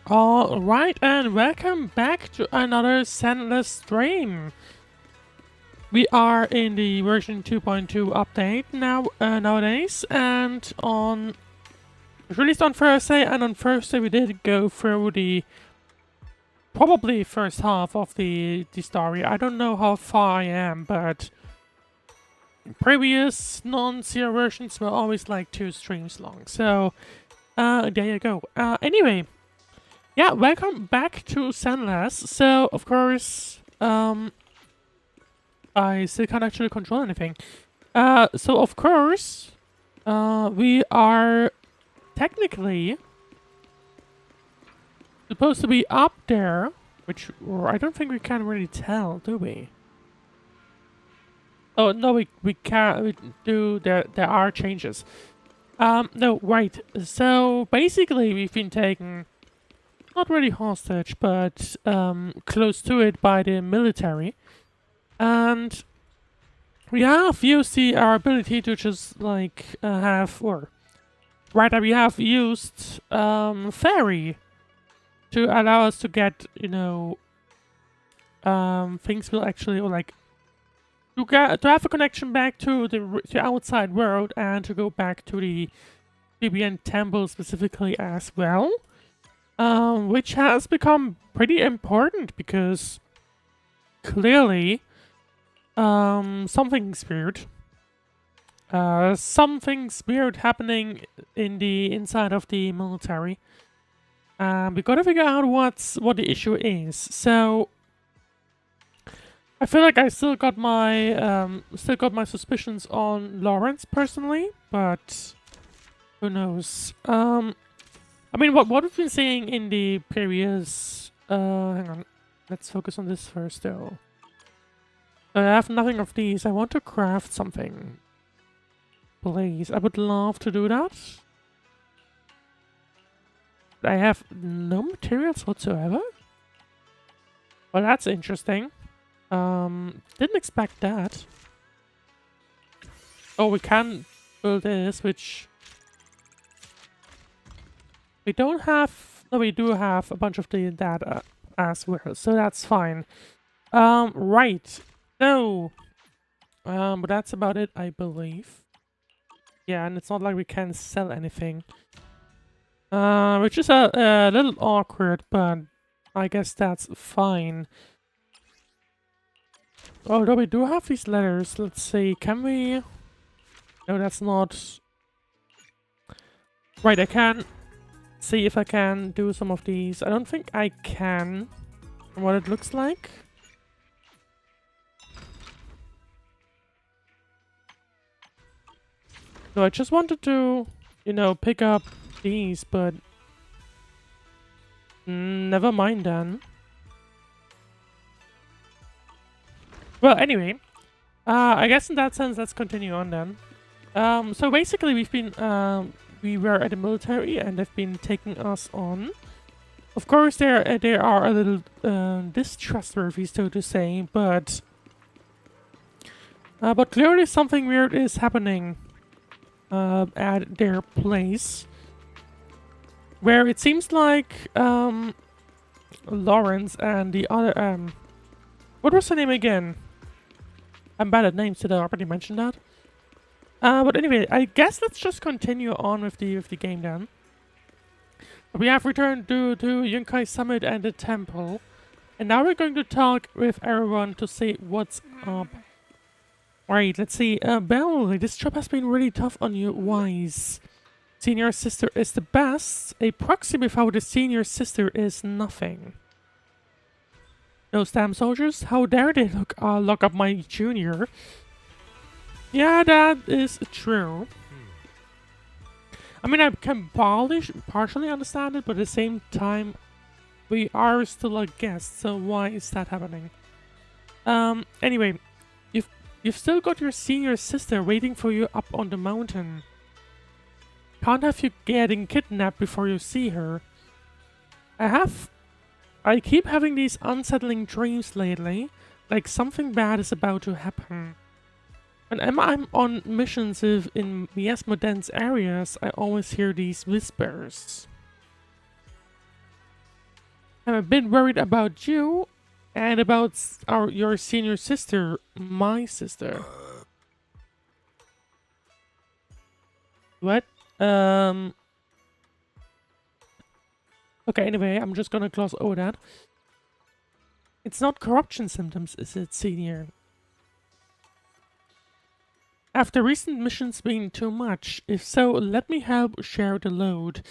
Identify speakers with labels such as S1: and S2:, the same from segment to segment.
S1: Alright, and welcome back to another Zenless stream. We are in the version 2.2 update nowadays, and it was released on Thursday, and on Thursday we did go through the probably first half of the story. I don't know how far I am, but previous non-zero versions were always like 2 streams long, so there you go. Anyway. Yeah, welcome back to Zenless. So, of course, I still can't actually control anything. So of course, we are technically supposed to be up there, which I don't think we can really tell, do we? Oh, no, we can't. There are changes. No, right. So, basically, we've been taken... not really hostage, but close to it by the military. And we have used our ability to just like we have used fairy to allow us to get, you know, things will actually, or like to have a connection back to the outside world and to go back to the Suibian Temple specifically as well. Which has become pretty important because clearly something's weird. Something's weird happening in the inside of the military. We gotta figure out what the issue is. So I feel like I still got my suspicions on Lawrence personally, but who knows? I mean, what we've been seeing in the previous... hang on. Let's focus on this first, though. I have nothing of these. I want to craft something. Please. I would love to do that. I have no materials whatsoever? Well, that's interesting. Didn't expect that. Oh, we can build this, which... we don't have... no, we do have a bunch of the data as well, so that's fine. Right. So... but that's about it, I believe. Yeah, and it's not like we can sell anything. Which is a little awkward, but I guess that's fine. Although we do have these letters, let's see, can we... no, that's not... right, I can... see if I can do some of these. I don't think I can, from what it looks like. So I just wanted to, you know, pick up these, but never mind then. Well, anyway, I guess in that sense, let's continue on then. So basically, we've been we were at the military and they've been taking us on. Of course, they are a little distrustworthy, so to say, but clearly something weird is happening at their place, where it seems like Lawrence and the other what was her name again? I'm bad at names. Did I already mention that? But anyway, I guess let's just continue on with the game then. We have returned to Yunkai Summit and the temple, and now we're going to talk with everyone to see what's up. Right, let's see. Belle, this job has been really tough on you. Wise. Senior sister is the best. A proxy without a senior sister is nothing. Those damn soldiers, how dare they lock up my junior? Yeah, that is true. I mean, I can partially understand it, but at the same time, we are still a guest, so why is that happening? Anyway, you've still got your senior sister waiting for you up on the mountain. Can't have you getting kidnapped before you see her. I keep having these unsettling dreams lately, like something bad is about to happen. Whenever I'm on missions in miasma dense areas, I always hear these whispers. I'm a bit worried about you and about your senior sister, my sister. What? Okay, anyway, I'm just gonna gloss over that. It's not corruption symptoms, is it, senior? After recent missions being too much, if so, let me help share the load.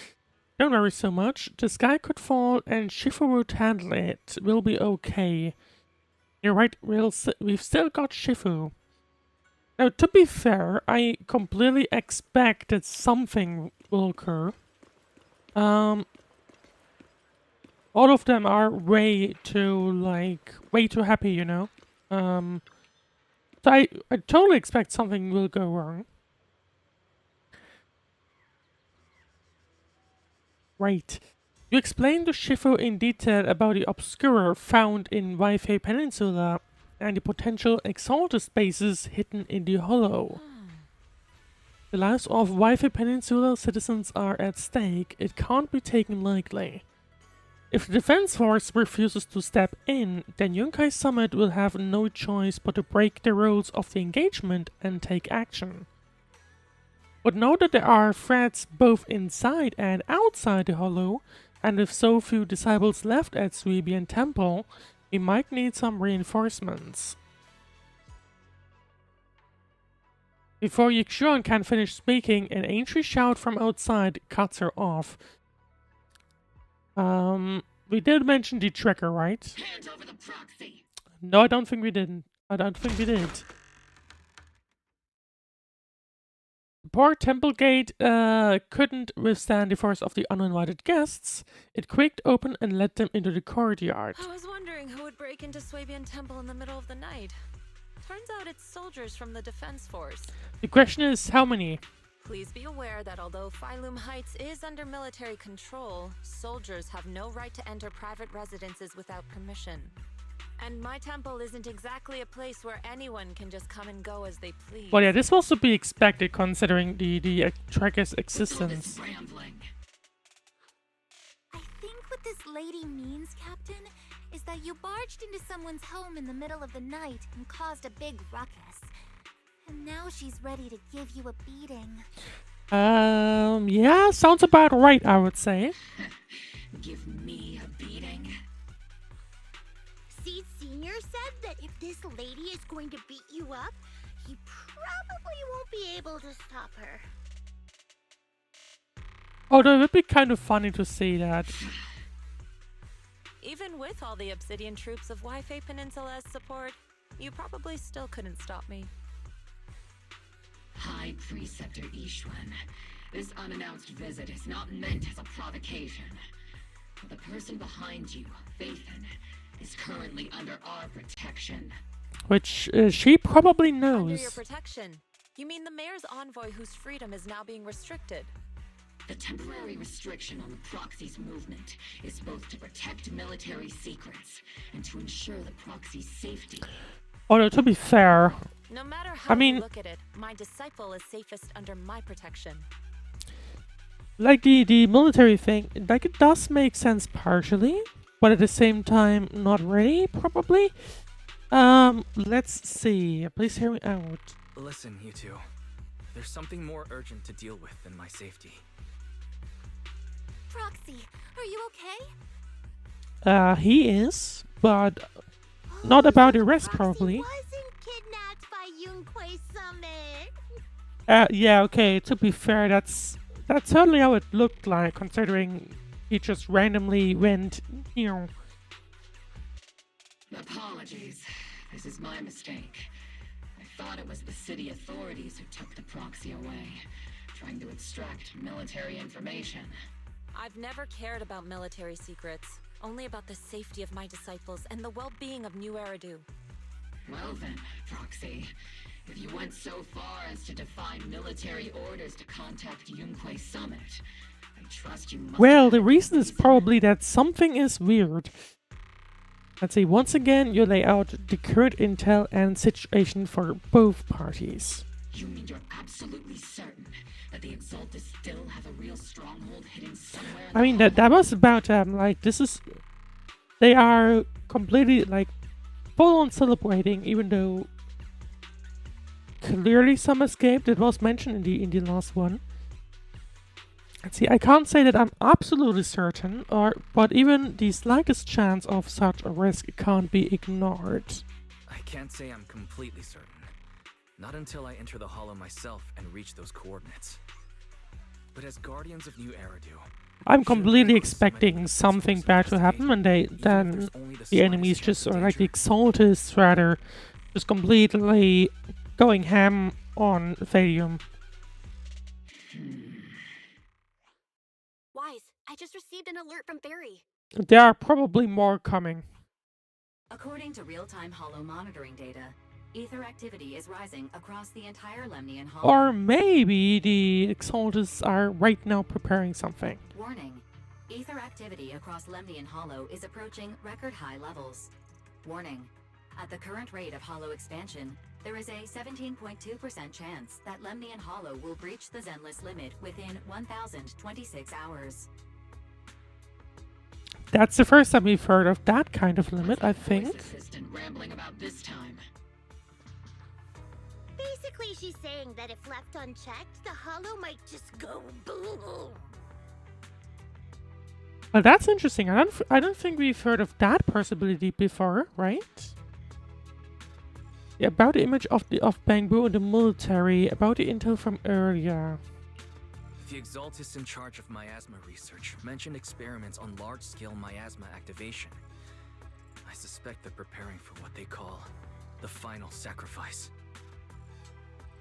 S1: Don't worry so much. The sky could fall and Shifu would handle it. We'll be okay. You're right, we've still got Shifu. Now, to be fair, I completely expect that something will occur. All of them are way too happy, you know? So I totally expect something will go wrong. Right. You explained to Shifu in detail about the Obscurer found in Wi-Fi Peninsula and the potential exalted spaces hidden in the Hollow. The lives of Wi-Fi Peninsula citizens are at stake. It can't be taken lightly. If the Defense Force refuses to step in, then Yunkai Summit will have no choice but to break the rules of the engagement and take action. But know that there are threats both inside and outside the Hollow, and with so few disciples left at Suibian Temple, we might need some reinforcements. Before Yixuan can finish speaking, an angry shout from outside cuts her off. We did mention the tracker, right?
S2: Hand over the proxy.
S1: No, I don't think we didn't. I don't think we did. The poor temple gate couldn't withstand the force of the uninvited guests. It quaked open and let them into the courtyard.
S3: I was wondering who would break into Suibian Temple in the middle of the night. Turns out it's soldiers from the Defense Force.
S1: The question is, how many?
S3: Please be aware that although Phylum Heights is under military control, soldiers have no right to enter private residences without permission. And my temple isn't exactly a place where anyone can just come and go as they please.
S1: Well, yeah, this was to be expected considering the tracker's existence.
S4: I think what this lady means, Captain, is that you barged into someone's home in the middle of the night and caused a big ruckus. And now she's ready to give you a beating.
S1: Yeah, sounds about right, I would say.
S2: Give me a beating.
S4: See, Senior said that if this lady is going to beat you up, he probably won't be able to stop her.
S1: Although it would be kind of funny to see that.
S3: Even with all the Obsidian troops of Wi-Fi Peninsula's support, you probably still couldn't stop me.
S2: High Preceptor Ishuan, this unannounced visit is not meant as a provocation. The person behind you, Phaethon, is currently under our protection.
S1: Which she probably
S3: Under your
S1: knows.
S3: protection? You mean the mayor's envoy whose freedom is now being restricted?
S2: The temporary restriction on the proxy's movement is both to protect military secrets and to ensure the proxy's safety.
S1: Although, to be fair,
S3: No matter how
S1: I mean,
S3: you look at it, my disciple is safest under my protection.
S1: like the military thing, like it does make sense partially, but at the same time, not really, probably. Let's see. Please hear me out.
S5: Listen, you two. There's something more urgent to deal with than my safety.
S4: Proxy, are you okay?
S1: He is, but not about the rest, probably.
S4: Wasn't kidnapped by Yunquei Summit.
S1: Yeah, okay, to be fair, that's certainly how it looked like, considering he just randomly went, you know.
S2: Apologies. This is my mistake. I thought it was the city authorities who took the proxy away, trying to extract military information.
S3: I've never cared about military secrets, only about the safety of my disciples and the well-being of New Eridu.
S2: Well then, Proxy, if you went so far as to defy military orders to contact Yunquei Summit, I trust you must
S1: Well,
S2: have
S1: the
S2: a
S1: reason is probably that something is weird. Let's see, once again, you lay out the current intel and situation for both parties.
S2: You mean you're absolutely certain that the Exaltus still have a real stronghold hidden somewhere?
S1: I mean, that was about, like, this is they are completely like full on celebrating, even though clearly some escaped. It was mentioned in the last one. Let's see, I can't say that I'm absolutely certain, but even the slightest chance of such a risk can't be ignored.
S5: I can't say I'm completely certain. Not until I enter the Hollow myself and reach those coordinates. But as Guardians of New Eridu,
S1: I'm completely expecting something bad to happen, and then the enemies just, or like the Exaltists rather, just completely going ham on Phaethon.
S6: Wise, I just received an alert from Fairy.
S1: There are probably more coming.
S7: According to real-time Hollow monitoring data, ether activity is rising across the entire Lemnian Hollow.
S1: Or maybe the Exaltists are right now preparing something.
S7: Warning. Ether activity across Lemnian Hollow is approaching record-high levels. Warning. At the current rate of Hollow expansion, there is a 17.2% chance that Lemnian Hollow will breach the Zenless limit within 1,026 hours.
S1: That's the first time we've heard of that kind of limit, I think.
S2: Assistant rambling about this time.
S4: Basically, she's saying that if left unchecked, the Hollow might just go boom.
S1: Well, that's interesting. I don't think we've heard of that possibility before, right? Yeah, about the image of Bangbu in the military, about the intel from earlier.
S5: The Exaltists in charge of miasma research mentioned experiments on large-scale miasma activation. I suspect they're preparing for what they call the final sacrifice.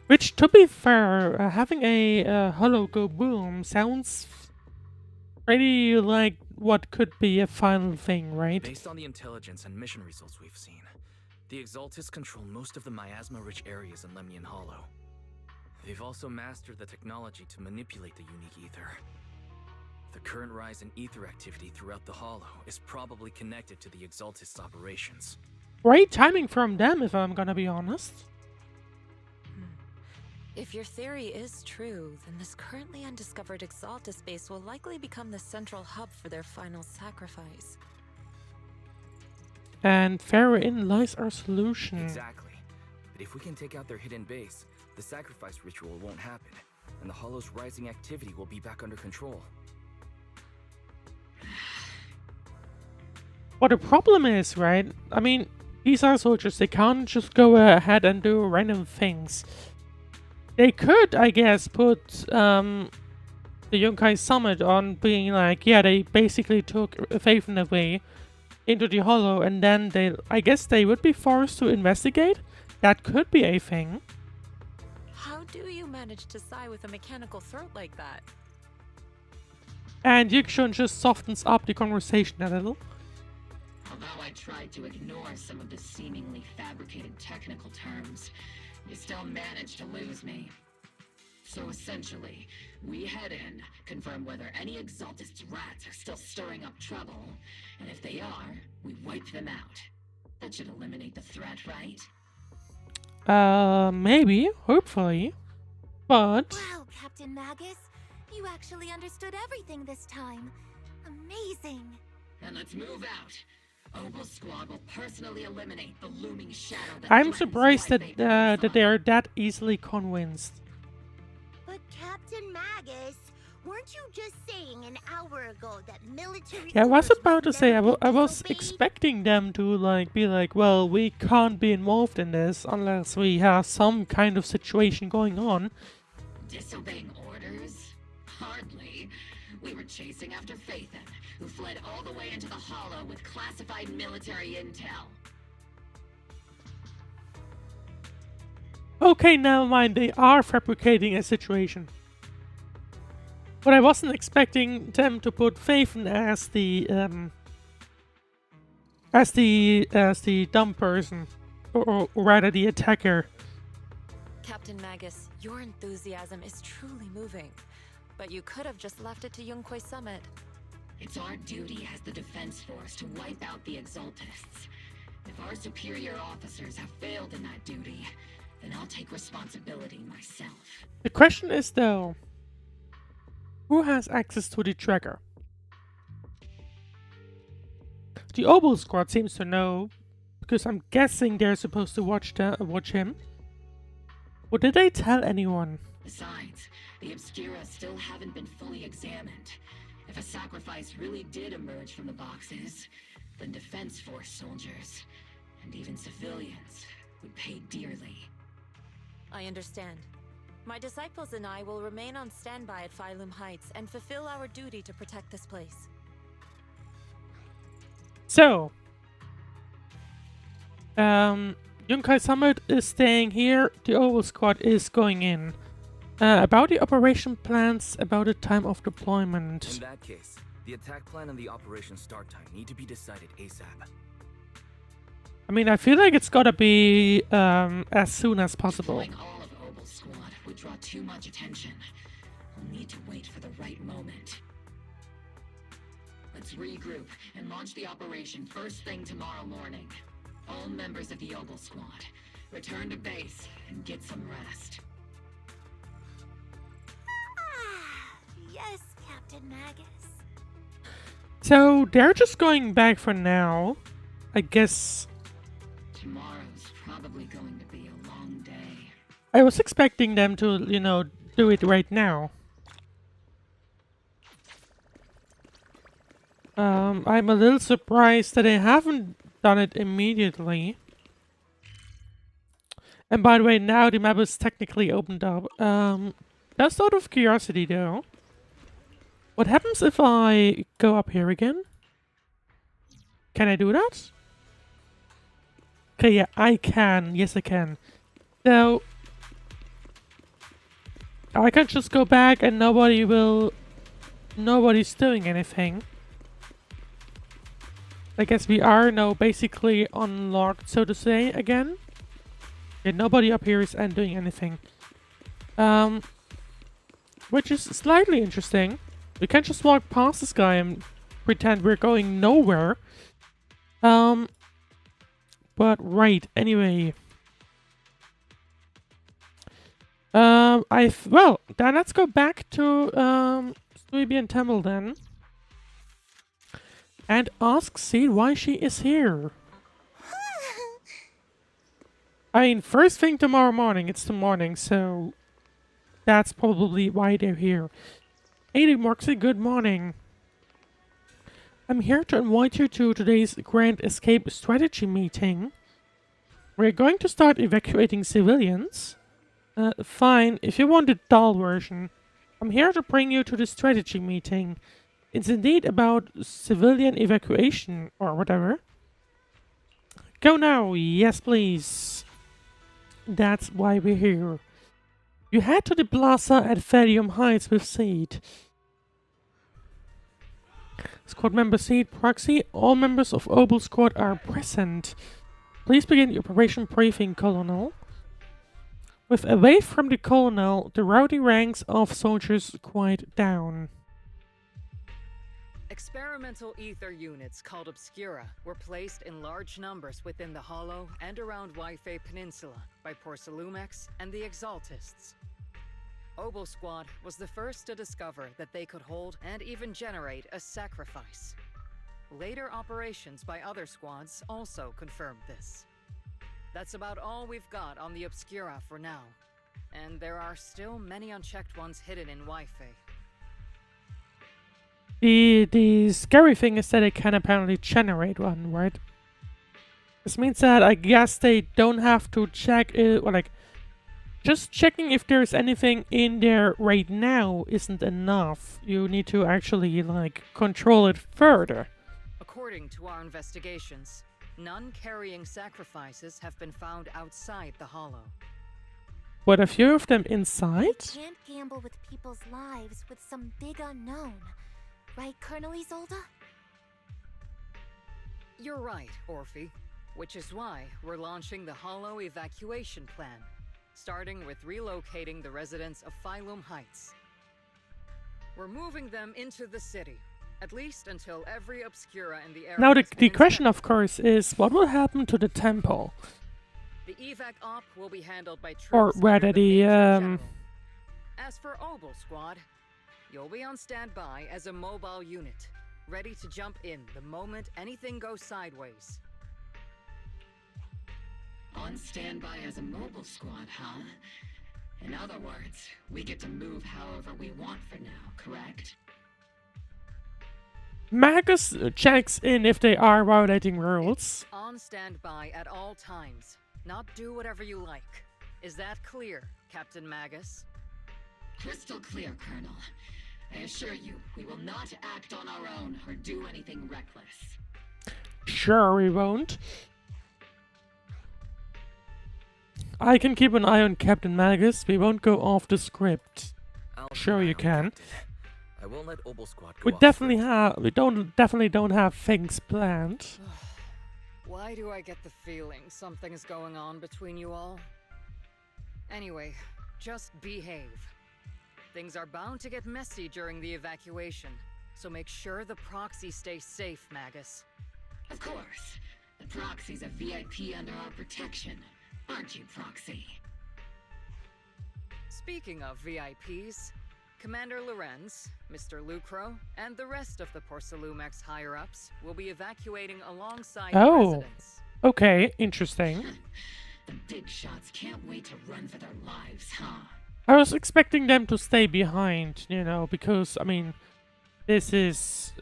S1: Which, to be fair, having a hollow go boom sounds pretty like what could be a final thing, right?
S5: Based on the intelligence and mission results we've seen, the Exaltists control most of the miasma-rich areas in Lemnian Hollow. They've also mastered the technology to manipulate the unique ether. The current rise in ether activity throughout the Hollow is probably connected to the Exaltists' operations.
S1: Great timing from them, if I'm gonna be honest.
S3: If your theory is true, then this currently undiscovered Exaltus base will likely become the central hub for their final sacrifice.
S1: And therein lies our solution.
S5: Exactly. But if we can take out their hidden base, the sacrifice ritual won't happen, and the Hollow's rising activity will be back under control.
S1: What the problem is, right? I mean, these are soldiers, they can't just go ahead and do random things. They could, I guess, put the Yunkai Summit on being like, yeah, they basically took Phaethon away into the Hollow, and then I guess they would be forced to investigate. That could be a thing.
S3: How do you manage to sigh with a mechanical throat like that?
S1: And Yikshun just softens up the conversation a little.
S2: Although I tried to ignore some of the seemingly fabricated technical terms, you still managed to lose me. So essentially, we head in, confirm whether any Exaltist rats are still stirring up trouble, and if they are, we wipe them out. That should eliminate the threat, right?
S1: Maybe, hopefully. But
S4: Wow, Captain Magus, you actually understood everything this time. Amazing.
S2: Then let's move out. Opal Squad will personally eliminate the looming shadow that
S1: I'm
S2: threatens
S1: surprised
S2: my
S1: that
S2: favorite
S1: that
S2: result.
S1: they are that easily convinced.
S4: But Captain Magus, weren't you just saying an hour ago that military
S1: Yeah, I was
S4: orders
S1: about to
S4: must
S1: say,
S4: never be
S1: I was
S4: disobeyed?
S1: expecting them to be like, well, we can't be involved in this unless we have some kind of situation going on.
S2: Disobeying orders? Hardly. We were chasing after Phaethon, who fled all the way into the Hollow with classified military intel.
S1: Okay, never mind, they are fabricating a situation. But I wasn't expecting them to put Phaethon as the dumb person, or rather the attacker.
S3: Captain Magus, your enthusiasm is truly moving. But you could have just left it to Yunquay Summit.
S2: It's our duty as the defense force to wipe out the Exaltists. If our superior officers have failed in that duty, then I'll take responsibility myself.
S1: The question is though, who has access to the tracker? the Obel Squad seems to know, because I'm guessing they're supposed to watch him. Or did they tell anyone?
S2: Besides, the Obscura still haven't been fully examined. If a sacrifice really did emerge from the boxes, then Defense Force soldiers, and even civilians, would pay dearly.
S3: I understand. My disciples and I will remain on standby at Phylum Heights and fulfill our duty to protect this place.
S1: So, Yunkai Summit is staying here, the Obel Squad is going in. About the operation plans, about the time of deployment.
S5: In that case, the attack plan and the operation start time need to be decided ASAP.
S1: I mean, I feel like it's gotta be as soon as possible.
S2: Deploying all of Obel's squad would draw too much attention. We'll need to wait for the right moment. Let's regroup and launch the operation first thing tomorrow morning. All members of the Obel squad, return to base and get some rest.
S4: Yes, Captain Magus.
S1: So, they're just going back for now. I guess...
S2: Tomorrow's probably going to be a long day.
S1: I was expecting them to, you know, do it right now. I'm a little surprised that they haven't done it immediately. And by the way, now the map is technically opened up. Just out of curiosity though, what happens if I go up here again? Can I do that? Okay, yeah, I can. Yes, I can. So, I can just go back and nobody's doing anything. I guess we are now basically unlocked, so to say, again. Yeah, nobody up here is doing anything. Which is slightly interesting. We can just walk past this guy and pretend we're going nowhere. But right, anyway. Well, then let's go back to Suibian Temple then. And ask Seed why she is here. I mean, first thing tomorrow morning, it's the morning, so that's probably why they're here. Hey, Moxie, good morning. I'm here to invite you to today's Grand Escape Strategy meeting. We're going to start evacuating civilians. Fine, if you want the dull version. I'm here to bring you to the strategy meeting. It's indeed about civilian evacuation, or whatever. Go now, yes please. That's why we're here. You head to the plaza at Phaethon Heights with Seed. Squad member Seed, Proxy, all members of Obel Squad are present. Please begin the operation briefing, Colonel. With a wave from the Colonel, the rowdy ranks of soldiers quiet down.
S8: Experimental ether units called Obscura were placed in large numbers within the Hollow and around Waifei Peninsula by Porcelumex and the Exaltists. Obel Squad was the first to discover that they could hold and even generate a sacrifice. Later operations by other squads also confirmed this. That's about all we've got on the Obscura for now, and there are still many unchecked ones hidden in Waifei.
S1: The scary thing is that they can apparently generate one, right? This means that I guess they don't have to check it, or like, just checking if there's anything in there right now isn't enough. You need to actually, like, control it further.
S8: According to our investigations, none carrying sacrifices have been found outside the Hollow.
S1: But a few of them inside?
S4: You can't gamble with people's lives with some big unknown. Right, Colonel Isolde?
S8: You're right, Orphie. Which is why we're launching the Hollow evacuation plan, starting with relocating the residents of Phylum Heights. We're moving them into the city, at least until every Obscura in the area.
S1: Now the question, of course, is what will happen to the temple?
S8: The evac op will be handled by troops.
S1: Or rather the
S8: As for Obel Squad, you'll be on standby as a mobile unit. ready to jump in the moment anything goes sideways.
S2: On standby as a mobile squad, huh? In other words, we get to move however we want for now, correct?
S1: Magus checks in if they are violating rules.
S8: On standby at all times. Not do whatever you like. Is that clear, Captain Magus?
S2: Crystal clear, Colonel. I assure you, we will not act on our own or do anything reckless.
S1: Sure, we won't. I can keep an eye on Captain Magus. We won't go off the script.
S5: I'll keep
S1: Sure
S5: an eye
S1: you
S5: on
S1: can.
S5: Captain. I won't let Obel Squad go
S1: We
S5: off
S1: definitely
S5: script.
S1: have. We definitely don't have things planned.
S8: Why do I get the feeling something's going on between you all? Anyway, just behave. Things are bound to get messy during the evacuation, so make sure the proxy stays safe, Magus.
S2: Of course. The Proxy's a VIP under our protection. Aren't you, Proxy?
S8: Speaking of VIPs, Commander Lorenz, Mr. Lucro, and the rest of the Porcelumex higher-ups will be evacuating alongside the
S1: Oh.
S8: residents.
S1: Okay, interesting.
S2: The big shots can't wait to run for their lives, huh?
S1: I was expecting them to stay behind, you know, because, I mean, this is,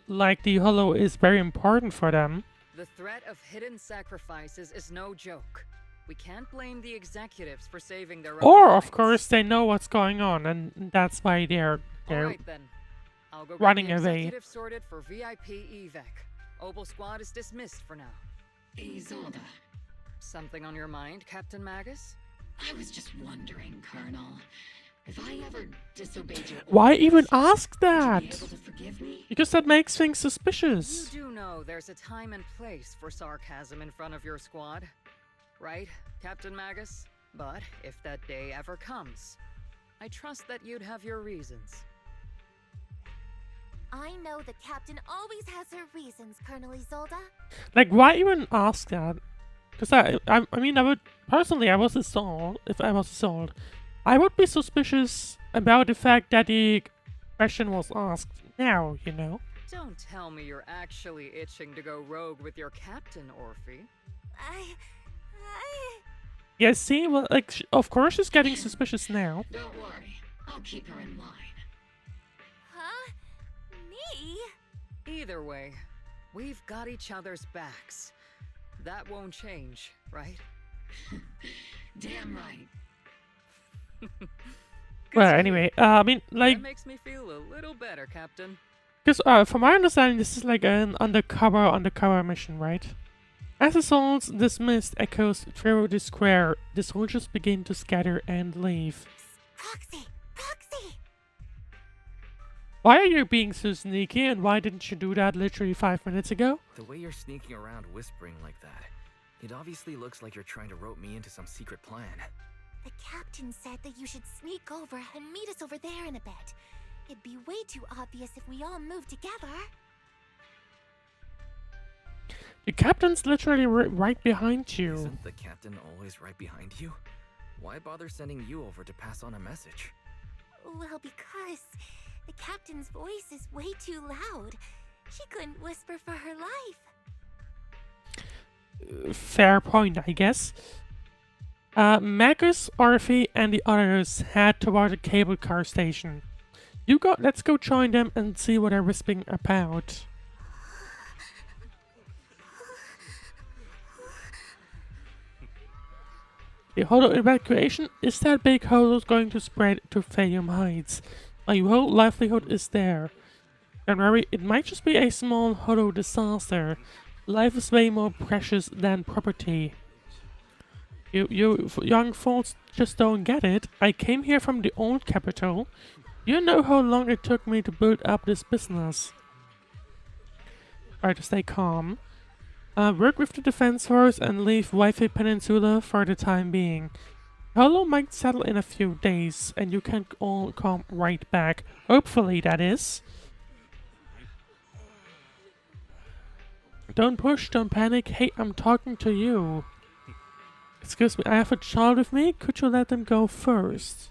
S1: like, the Hollow is very important for them.
S8: The threat of hidden sacrifices is no joke. We can't blame the executives for saving their own
S1: Or, of
S8: lives.
S1: course, they know what's going on, and that's why they're
S8: Alright then. I'll go get
S1: running
S8: the
S1: away.
S8: executive sorted for VIP evac. Obel Squad is dismissed for now.
S2: Isolde,
S8: Something on your mind, Captain Magus?
S2: I was just wondering, Colonel. If I ever disobeyed your
S1: Why
S2: orders,
S1: even ask
S2: would you
S1: that?
S2: be able to forgive me?
S1: Because that makes things
S8: You
S1: suspicious.
S8: do know there's a time and place for sarcasm in front of your squad, right, Captain Magus? But if that day ever comes, I trust that you'd have your reasons.
S4: I know the captain always has her reasons, Colonel Isolde.
S1: Like, why even ask that? Because I mean, I would personally, I was a soul. If I was a soul, I would be suspicious about the fact that the question was asked now. You know.
S8: Don't tell me you're actually itching to go rogue with your captain, Orphie.
S4: I...
S1: Yeah. See, well, like, of course she's getting suspicious now.
S2: Don't worry. I'll keep her in line.
S4: Huh? Me?
S8: Either way, we've got each other's backs. That won't change, right?
S2: Damn right.
S1: Well, anyway, I mean, like,
S8: That makes me feel a little better, Captain.
S1: because from my understanding, this is like an undercover mission, right? As the souls dismissed echoes through the square, the soldiers begin to scatter and leave.
S4: Proxy! Proxy!
S1: Why are you being so sneaky, and why didn't you do that literally 5 minutes ago?
S5: The way you're sneaking around whispering like that, it obviously looks like you're trying to rope me into some secret plan.
S4: The captain said that you should sneak over and meet us over there in a bit. It'd be way too obvious if we all moved together.
S1: The captain's literally right behind you.
S5: Isn't the captain always right behind you? Why bother sending you over to pass on a message?
S4: Well, because the captain's voice is way too loud. She couldn't whisper for her life.
S1: Fair point, I guess. Magus, Orphie, and the others head toward the cable car station. Let's go join them and see what they're whispering about. The Hollow evacuation? Is that big Hollow going to spread to Phaethon Heights? My whole livelihood is there. Don't worry, it might just be a small Hollow disaster. Life is way more precious than property. You young folks just don't get it. I came here from the old capital. You know how long it took me to build up this business. Try to stay calm. Work with the defense force and leave Wi-Fi Peninsula for the time being. Hollow might settle in a few days, and you can all come right back. Hopefully, that is. Don't push, don't panic. Hey, I'm talking to you. Excuse me, I have a child with me. Could you let them go first?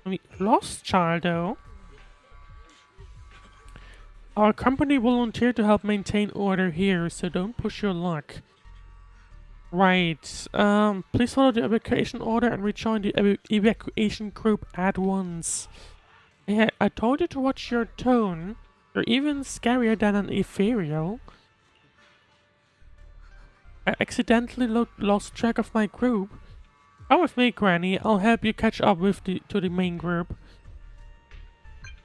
S1: I mean, lost child, though. Our company volunteered to help maintain order here, so don't push your luck. Right. Please follow the evacuation order and rejoin the evacuation group at once. Yeah, I told you to watch your tone. You're even scarier than an ethereal. I accidentally lost track of my group. Come with me, Granny. I'll help you catch up with to the main group.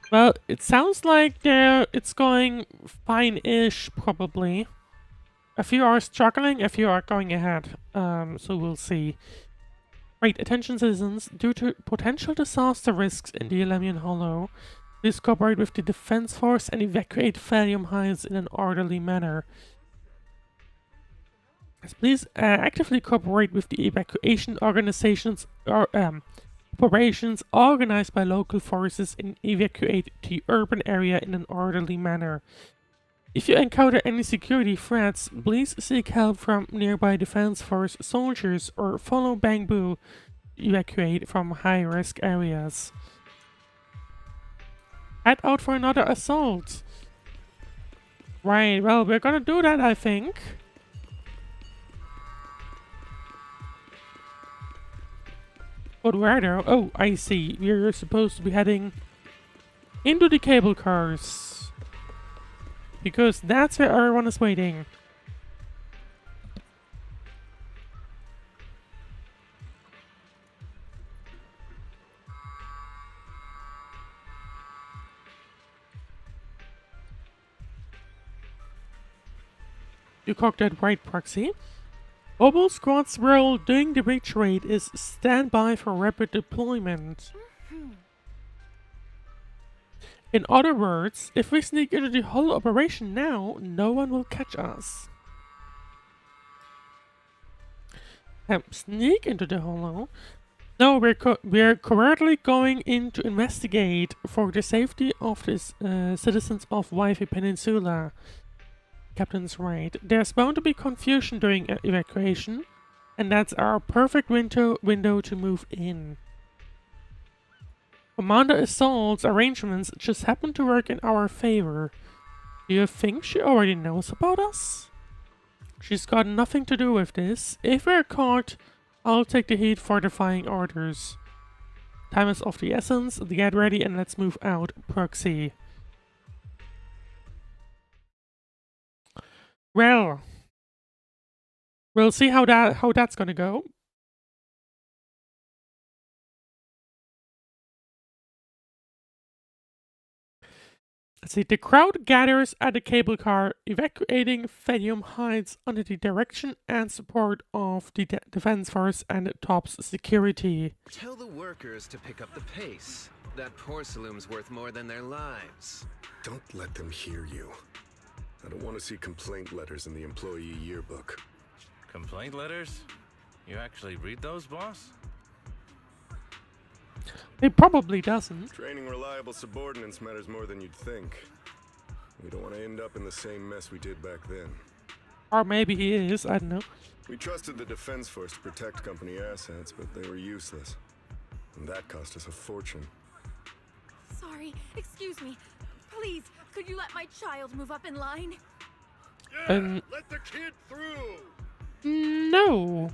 S1: Well, it sounds like it's going fine-ish, probably. A few are struggling, a few are going ahead. So we'll see. Right, attention citizens. Due to potential disaster risks in the Lemnian Hollow, please cooperate with the defense force and evacuate Phaethon Heights in an orderly manner. Please actively cooperate with the evacuation organizations or operations organized by local forces and evacuate the urban area in an orderly manner. If you encounter any security threats, please seek help from nearby defense force soldiers or follow Bamboo to evacuate from high-risk areas. Head out for another assault. Right, well, we're gonna do that, I think. But where though? Oh, I see. We're supposed to be heading into the cable cars. Because that's where everyone is waiting. You cocked that right, Proxy. Mobile squad's role during the breach raid is standby for rapid deployment. In other words, if we sneak into the whole operation now, no one will catch us. Sneak into the hollow? No, we're currently going in to investigate for the safety of the citizens of Wi-Fi Peninsula. Captain's right. There's bound to be confusion during evacuation, and that's our perfect window to move in. Commander Assault's arrangements just happen to work in our favor. Do you think she already knows about us? She's got nothing to do with this. If we're caught, I'll take the heat for defying orders. Time is of the essence. Get ready and let's move out, Proxy. Well, we'll see how that's gonna go. Let's see. The crowd gathers at the cable car, evacuating Phaethon Heights under the direction and support of the defense force and TOPS security.
S9: Tell the workers to pick up the pace. That porcelain's worth more than their lives.
S10: Don't let them hear you. I don't want to see complaint letters in the employee yearbook.
S11: Complaint letters? You actually read those, boss?
S1: He probably doesn't.
S10: Training reliable subordinates matters more than you'd think. We don't want to end up in the same mess we did back then.
S1: Or maybe he is, I don't know.
S10: We trusted the defense force to protect company assets, but they were useless. And that cost us a fortune.
S6: Sorry, excuse me. Please, could you let my child move up in line?
S10: Yeah, let the kid through!
S1: No.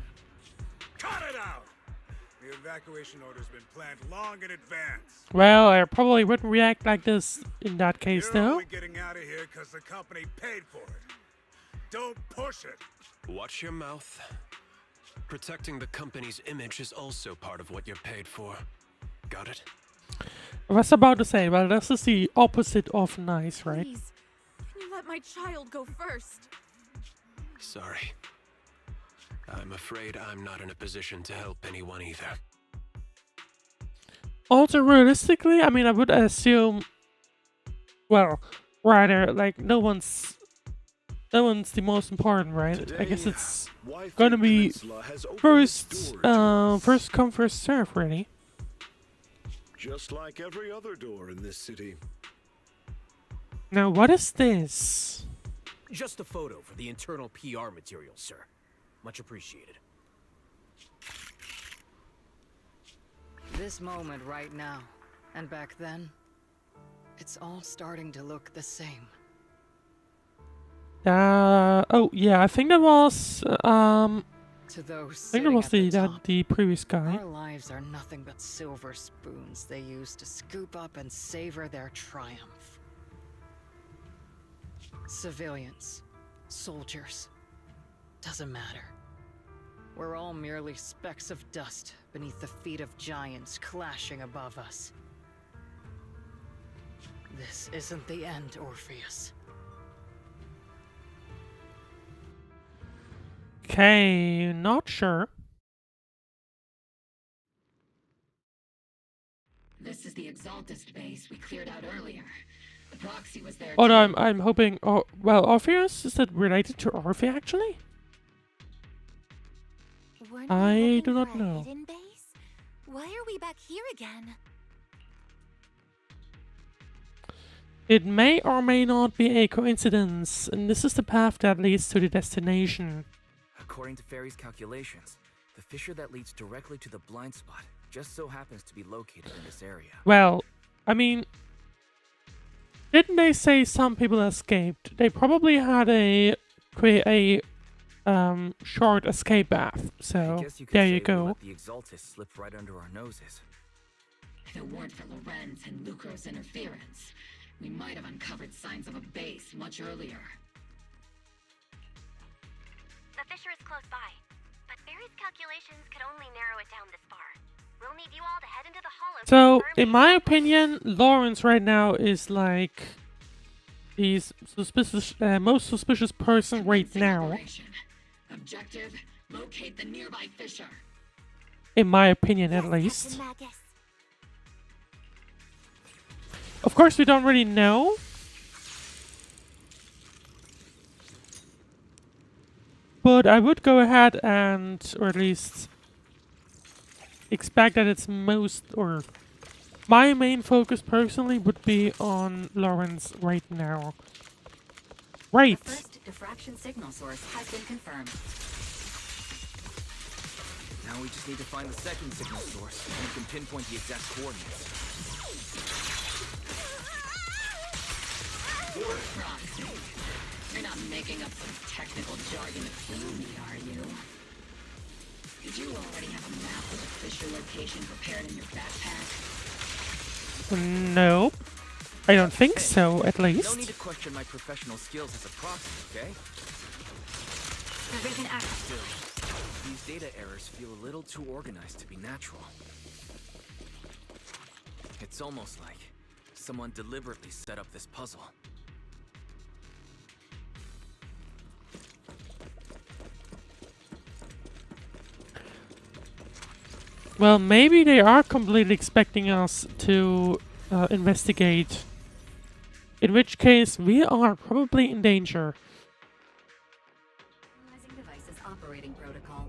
S12: Cut it out! The evacuation order's been planned long in advance.
S1: Well, I probably wouldn't react like this in that case,
S12: You're
S1: though.
S12: only getting out of here because the company paid for it. Don't push it.
S9: Watch your mouth. Protecting the company's image is also part of what you're paid for. Got it?
S1: I was about to say, well, this is the opposite of nice, right?
S6: Please, can you let my child go first?
S9: Sorry. I'm afraid I'm not in a position to help anyone either.
S1: Also, realistically, I mean, I would assume, well, rather, like, no one's the most important, right?
S10: Today,
S1: I guess it's
S10: Wi-Fi
S1: gonna be
S10: Peninsula has opened
S1: first,
S10: its door to us.
S1: first come, first serve, really.
S10: Just like every other door in this city.
S1: Now, what is this?
S13: Just a photo for the internal PR material, sir. Much appreciated.
S8: This moment right now, and back then, it's all starting to look the same.
S1: Oh yeah, I think that was
S8: To those
S1: I think that
S8: sitting
S1: was
S8: at the
S1: the
S8: top,
S1: the previous guy.
S8: our lives are nothing but silver spoons they use to scoop up and savor their triumph. Civilians, soldiers, doesn't matter. We're all merely specks of dust beneath the feet of giants clashing above us. This isn't the end, Orpheus.
S1: Okay, not sure.
S2: This is the Exaltist base we cleared out earlier. The proxy was there
S1: Oh no,
S2: too.
S1: I'm hoping. Oh well, Orpheus, is that related to Orphe actually?
S4: Weren't we
S1: I
S4: looking
S1: do not
S4: for a
S1: know.
S4: hidden base? Why are we back here again?
S1: It may or may not be a coincidence, and this is the path that leads to the destination.
S5: According to Fairy's calculations, the fissure that leads directly to the blind spot just so happens to be located in this area.
S1: Well, I mean, didn't they say some people escaped? They probably had a short escape path.
S5: I
S1: So
S5: guess you could
S1: there
S5: say
S1: you
S5: we
S1: go.
S5: let the Exaltist slip right under our noses.
S2: If it weren't for Lorenz and Lucro's interference, we might have uncovered signs of a base much earlier.
S14: The fissure is close by, but Barry's calculations could only narrow it down this far. We'll need you all to head into the hollow.
S1: So,
S14: to confirm
S1: in my opinion, Lawrence right now is like the suspicious, most suspicious person right
S2: Commencing
S1: now.
S2: operation. Objective: locate the nearby fissure.
S1: In my opinion, at
S4: Yes,
S1: least.
S4: Captain Magus.
S1: Of course, we don't really know. But I would go ahead and, or at least expect that it's most, or my main focus personally would be on Lawrence right now.
S7: The
S1: Right.
S7: first diffraction signal source has been confirmed.
S5: Now we just need to find the second signal source, and we can pinpoint the exact coordinates.
S2: Proxy. You're not making up some technical jargon to fool me, are you? Did you already have a map of the fissure location prepared in your backpack?
S1: No. I don't think so, at
S5: No need
S1: least.
S5: to question my professional skills as a proxy, okay?
S14: Provision active.
S5: Still, these data errors feel a little too organized to be natural. It's almost like someone deliberately set up this puzzle.
S1: Well, maybe they are completely expecting us to investigate. In which case, we are probably in danger.
S7: Analyzing devices operating protocol.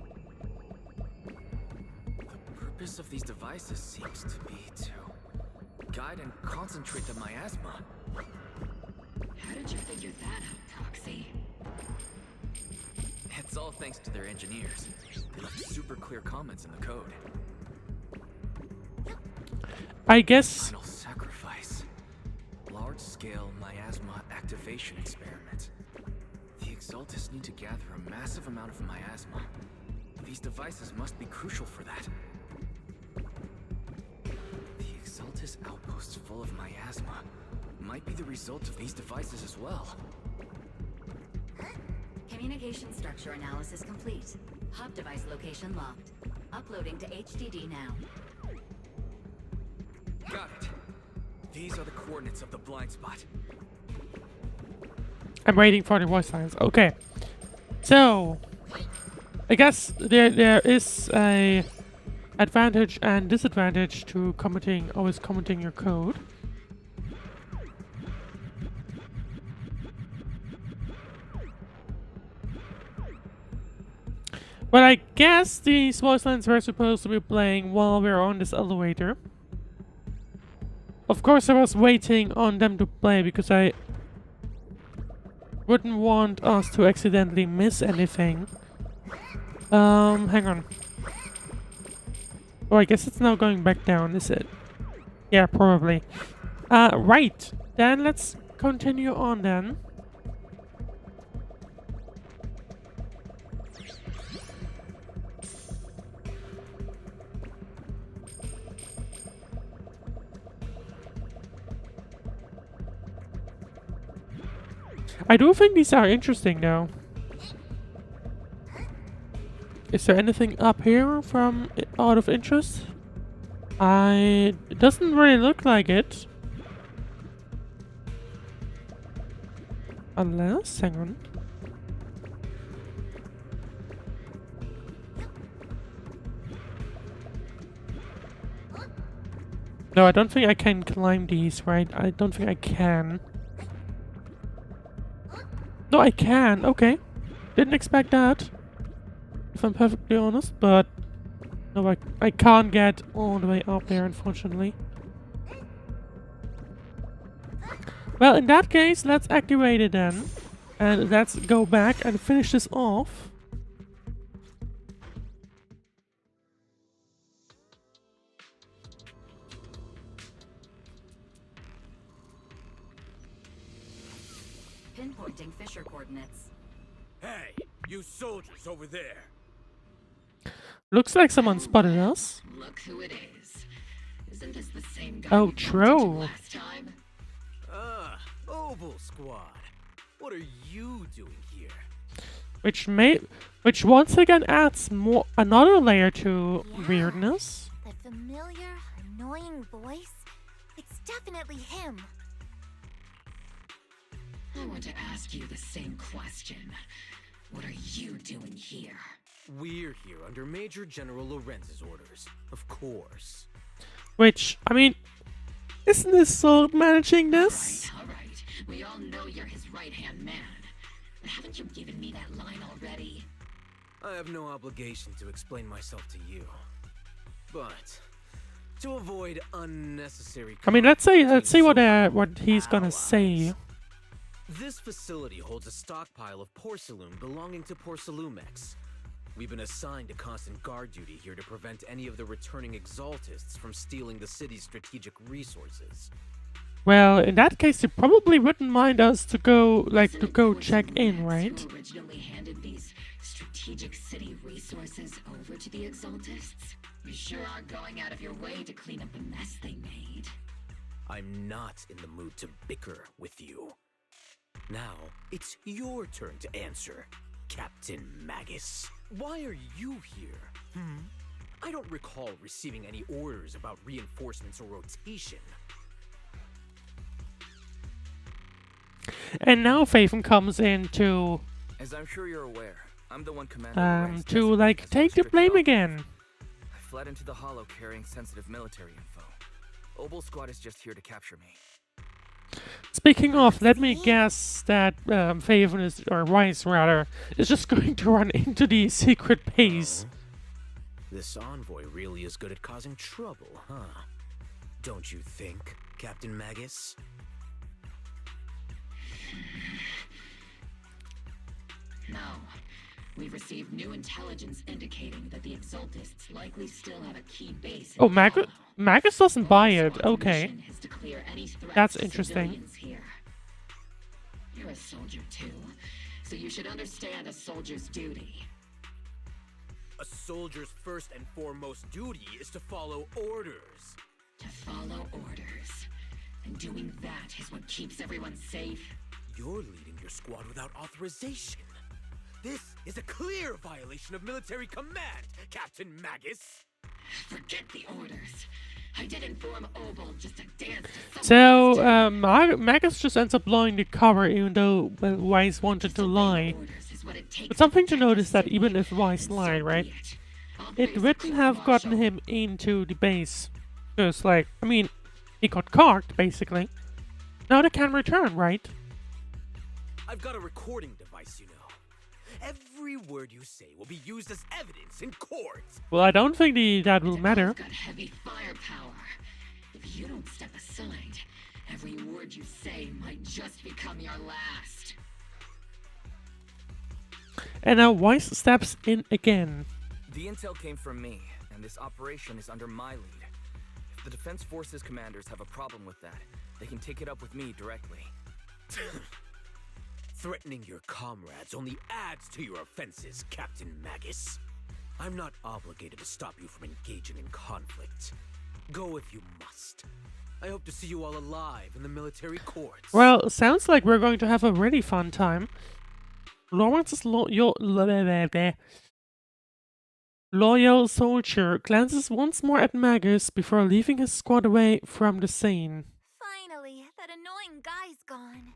S5: The purpose of these devices seems to be to guide and concentrate the miasma.
S2: How did you figure that out, Proxy?
S5: It's all thanks to their engineers. They left super clear comments in the code.
S1: I guess.
S5: Final sacrifice. Large-scale miasma activation experiment. The Exaltists need to gather a massive amount of miasma. These devices must be crucial for that. The Exaltist outposts full of miasma might be the result of these devices as well.
S7: Communication structure analysis complete. Hub device location locked. Uploading to HDD now.
S5: Got it. These are the coordinates of the blind spot.
S1: I'm waiting for the voice lines. Okay. So, I guess there is a advantage and disadvantage to always commenting your code. But I guess these voice lines were supposed to be playing while we were on this elevator. Of course, I was waiting on them to play because I wouldn't want us to accidentally miss anything. Hang on. Oh, I guess it's now going back down, is it? Yeah, probably. Right. Then let's continue on then. I do think these are interesting, though. Is there anything up here from out of interest? It doesn't really look like it. Unless, hang on. No, I don't think I can climb these, right? I don't think I can. No, I can. Okay. Didn't expect that. If I'm perfectly honest, but... No, I can't get all the way up there, unfortunately. Well, in that case, let's activate it then. And let's go back and finish this off.
S7: Pinpointing Fisher coordinates.
S13: Hey, you soldiers over there.
S1: Looks like someone spotted us.
S2: Look who it is. Isn't this the same guy
S1: Oh,
S2: we bumped into
S1: true.
S2: last time?
S13: Ah, Oval Squad. What are you doing here?
S1: Which once again adds another layer to weirdness.
S4: That familiar, annoying voice? It's definitely him.
S2: I want to ask you the same question. What are you doing here?
S13: We're here under Major General Lorenz's orders, of course.
S1: Which, I mean, isn't this Soul managing this?
S2: All right. We all know you're his right-hand man. But haven't you given me that line already?
S13: I have no obligation to explain myself to you. But to avoid unnecessary
S1: I mean, let's see what he's gonna say.
S13: This facility holds a stockpile of porcelain belonging to Porcelumex. We've been assigned to constant guard duty here to prevent any of the returning exaltists from stealing the city's strategic resources.
S1: Well, in that case, you probably wouldn't mind us to go check in, right?
S2: Who originally handed these strategic city resources over to the exaltists? You sure are going out of your way to clean up the mess they made.
S13: I'm not in the mood to bicker with you. Now, it's your turn to answer, Captain Magus. Why are you here? I don't recall receiving any orders about reinforcements or rotation.
S1: And now Phaethon comes in to
S5: As I'm sure you're aware, I'm the one commanding
S1: to like take the blame again.
S5: I fled into the Hollow carrying sensitive military info. Obel Squad is just here to capture me.
S1: Speaking of, let me guess that Phaethon is, or Weiss rather, is just going to run into the secret base.
S13: This envoy really is good at causing trouble, huh? Don't you think, Captain Magus?
S2: No. We've received new intelligence indicating that the Exaltists likely still have a key base in
S1: Oh,
S2: the Hollow.
S1: Magus doesn't buy it.
S2: Squad's
S1: Okay.
S2: mission is to clear any threats
S1: That's
S2: to
S1: interesting.
S2: civilians here. You're a soldier too, so you should understand a soldier's duty.
S13: A soldier's first and foremost duty is to follow orders.
S2: To follow orders. And doing that is what keeps everyone safe.
S13: You're leading your squad without authorization. This is a clear violation of military command, Captain Magus.
S2: Forget the orders. I did inform Obel just to dance to someone
S1: So, Magus just ends up blowing the cover even though Weiss wanted to lie. But something to notice that even if Weiss lied, right, it wouldn't have gotten him into the base. Because, like, I mean, he got caught, basically. Now they can return, right?
S13: I've got a recording device, you know. Every word you say will be used as evidence in court.
S1: Well, I don't think that will matter.
S2: I've got heavy firepower. If you don't step aside, every word you say might just become your last.
S1: And now Weiss steps in again.
S5: The intel came from me, and this operation is under my lead. If the Defense Forces commanders have a problem with that, they can take it up with me directly.
S13: Threatening your comrades only adds to your offenses, Captain Magus. I'm not obligated to stop you from engaging in conflict. Go if you must. I hope to see you all alive in the military courts.
S1: Well, sounds like we're going to have a really fun time. Lawrence's loyal soldier glances once more at Magus before leaving his squad away from the scene.
S4: Finally, that annoying guy's gone.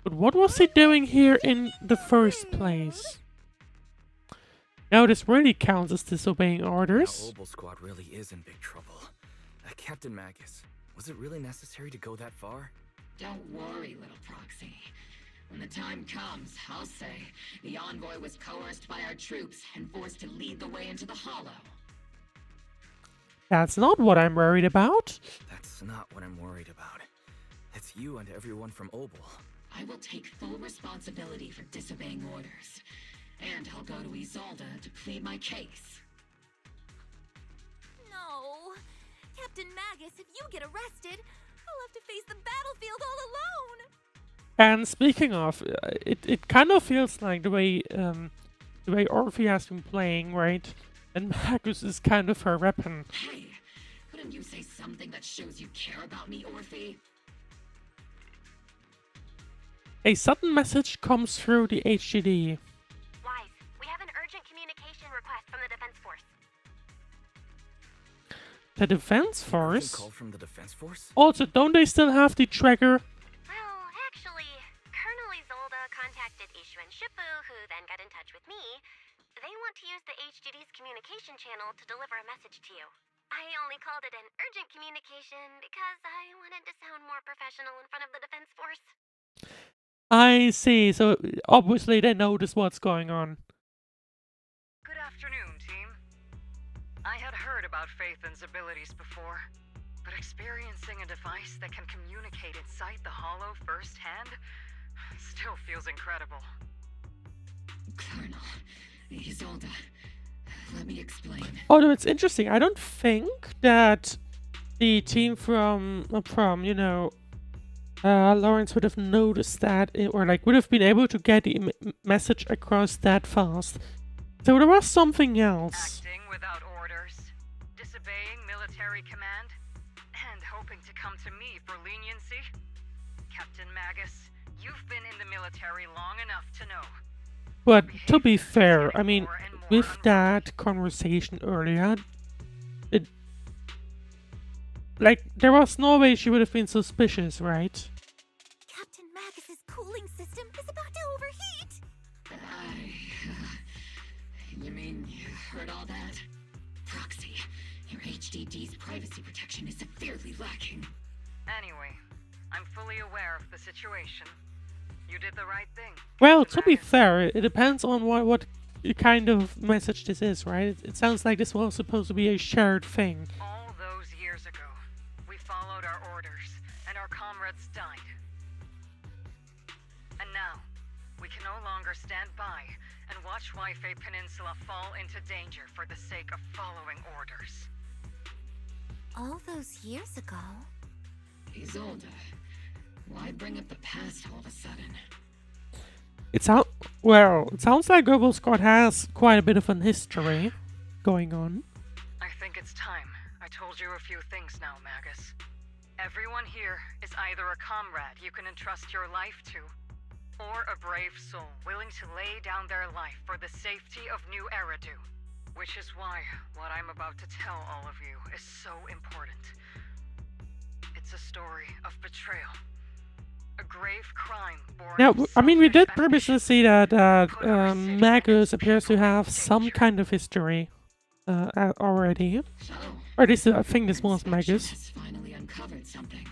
S1: But what was he doing here in the first place? Now this really counts as disobeying orders.
S5: Now Obel Squad really is in big trouble. Captain Magus, was it really necessary to go that far?
S2: Don't worry, little proxy. When the time comes, I'll say the envoy was coerced by our troops and forced to lead the way into the Hollow.
S1: That's not what I'm worried about.
S5: That's not what I'm worried about. It's you and everyone from Obel.
S2: I will take full responsibility for disobeying orders. And I'll go to Isolde to plead my case.
S4: No. Captain Magus, if you get arrested, I'll have to face the battlefield all alone.
S1: And speaking of, it kind of feels like the way Orphie has been playing, right? And Magus is kind of her weapon.
S2: Hey, couldn't you say something that shows you care about me, Orphie?
S1: A sudden message comes through the HDD.
S14: Wise, we have an urgent communication request from the Defense Force.
S1: The Defense Force?
S5: Call from the Defense Force?
S1: Also, don't they still have the tracker?
S14: Well, actually, Colonel Isolde contacted Ishu and Shippu, who then got in touch with me. They want to use the HDD's communication channel to deliver a message to you. I only called it an urgent communication because I wanted to sound more professional in front of the Defense Force.
S1: I see, so obviously they notice what's going on.
S8: Good afternoon, team. I had heard about Phaethon's abilities before, but experiencing a device that can communicate inside the Hollow firsthand still feels incredible.
S2: Colonel, Isolde, let me explain.
S1: Although it's interesting, I don't think that the team from Lawrence would have noticed that, or like would have been able to get the message across that fast. So there was something else.
S8: Acting without orders, disobeying military command, and hoping to come to me for leniency? Captain Magus, you've been in the military long enough to know.
S1: But to be fair, I mean, with that conversation earlier, there was no way she would have been suspicious, right?
S4: Captain Magus's cooling system is about to overheat.
S2: You mean you heard all that? Proxy, your HDD's privacy protection is severely lacking.
S8: Anyway, I'm fully aware of the situation. You did the right thing.
S1: Well, to be fair, it depends on what kind of message this is, right? It sounds like this was supposed to be a shared thing.
S8: All those years ago, we followed our orders, and our comrades died. And now, we can no longer stand by and watch Wi-Fi Peninsula fall into danger for the sake of following orders.
S4: All those years ago?
S2: Isolde, why bring up the past all of a sudden?
S1: It sounds like Obel Squad has quite a bit of an history going on.
S8: I think it's time I told you a few things now, Magus. Everyone here is either a comrade you can entrust your life to, or a brave soul willing to lay down their life for the safety of New Eridu. Which is why what I'm about to tell all of you is so important. It's a story of betrayal. A grave crime born
S1: Now,
S8: of
S1: I mean, we did
S8: selfish
S1: previously see that Magus appears to have some kind of history already. Or at least I think this was Magus.
S2: Has finally uncovered something.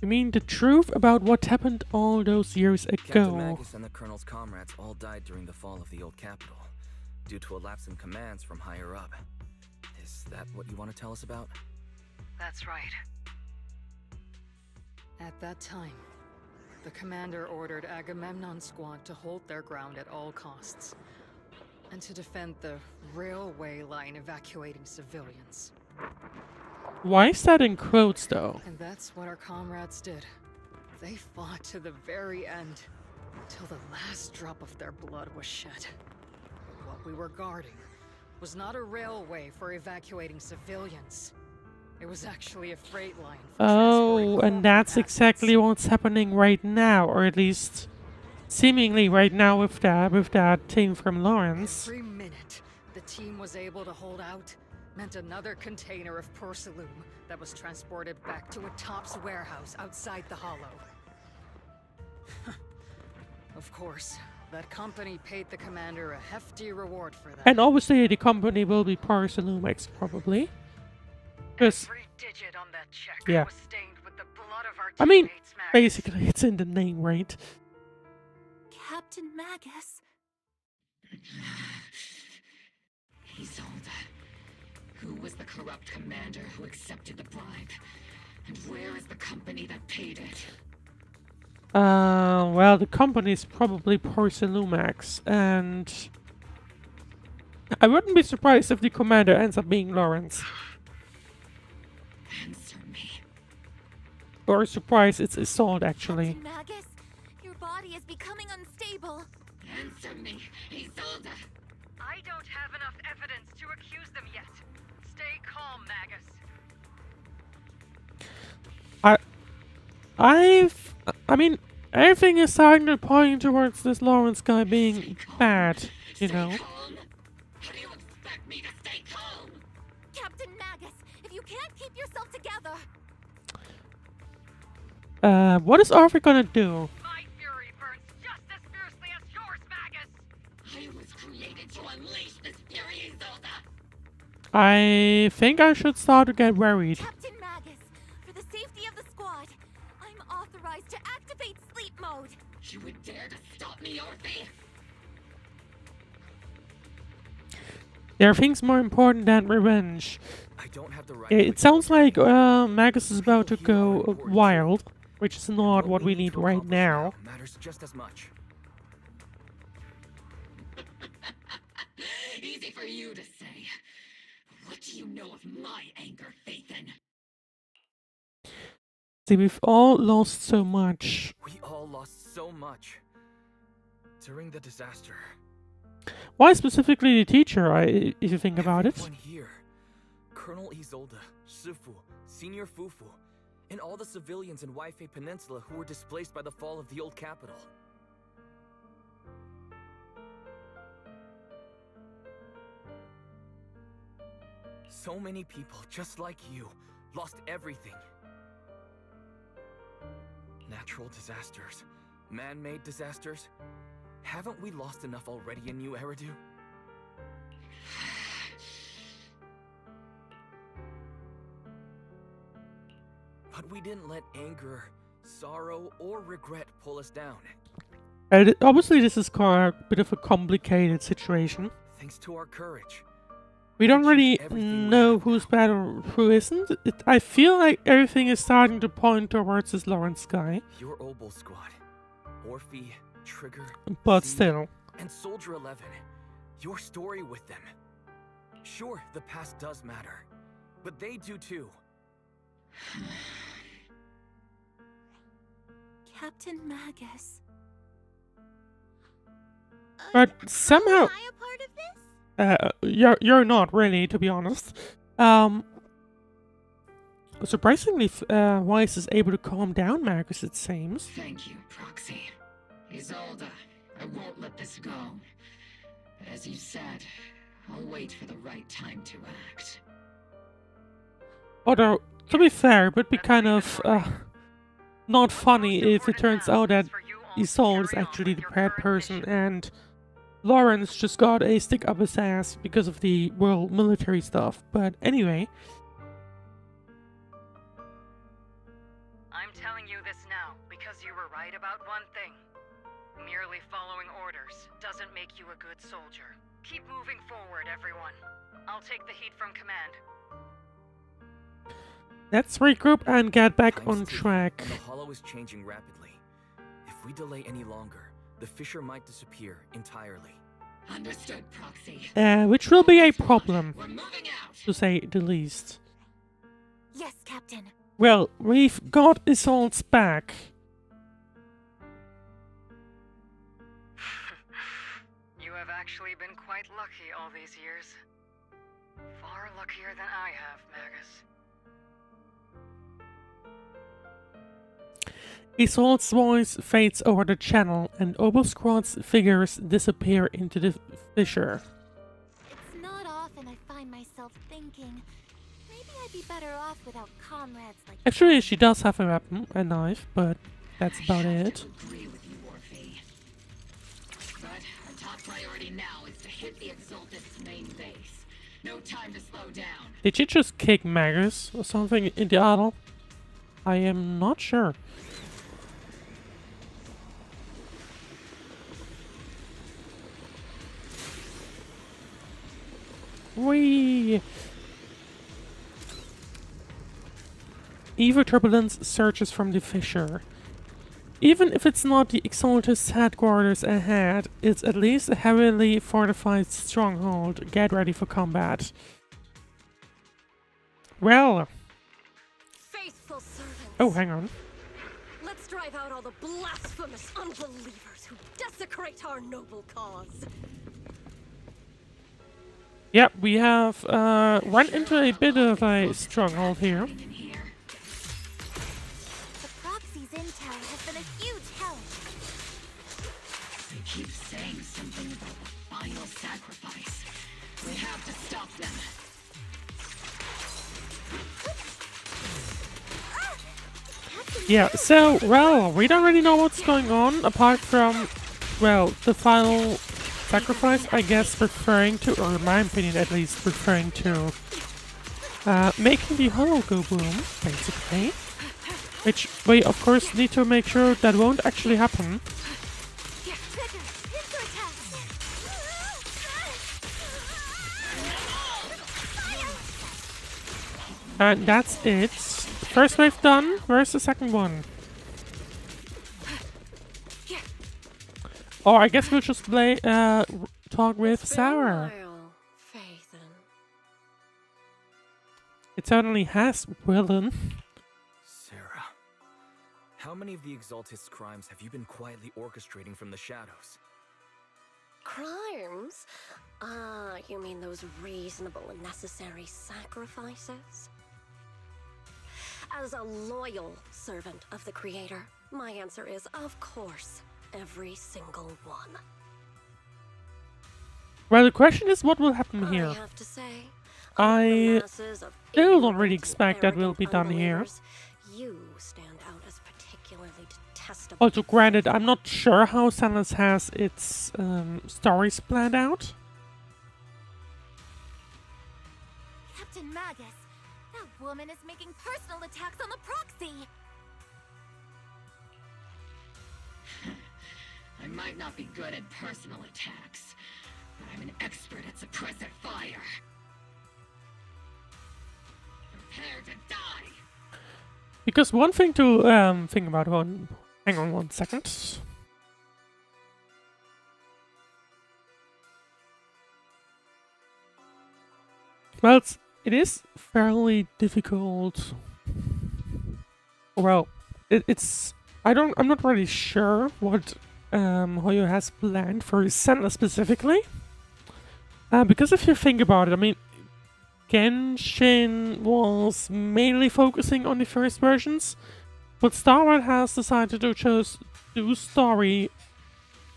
S1: You mean the truth about what happened all those years
S5: Captain
S1: ago?
S5: Magus and the Colonel's comrades all died during the fall of the old capital, due to a lapse in commands from higher up. Is that what you want to tell us about?
S8: That's right. At that time, the commander ordered Agamemnon's squad to hold their ground at all costs, and to defend the railway line evacuating civilians.
S1: Why is that in quotes, though?
S8: And that's what our comrades did. They fought to the very end, till the last drop of their blood was shed. What we were guarding was not a railway for evacuating civilians. It was actually a freight line for
S1: Oh,
S8: transporting
S1: and that's
S8: corporate
S1: exactly what's happening right now, or at least seemingly right now with that team from Lawrence.
S8: Every minute the team was able to hold out meant another container of porcelain that was transported back to a Tops warehouse outside the Hollow. Of course, that company paid the commander a hefty reward for that.
S1: And obviously the company will be Parsalumex, probably.
S8: Every digit on that check
S1: yeah.
S8: was stained with the blood of our
S1: I mean,
S8: teammates, Magus.
S1: basically it's in the name, right?
S4: Captain Magus.
S2: Isolde. Who was the corrupt commander who accepted the bribe? And where is the company that paid it?
S1: Well, the company is probably Parsalumex, and I wouldn't be surprised if the commander ends up being Lawrence.
S2: Answer me.
S1: Or surprised it's Isolde, actually.
S4: Captain Magus, your body is becoming unstable.
S2: Answer me, Isolde.
S8: I don't have enough evidence to accuse them yet. Stay calm, Magus.
S1: I mean, everything is starting to point towards this Lawrence guy being bad, you know.
S2: Calm? How do you expect me to stay calm?
S4: Captain Magus, if you can't keep yourself together.
S1: What is Orphie gonna do?
S8: My fury burns just as fiercely as yours, Magus.
S2: I was created to unleash this fury, Isolde.
S1: I think I should start to get worried.
S4: Captain Magus, for the safety of the squad, I'm authorized to activate sleep mode.
S2: You would dare to stop me, Orphie?
S1: There are things more important than revenge.
S5: I don't have the right
S1: It sounds like Magus is about to go wild, which is not what we need right now.
S5: Matters just as much.
S2: Easy for you to say. What do you know of my anger, Phaethon?
S1: See, we've all lost so much.
S5: We all lost so much during the disaster.
S1: Why specifically the teacher, if you think about it?
S5: Everyone here, Colonel Isolde, Shifu, Senior Fufu, and all the civilians in Waifei Peninsula who were displaced by the fall of the old capital. So many people, just like you, lost everything. Natural disasters, man-made disasters. Haven't we lost enough already in New Eridu? But we didn't let anger, sorrow, or regret pull us down.
S1: Obviously, this is quite a bit of a complicated situation.
S5: Thanks to our courage.
S1: We don't really know who's bad or who isn't. I feel like everything is starting to point towards this Lawrence guy.
S5: Your Obol squad, Orphie, Trigger,
S1: But
S5: Z,
S1: still.
S5: and Soldier 11. Your story with them. Sure, the past does matter, but they do too.
S4: Captain Magus.
S1: But somehow...
S4: Am I a part of this?
S1: You're not really, to be honest. Surprisingly, Weiss is able to calm down Magus, it seems.
S2: Thank you, Proxy. Isolde, I won't let this go. As you said, I'll wait for the right time to act.
S1: Although, to be fair, it would be kind of, not funny if it turns out that Isolde is actually the bad person and Lawrence just got a stick up his ass because of the world military stuff. But anyway.
S8: I'm telling you this now because you were right about one thing. Merely following orders doesn't make you a good soldier. Keep moving forward, everyone. I'll take the heat from command.
S1: Let's regroup and get back on track.
S5: The Hollow is changing rapidly. If we delay any longer, the fissure might disappear entirely.
S2: Understood, Proxy.
S1: Which will be a problem,
S2: We're moving out.
S1: to say the least.
S4: Yes, Captain.
S1: Well, we've got Isolde's back.
S8: You have actually been quite lucky all these years. far luckier than I have, Magus.
S1: Isolde's voice fades over the channel, and Obosquad's figures disappear into the fissure.
S4: It's not often I find myself thinking, maybe I'd be better off without comrades like
S1: Actually, she does have a weapon, a knife, but that's about it.
S2: Agree with you, Orphie. But our top priority now is to hit the Exaltist's main base. No time to slow down.
S1: Did she just kick Magus or something in the idol? I am not sure. Whee! Evil turbulence surges from the fissure. Even if it's not the Exaltist's headquarters ahead, it's at least a heavily fortified stronghold. Get ready for combat. Well.
S6: Faithful servants.
S1: Oh, hang on.
S6: Let's drive out all the blasphemous unbelievers who desecrate our noble cause.
S1: Yep, we have run into a bit of a stronghold here.
S4: the proxy's intel has been a huge help.
S2: They keep saying something about the final sacrifice. We have to stop them.
S1: Yeah, so, well, we don't really know what's going on, apart from, well, the final sacrifice, I guess, referring to, or in my opinion at least, referring to making the hollow go boom, basically. Which we, of course, need to make sure that won't actually happen. And that's it. First wave done. Where's the second one? Or I guess we'll just play, talk with Sarah.
S6: Phaethon.
S1: It certainly has, Willen.
S5: Sarah, how many of the Exaltist's crimes have you been quietly orchestrating from the shadows?
S15: Crimes? Ah, you mean those reasonable and necessary sacrifices? As a loyal servant of the Creator, my answer is, of course, every single one.
S1: Well, the question is what will happen here.
S15: I have to say,
S1: I still don't really expect that will be done here.
S15: You stand out as particularly detestable.
S1: Also, granted, I'm not sure how Zenless has its stories planned out.
S4: Captain Magus, that woman is making personal attacks on the proxy.
S2: I might not be good at personal attacks, but I'm an expert at suppressive fire. Prepare to die!
S1: Because one thing to think about, hang on 1 second. Well, it is fairly difficult. Well, I'm not really sure what Hoyo has planned for Zenless specifically. Because if you think about it, I mean, Genshin was mainly focusing on the first versions, but Star Wars has decided to just do story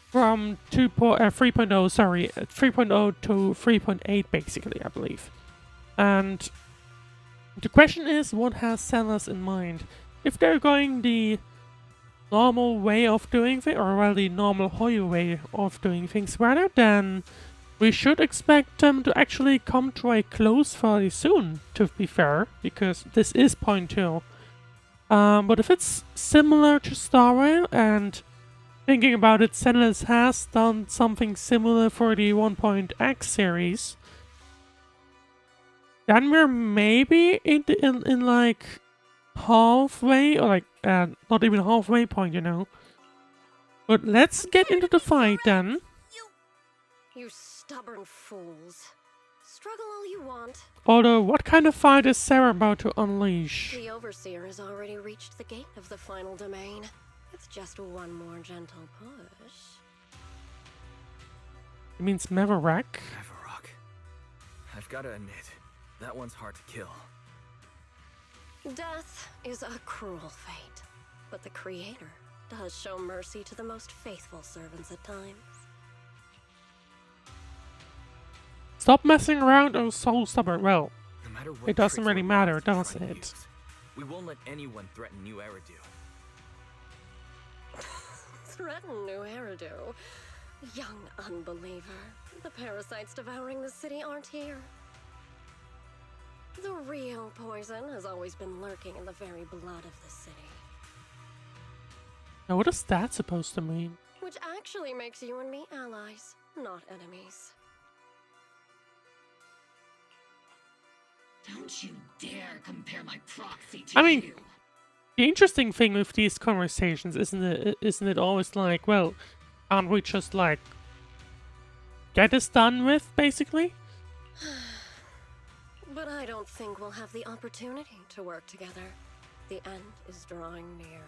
S1: from 3.0 to 3.8 basically, I believe. And the question is, what has Zenless in mind? If they're going the normal way of doing things, or well, the normal Hoyo way of doing things rather, then we should expect them to actually come to a close fairly soon, to be fair, because this is point 2. But if it's similar to Star Rail, and thinking about it, Zenless has done something similar for the 1.x series, then we're maybe in like halfway, or like not even halfway point, you know. But let's get into the fight then.
S15: You stubborn fools. Struggle all you want.
S1: Although, what kind of fight is Sarah about to unleash?
S15: The Overseer has already reached the gate of the final domain. It's just one more gentle push.
S1: It means Maverick.
S5: Maverick. I've got to admit, That one's hard to kill.
S15: Death is a cruel fate, but the Creator does show mercy to the most faithful servants at times.
S1: Stop messing around, oh so stubborn. Well,
S5: No matter what
S1: it doesn't
S5: tricks
S1: really
S5: or
S1: matter,
S5: lies we
S1: does
S5: try to
S1: it?
S5: use, we won't let anyone threaten New Eridu.
S15: Threaten New Eridu. Young unbeliever. The parasites devouring the city aren't here. The real poison has always been lurking in the very blood of the city.
S1: Now what is that supposed to mean?
S15: Which actually makes you and me allies, not enemies.
S2: Don't you dare compare my proxy to
S1: I mean,
S2: you.
S1: the interesting thing with these conversations, isn't it always like, well, can't we just like get this done with, basically?
S15: But I don't think we'll have the opportunity to work together. The end is drawing near.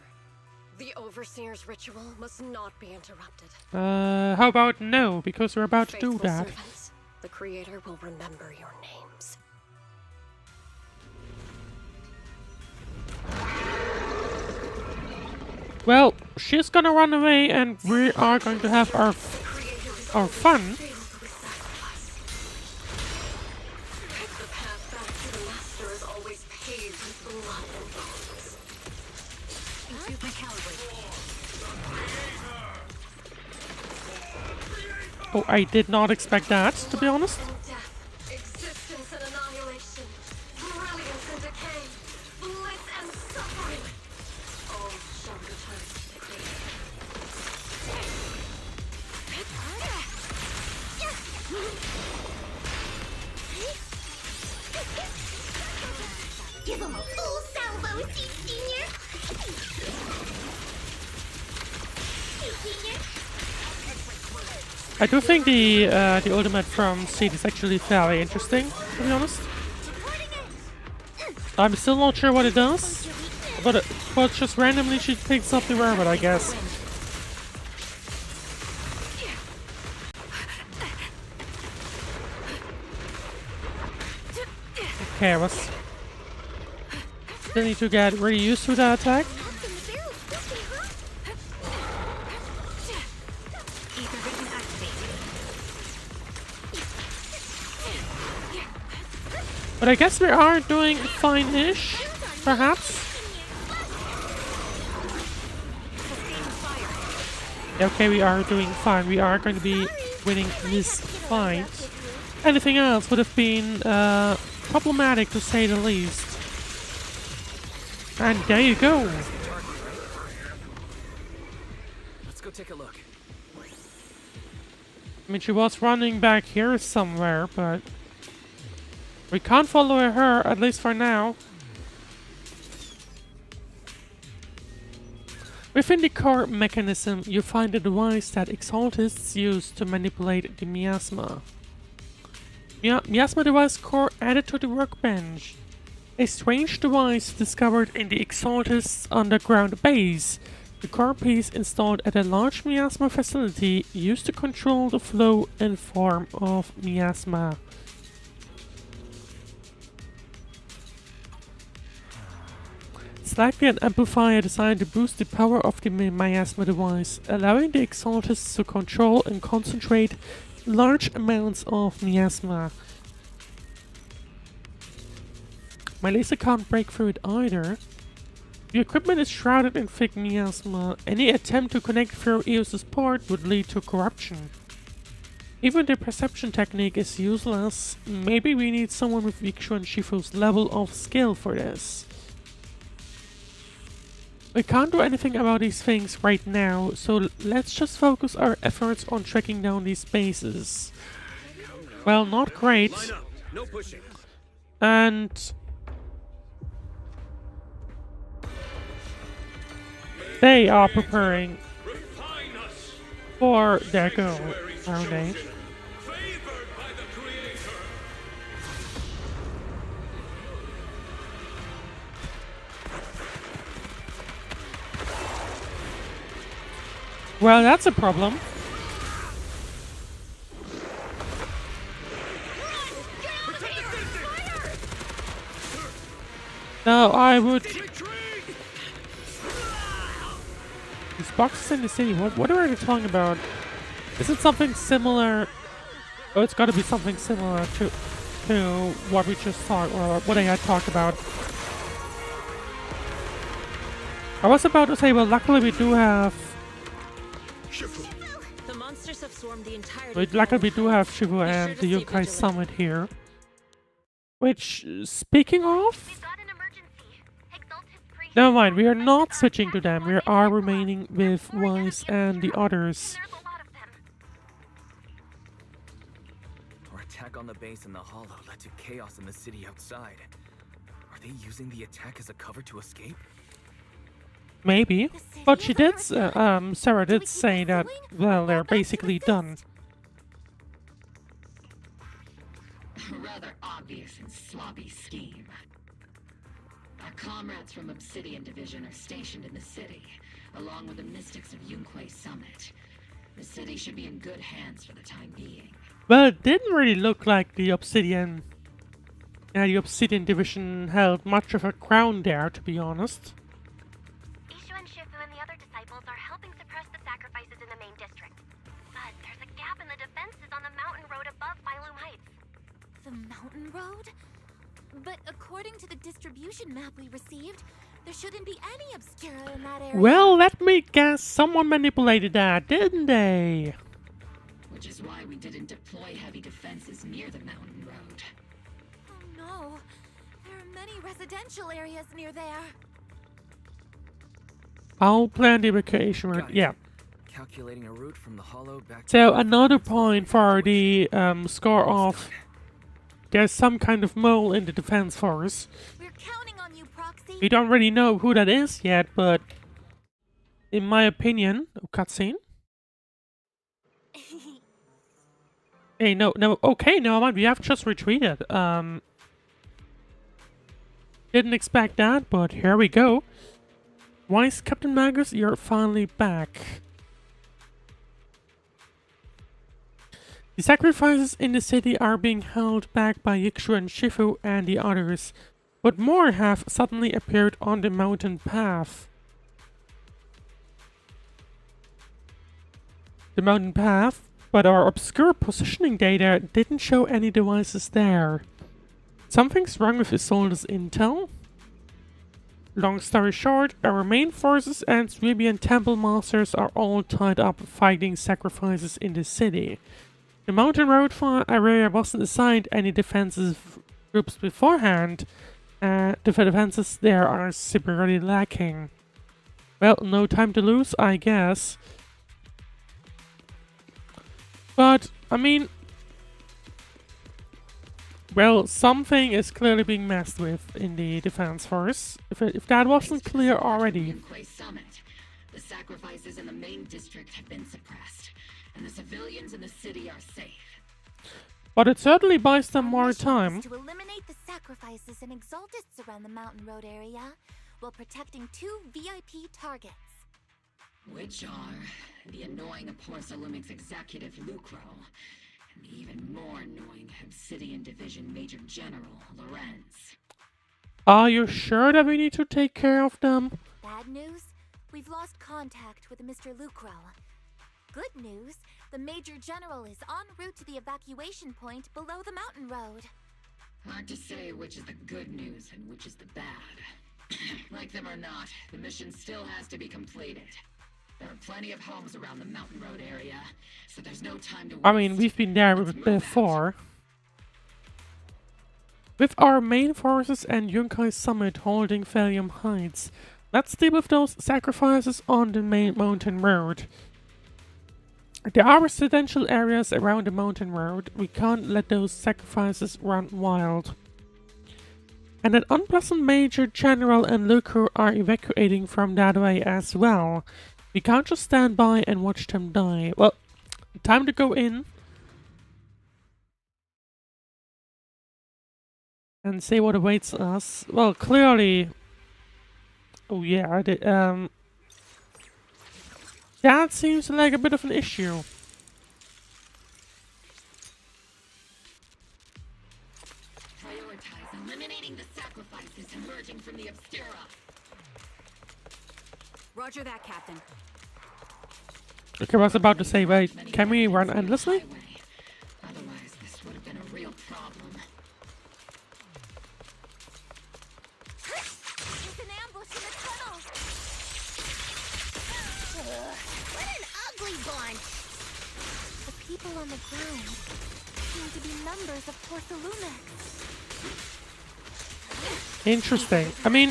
S15: The Overseer's ritual must not be interrupted.
S1: How about no, because we're about to do
S15: Faithful
S1: that.
S15: servants, the Creator will remember your names.
S1: Well, she's gonna run away and we are going to have our fun.
S15: The path back to the Master is always paved with blood and bones.
S7: Increase my caliber.
S1: Oh, I did not expect that, to be honest.
S15: Death, existence and annihilation, brilliance and decay, bliss and suffering. All shall return to the Creator.
S4: Give him a full salvo, Senior! Senior!
S1: I do think the ultimate from Seed is actually fairly interesting, to be honest. I'm still not sure what it does, but just randomly she picks up the rabbit, I guess. Okay, I was still need to get really used to that attack. But I guess we are doing fine-ish, perhaps. Okay, we are doing fine. We are going to be winning this fight. Anything else would have been problematic, to say the least. And there you go.
S5: Let's go take a look.
S1: I mean, she was running back here somewhere, but we can't follow her, at least for now. Within the core mechanism, you find a device that Exaltists use to manipulate the miasma. Miasma device core added to the workbench. A strange device discovered in the Exaltists' underground base. The core piece installed at a large miasma facility used to control the flow and form of miasma. It's likely an amplifier designed to boost the power of the miasma device, allowing the Exaltists to control and concentrate large amounts of miasma. My laser can't break through it either. The equipment is shrouded in thick miasma. Any attempt to connect through EOS's port would lead to corruption. Even the perception technique is useless. Maybe we need someone with Vikshu and Shifu's level of skill for this. We can't do anything about these things right now, so let's just focus our efforts on tracking down these bases. Well, not great.
S13: No pushing.
S1: And they are preparing for their go, aren't they? Well, that's a problem. No, I would... These boxes in the city, what are they talking about? Is it something similar? Oh, it's gotta be something similar to what we just talked, or what I had talked about. I was about to say, well, luckily we do have...
S3: The monsters have swarmed the entire
S1: Luckily we do have Shifu and the Yokai Summit here. Which, speaking of... Never mind, we are not switching to them. We are remaining with Wise and the others.
S5: Our attack on the base in the Hollow led to chaos in the city outside. Are they using the attack as a cover to escape?
S1: Maybe, but she did, Sarah did say that, well, they're basically done.
S2: A rather obvious and sloppy scheme. Our comrades from Obsidian Division are stationed in the city, along with the mystics of Yunquay Summit. The city should be in good hands for the time being.
S1: Well, it didn't really look like the Obsidian Division held much of a ground there, to be honest.
S14: Ishu and Shifu and the other disciples are helping suppress the sacrifices in the main district. But there's a gap in the defenses on the mountain road above Phylum Heights.
S4: The mountain road? But according to the distribution map we received, there shouldn't be any Obscura in that area.
S1: Well, let me guess, someone manipulated that, didn't they?
S2: Which is why we didn't deploy heavy defenses near the mountain road.
S4: Oh no, there are many residential areas near there.
S1: I'll plan the evacuation route, yeah.
S5: Calculating a route from the Hollow back.
S1: So another point for the score off. There's some kind of mole in the defense force.
S4: We're counting on you, Proxy.
S1: We don't really know who that is yet, but in my opinion, cutscene. Hey, no, okay, no, mind, we have just retreated. Didn't expect that, but here we go. Wise Captain Magus, you're finally back. The sacrifices in the city are being held back by Yikshu and Shifu and the others, but more have suddenly appeared on the mountain path. But our obscure positioning data didn't show any devices there. Something's wrong with Isolde's intel? Long story short, our main forces and Suibian Temple masters are all tied up fighting sacrifices in the city. The mountain road area wasn't assigned any defensive groups beforehand. The defenses there are severely lacking. Well, no time to lose, I guess. But, I mean... Well, something is clearly being messed with in the defense force. If that wasn't clear already.
S2: Summit. The sacrifices in the main district have been suppressed, and the civilians in the city are safe.
S1: But it certainly buys them more time.
S4: To eliminate the sacrifices and exaltists around the mountain road area, while protecting 2 VIP targets.
S2: Which are the annoying Porcelumix executive Lucro, and the even more annoying Obsidian Division Major General Lorenz.
S1: Are you sure that we need to take care of them?
S4: Bad news? We've lost contact with Mr. Lucro. Good news, the Major General is en route to the evacuation point below the mountain road.
S2: Hard to say which is the good news and which is the bad. Like them or not, the mission still has to be completed. There are plenty of homes around the mountain road area, so there's no time to waste.
S1: I mean, we've been there before. With our main forces and Yunkai Summit holding Phylum Heights, let's deal with those sacrifices on the main mountain road. There are residential areas around the mountain road. We can't let those sacrifices run wild. And an unpleasant Major General and Lucro are evacuating from that way as well. We can't just stand by and watch them die. Well, time to go in. And see what awaits us. Well, clearly... Oh yeah, that seems like a bit of an issue.
S2: Prioritize eliminating the sacrifices emerging emerging from the Obscura.
S6: Roger that, Captain.
S1: Okay, I was about to say, wait, can we run endlessly?
S2: Otherwise, this would have been a real problem.
S4: There's an ambush in the tunnel! What an ugly bunch! The people on the ground seem to be members of Porthalumex.
S1: Interesting. I mean,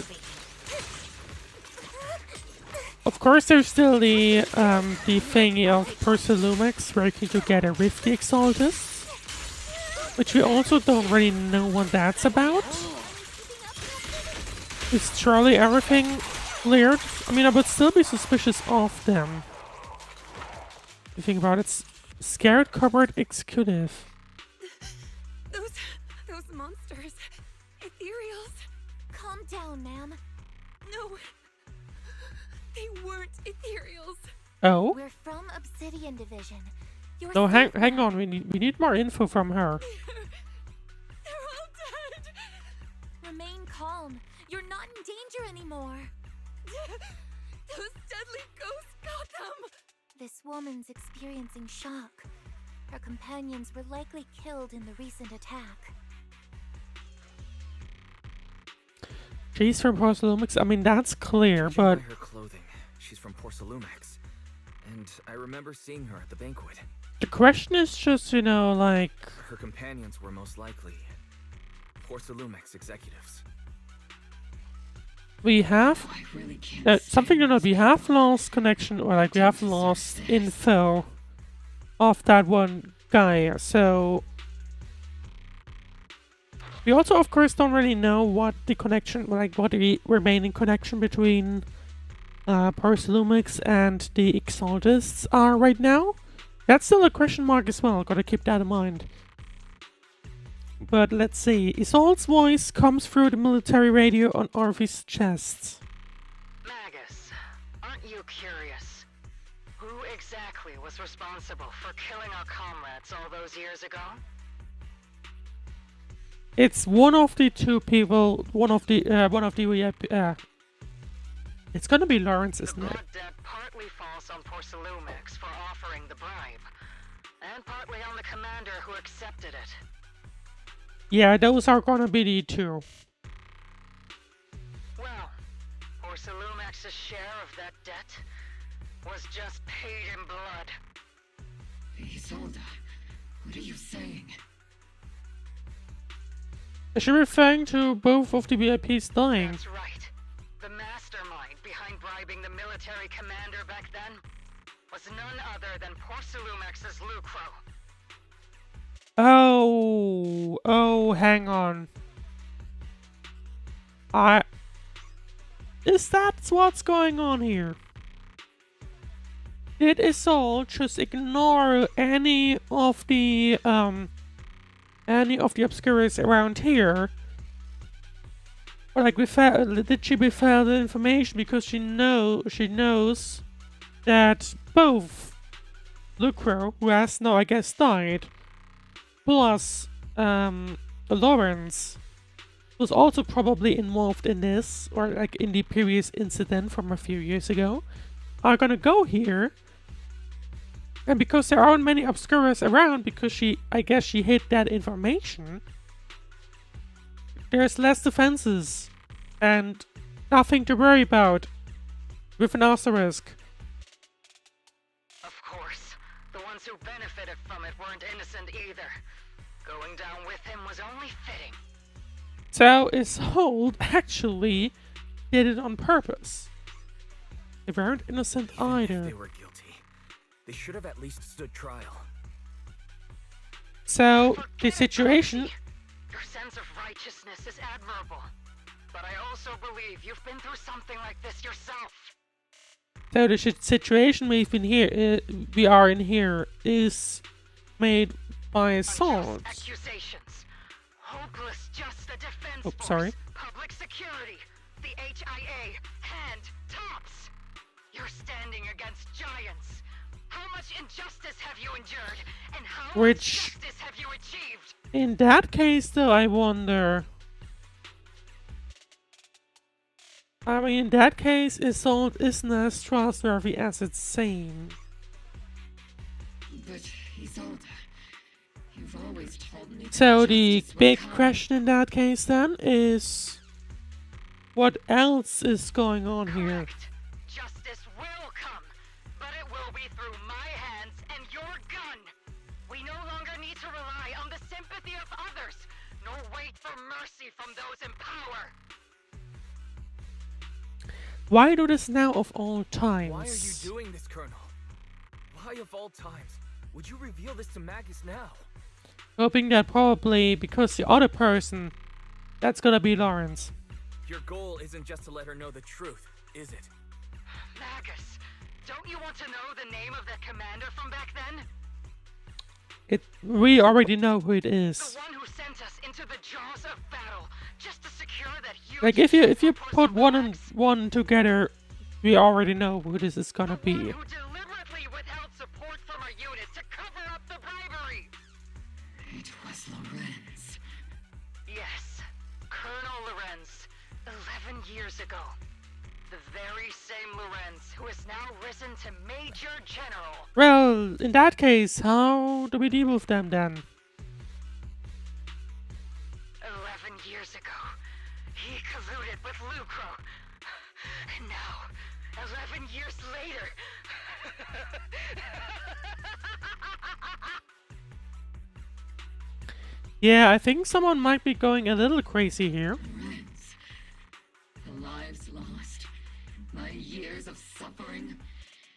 S1: of course, there's still the thingy of Porthalumex working together with the Exaltists, which we also don't really know what that's about. Is truly everything cleared? I mean, I would still be suspicious of them. If you think about it, scared cupboard executive.
S6: Those monsters. Ethereals.
S4: Calm down, ma'am.
S6: No. They weren't ethereals.
S1: Oh?
S4: We're from Obsidian Division. You're
S1: No,
S4: safe
S1: hang
S4: now.
S1: on. We need more info from her.
S6: They're all dead.
S4: Remain calm. You're not in danger anymore.
S6: Those deadly ghosts got them.
S4: This woman's experiencing shock. Her companions were likely killed in the recent attack.
S1: She's from Porthalumex. I mean, that's clear,
S5: Judging
S1: but
S5: by her clothing, she's from Porthalumex, and I remember seeing her at the banquet.
S1: the question is just, you know, like,
S5: Her companions were most likely Porthalumex executives.
S1: we have something to note. We have lost connection, or like we have lost info of that one guy. So we also, of course, don't really know what the connection, like what the remaining connection between Porthalumex and the Exaltists are right now. That's still a question mark as well. Gotta keep that in mind. But let's see. Isolde's voice comes through the military radio on Orphie's chest.
S8: Magus, aren't you curious? Who exactly was responsible for killing our comrades all those years ago?
S1: It's one of the two people. One of the VIP. It's gonna be Lawrence, isn't it?
S8: Blood debt partly falls on Porthalumex for offering the bribe, and partly on the commander who accepted it.
S1: Yeah, those are gonna be the two.
S8: Well, Porthalumex's share of that debt was just paid in blood.
S2: Isolde, what are you saying?
S1: Is she referring to both of the VIPs dying?
S8: That's right. The mastermind behind bribing the military commander back then was none other than Porthalumex's Lucro.
S1: Oh, hang on. Is that what's going on here? Did Isolde just ignore any of the obscurities around here? Or like did she withhold the information because she knows that both Lucro, who has now I guess died, plus Lawrence, was also probably involved in this, or like in the previous incident from a few years ago, are gonna go here. And because there aren't many Obscuras around, because I guess she hid that information, there's less defenses and nothing to worry about with an asterisk.
S8: Of course, the ones who benefited from it weren't innocent either. Going down with him was only fitting.
S1: So Isolde actually did it on purpose. They weren't innocent either.
S5: If they were guilty, they should have at least stood trial.
S1: So the situation.
S8: Your sense of righteousness is admirable, but I also believe you've been through something like this yourself.
S1: So the situation we are in here is made by Isolde.
S8: Accusations, hopeless, just the defense
S1: Oh,
S8: force,
S1: sorry.
S8: public security, the HIA, and tops. You're standing against giants. How much injustice have you endured, and how much justice have you achieved?
S1: In that case, though, I wonder. I mean, in that case, Isolde isn't as trustworthy as it seems.
S2: But Isolde, you've always told me that
S1: So the
S2: justice will
S1: big
S2: come.
S1: question in that case then is, what else is going on here?
S8: Justice will come, but it will be through my hands and your gun. We no longer need to rely on the sympathy of others, nor wait for mercy from those in power.
S1: Why do this now of all times?
S5: Why are you doing this, Colonel? Why of all times would you reveal this to Magus now?
S1: Hoping that probably because the other person, that's gonna be Lawrence.
S5: Your goal isn't just to let her know the truth, is it?
S8: Magus, don't you want to know the name of the commander from back then?
S1: We already know who it is.
S8: The one who sent us into the jaws of battle, just to secure that huge
S1: Like if you put one and one together, we already know who this is gonna be.
S8: who deliberately withheld support from our unit to cover up the bribery.
S2: It was Lorenz.
S8: Yes, Colonel Lorenz, 11 years ago. The very same Lorenz who has now risen to Major General.
S1: Well, in that case, how do we deal with them then?
S8: 11 years ago, he colluded with Lucro. And now, 11 years later...
S1: Yeah, I think someone might be going a little crazy here.
S2: Lorenz. The lives lost. My years of suffering.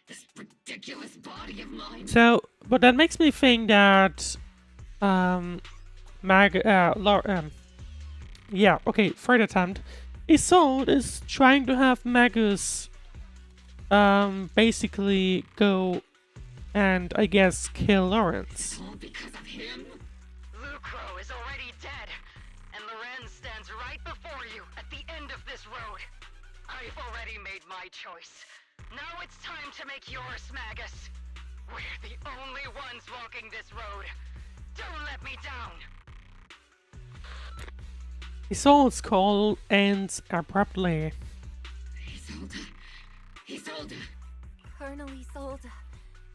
S2: This ridiculous body of mine.
S1: So, but that makes me think that, yeah, okay, third attempt. Isolde is trying to have Magus, basically go and, I guess, kill Lawrence.
S2: All because of him?
S8: Lucro is already dead, and Lorenz stands right before you at the end of this road. I've already made my choice. Now it's time to make yours, Magus. We're the only ones walking this road. Don't let me down.
S1: Isolde's call ends abruptly.
S2: Isolde. Isolde.
S4: Colonel Isolde.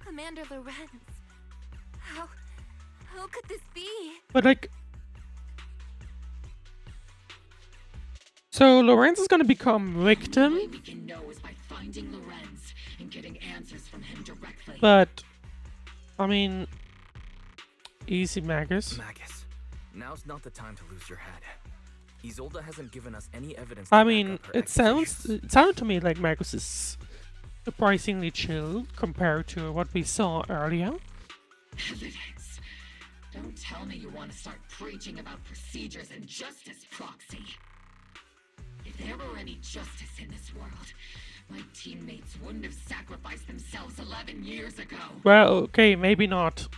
S4: Commander Lorenz. How could this be?
S1: But like, so Lorenz is gonna become victim.
S2: The only way we can know is by finding Lorenz and getting answers from him directly.
S1: But, I mean, easy, Magus.
S5: Magus, now's not the time to lose your head. Isolde hasn't given us any evidence.
S1: I mean, it sounded to me like Magus is surprisingly chill compared to what we saw earlier.
S2: Evidence. Don't tell me you want to start preaching about procedures and justice, Proxy. If there were any justice in this world, my teammates wouldn't have sacrificed themselves 11 years ago.
S1: Well, okay, maybe not.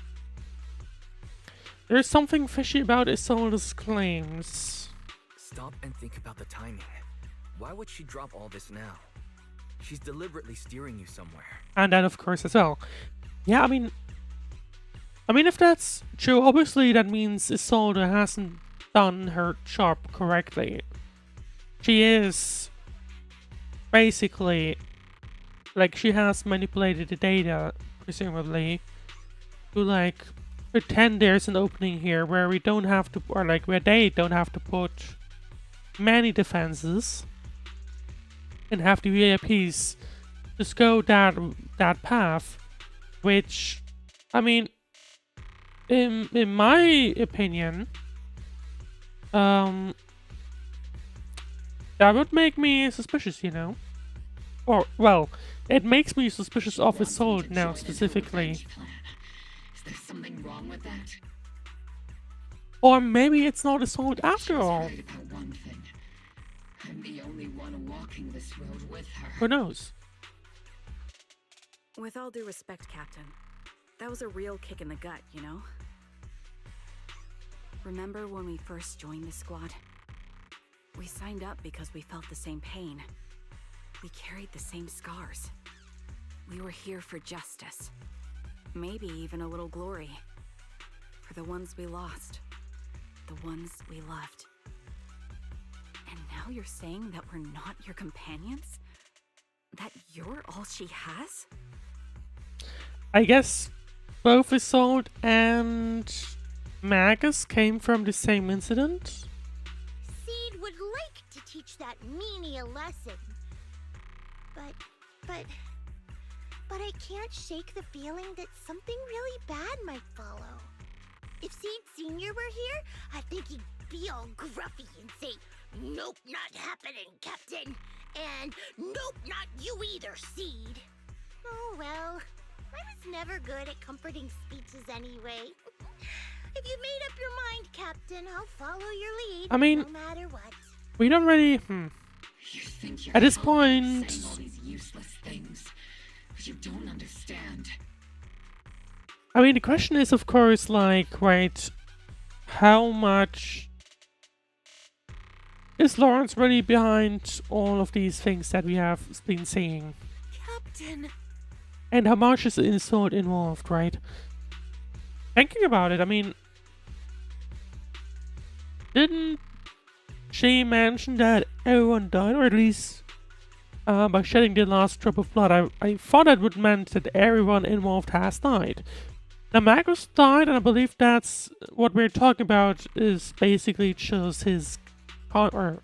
S1: There's something fishy about Isolde's claims.
S5: Stop and think about the timing. Why would she drop all this now? She's deliberately steering you somewhere.
S1: And that, of course, as well. Yeah, I mean, if that's true, obviously that means Isolde hasn't done her job correctly. She is basically, like, she has manipulated the data, presumably, to, like, pretend there's an opening here where we don't have to, or like, where they don't have to put many defenses and have the VIPs just go that path, which, I mean, in my opinion, that would make me suspicious, you know? Or, well, it makes me suspicious of Isolde now, specifically.
S2: Is there something wrong with that?
S1: Or maybe it's not Isolde after all.
S2: Right about one thing. I'm the only one walking this road with her.
S1: Who knows?
S16: With all due respect, Captain, that was a real kick in the gut, you know? Remember when we first joined the squad? We signed up because we felt the same pain. We carried the same scars. We were here for justice. Maybe even a little glory. For the ones we lost. The ones we loved. And Now you're saying that we're not your companions? That you're all she has?
S1: I guess both Isolde and Magus came from the same incident?
S17: Seed would like to teach that meanie a lesson. But I can't shake the feeling that something really bad might follow. If Seed Sr. were here, I think he'd be all gruffy and say, "Nope, not happening, Captain." And "Nope, not you either, Seed." Oh well, I was never good at comforting speeches anyway. If you made up your mind, Captain, I'll follow your lead.
S1: I mean,
S17: no matter what.
S1: we don't really.
S2: You think you're
S1: At this
S2: helping
S1: point,
S2: saying all these useless things, but you don't understand.
S1: I mean, the question is, of course, like, right, how much is Lawrence really behind all of these things that we have been seeing?
S6: Captain!
S1: And how much is Isolde involved, right? Thinking about it, I mean, didn't she mention that everyone died, or at least by shedding the last drop of blood? I thought that would meant that everyone involved has died. Now, Magus died, and I believe that's what we're talking about is basically just his or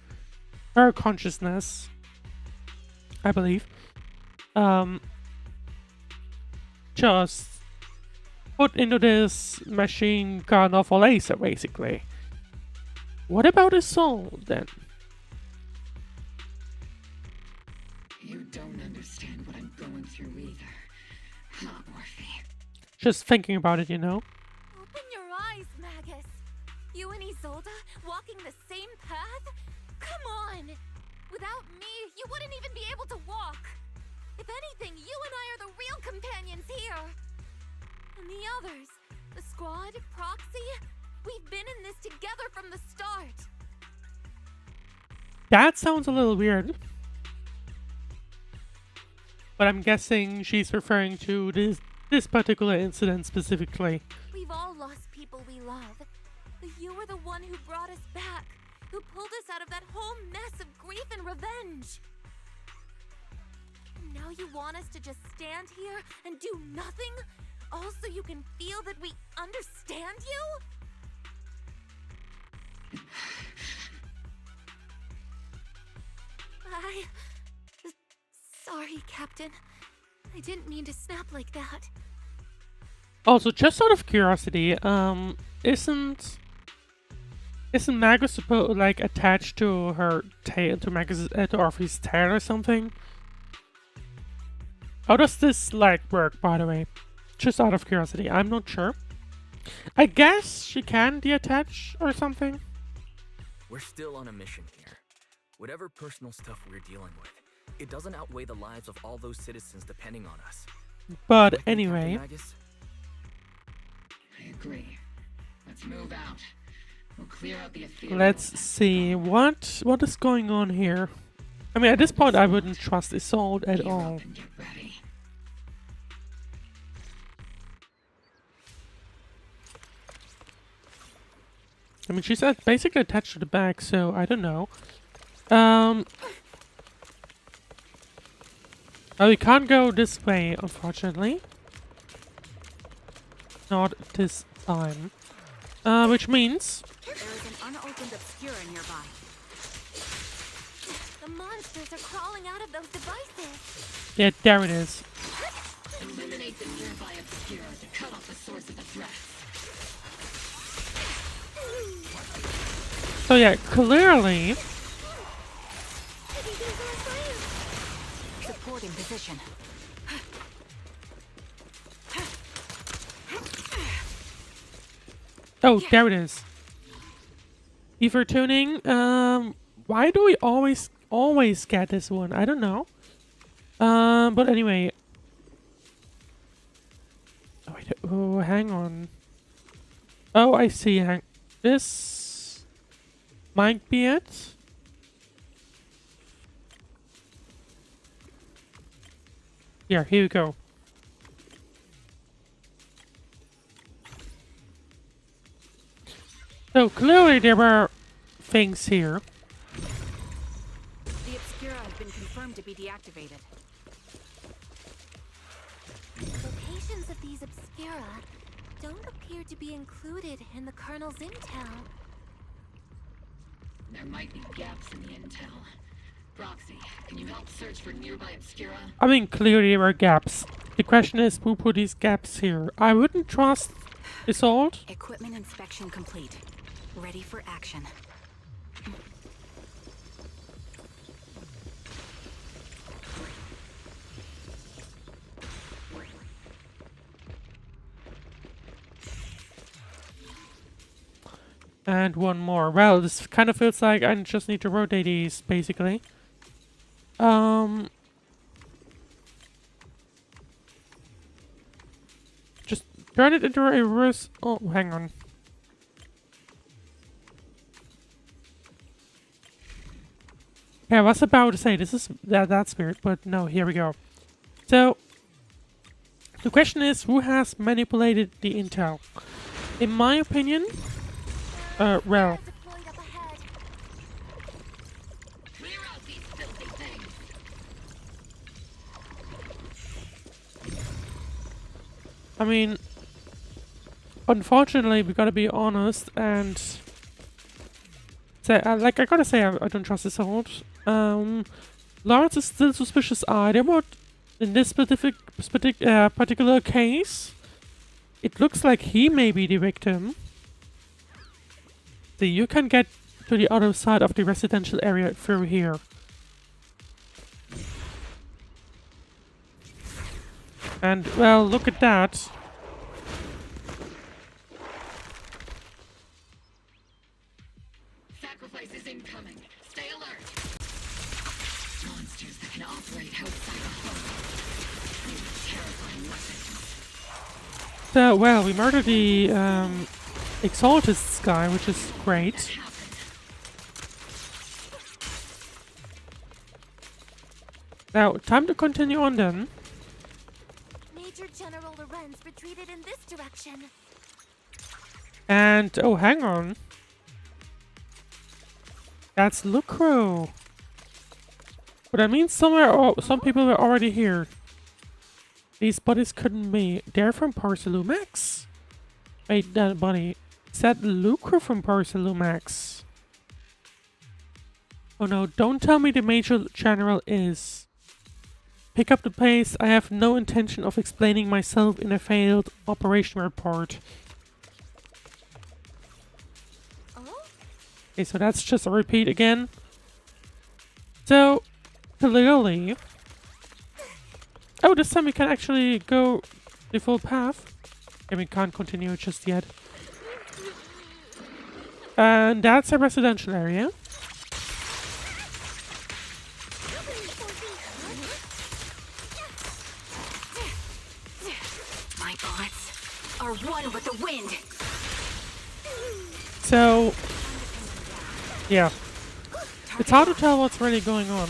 S1: her consciousness, I believe. Just put into this machine gun of a laser, basically. What about his soul, then?
S2: You don't understand what I'm going through either, huh, Orphie?
S1: Just thinking about it, you know?
S6: Open your eyes, Magus. You and Isolde walking the same path? Come on! Without me, you wouldn't even be able to walk. If anything, you and I are the real companions here. And the others, the squad, Proxy, we've been in this together from the start.
S1: That sounds a little weird. But I'm guessing she's referring to this particular incident specifically.
S6: We've all lost people we love. But you were the one who brought us back, who pulled us out of that whole mess of grief and revenge. And now you want us to just stand here and do nothing? All so you can feel that we understand you? Sorry, Captain. I didn't mean to snap like that.
S1: Also, just out of curiosity, isn't Magus supposed like attached to her tail, to Orphie's tail or something? How does this like work, by the way? Just out of curiosity, I'm not sure. I guess she can detach or something.
S5: We're still on a mission here. Whatever personal stuff we're dealing with, it doesn't outweigh the lives of all those citizens depending on us.
S1: But anyway.
S2: I agree. Let's move out. We'll clear out the ethereal.
S1: Let's see what is going on here. I mean, at this point, I wouldn't trust Isolde at all. I mean, she's basically attached to the back, so I don't know. Oh, we can't go this way, unfortunately. Not this time. Which means...
S16: There is an unopened obscura nearby.
S6: The monsters are crawling out of those devices.
S1: Yeah, there it is.
S2: Eliminate the nearby obscura to cut off the source of the threat.
S1: So yeah, clearly...
S16: Supporting position.
S1: Oh, there it is. Ether tuning. Why do we always get this one? I don't know. But anyway. Oh, wait, oh, hang on. Oh, I see. This might be it. Here we go. So clearly there were things here.
S16: Obscura have been confirmed to be deactivated.
S4: Locations of these Obscura don't appear to be included in the Colonel's intel.
S2: There might be gaps in the intel. Roxy, can you help search for nearby Obscura?
S1: I mean, clearly there are gaps. The question is, who put these gaps here? I wouldn't trust Assault.
S16: Equipment inspection complete. Ready for action.
S1: And one more. Well, this kind of feels like I just need to rotate these, basically. Just turn it into a reverse. Oh, hang on. Yeah, I was about to say this is that's weird, but no, here we go. So the question is, who has manipulated the intel? In my opinion, well. I mean, unfortunately, we gotta be honest and say, like, I gotta say, I don't trust this Assault. Lawrence is still suspicious either, but in this particular case, it looks like he may be the victim. So you can get to the other side of the residential area through here. And, well, look at that.
S2: Sacrifice is incoming. Stay alert. Monsters that can operate outside the home. These are terrifying weapons.
S1: So, well, we murdered the Exaltist guy, which is great. Now, time to continue on then.
S4: Major General Lorenz retreated in this direction.
S1: And, oh, hang on. That's Lucro. But I mean, some people were already here. These bodies couldn't be. They're from Parsalumax? Wait, that body. Is that Lucro from Parsalumax? Oh no, don't tell me the Major General is. Pick up the pace. I have no intention of explaining myself in a failed operation report. Okay, so that's just a repeat again. So, clearly... Oh, this time we can actually go the full path. And we can't continue just yet. And that's a residential area.
S16: My bullets are one with the wind.
S1: So, yeah. It's hard to tell what's really going on.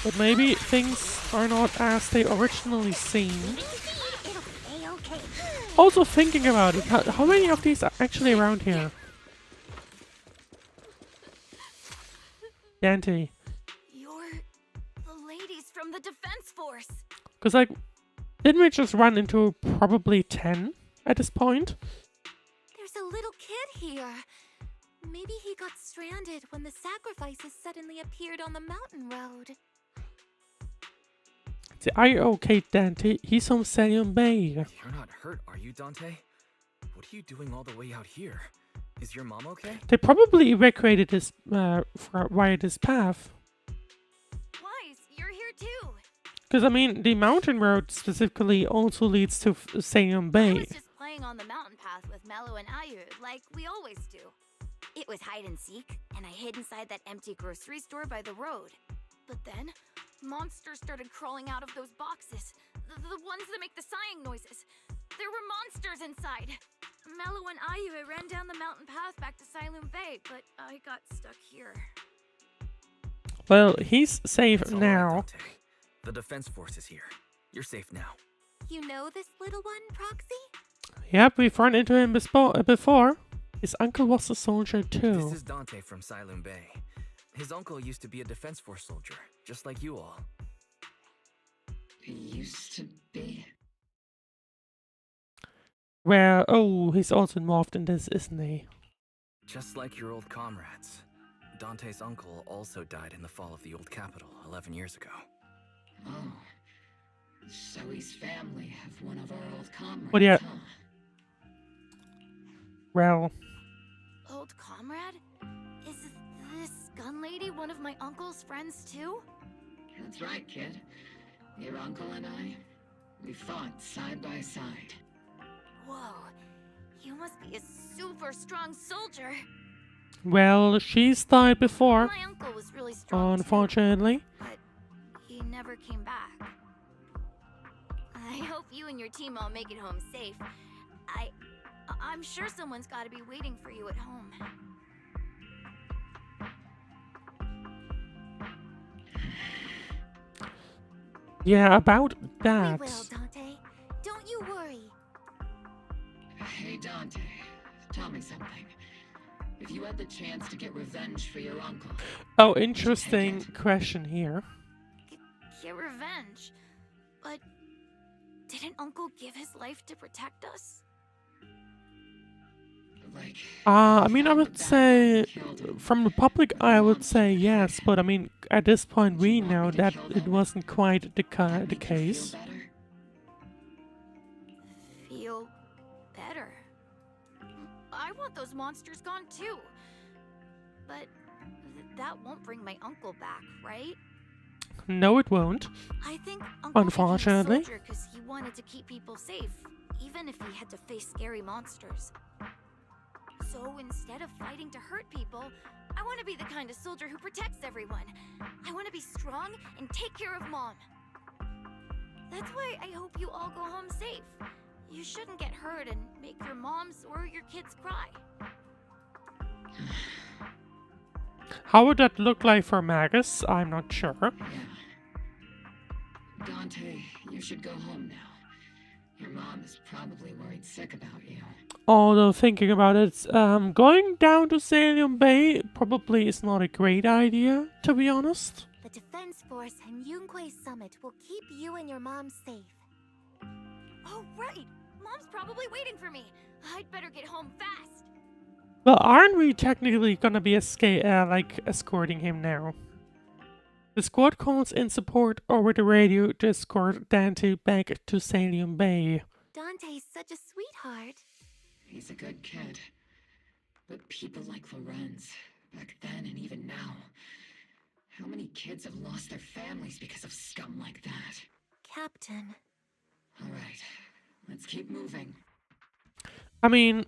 S1: But maybe things are not as they originally seemed. Also thinking about it, how many of these are actually around here? Dante.
S6: You're the ladies from the defense force.
S1: Because, like, didn't we just run into probably 10 at this point?
S4: There's a little kid here. Maybe he got stranded when the sacrifices suddenly appeared on the mountain road.
S1: Are you okay, Dante? He's from Salium Bay.
S5: You're not hurt, are you, Dante? What are you doing all the way out here? Is your mom okay?
S1: They probably evacuated this via this path.
S6: Wise, you're here too.
S1: Because, I mean, the mountain road specifically also leads to Salium Bay.
S6: I was just playing on the mountain path with Mello and Ayu, like we always do. It was hide and seek, and I hid inside that empty grocery store by the road. But then, monsters started crawling out of those boxes. The ones that make the sighing noises. There were monsters inside. Mello and Ayu ran down the mountain path back to Siloon Bay, but I got stuck here.
S1: Well, he's safe
S5: It's all
S1: now.
S5: right, Dante. The defense force is here. You're safe now.
S4: You know this little one, Proxy?
S1: Yep, we've run into him before. His uncle was a soldier too.
S5: This is Dante from Siloon Bay. His uncle used to be a Defense Force soldier, just like you all.
S2: Used to be.
S1: Well, oh, he's also involved in this, isn't he?
S5: Just like your old comrades. Dante's uncle also died in the fall of the old capital 11 years ago.
S2: Oh. So his family have one of our old comrades,
S1: But yeah.
S2: huh?
S1: Well.
S6: Old comrade? Is this gun lady one of my uncle's friends too?
S2: That's right, kid. Your uncle and I, we fought side by side.
S6: Whoa, you must be a super strong soldier.
S1: Well, she's died before.
S6: My uncle was really strong
S1: Unfortunately.
S6: too, but he never came back. I hope you and your team all make it home safe. I'm sure someone's got to be waiting for you at home.
S1: Yeah, about that.
S4: We will, Dante. Don't you worry.
S2: Hey, Dante, tell me something. If you had the chance to get revenge for your uncle...
S1: Oh, interesting question here.
S6: Get revenge? But didn't Uncle give his life to protect us?
S2: Like...
S1: I mean, I would say, from the public, I would say yes, but I mean, at this point, we know that it wasn't quite the case.
S6: Feel better? I want those monsters gone too. But that won't bring my uncle back, right?
S1: No, it won't.
S6: I think Uncle
S1: Unfortunately.
S6: became a soldier because he wanted to keep people safe, even if he had to face scary monsters. So instead of fighting to hurt people, I want to be the kind of soldier who protects everyone. I want to be strong and take care of Mom. That's why I hope you all go home safe. You shouldn't get hurt and make your moms or your kids cry.
S1: How would that look like for Magus? I'm not sure.
S2: Dante, you should go home now. Your mom is probably worried sick about you.
S1: Although thinking about it, going down to Salium Bay probably is not a great idea, to be honest.
S4: The Defense Force and Yunque Summit will keep you and your mom safe.
S6: Oh, right! Mom's probably waiting for me. I'd better get home fast.
S1: Well, aren't we technically gonna be escorting him now? The squad calls in support over the radio to escort Dante back to Salium Bay.
S4: Dante's such a sweetheart.
S2: He's a good kid. But people like Lorenz, back then and even now, how many kids have lost their families because of scum like that?
S4: Captain.
S2: Alright, let's keep moving.
S1: I mean,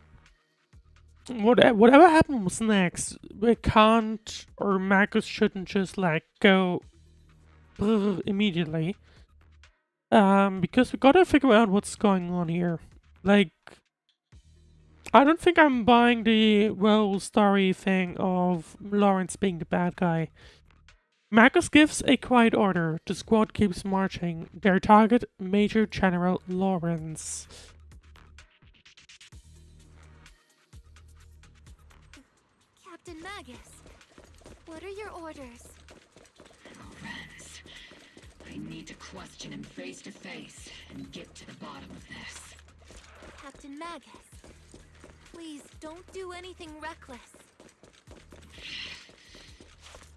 S1: whatever happens next, we can't, or Magus shouldn't just go immediately. Because we gotta figure out what's going on here. I don't think I'm buying the role story thing of Lawrence being the bad guy. Magus gives a quiet order. The squad keeps marching. Their target, Major General Lawrence.
S4: Captain Magus, what are your orders?
S2: Lorenz, I need to question him face to face and get to the bottom of this.
S4: Captain Magus, please don't do anything reckless.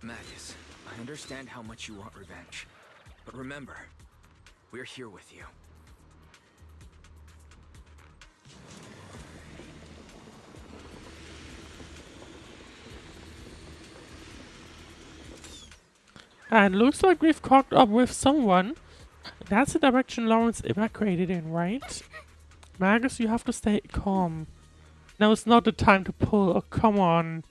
S5: Magus, I understand how much you want revenge. But remember, we're here with you.
S1: And looks like we've caught up with someone. That's the direction Lawrence evacuated in, right? Magus, you have to stay calm. Now it's not the time to pull. Oh, come on.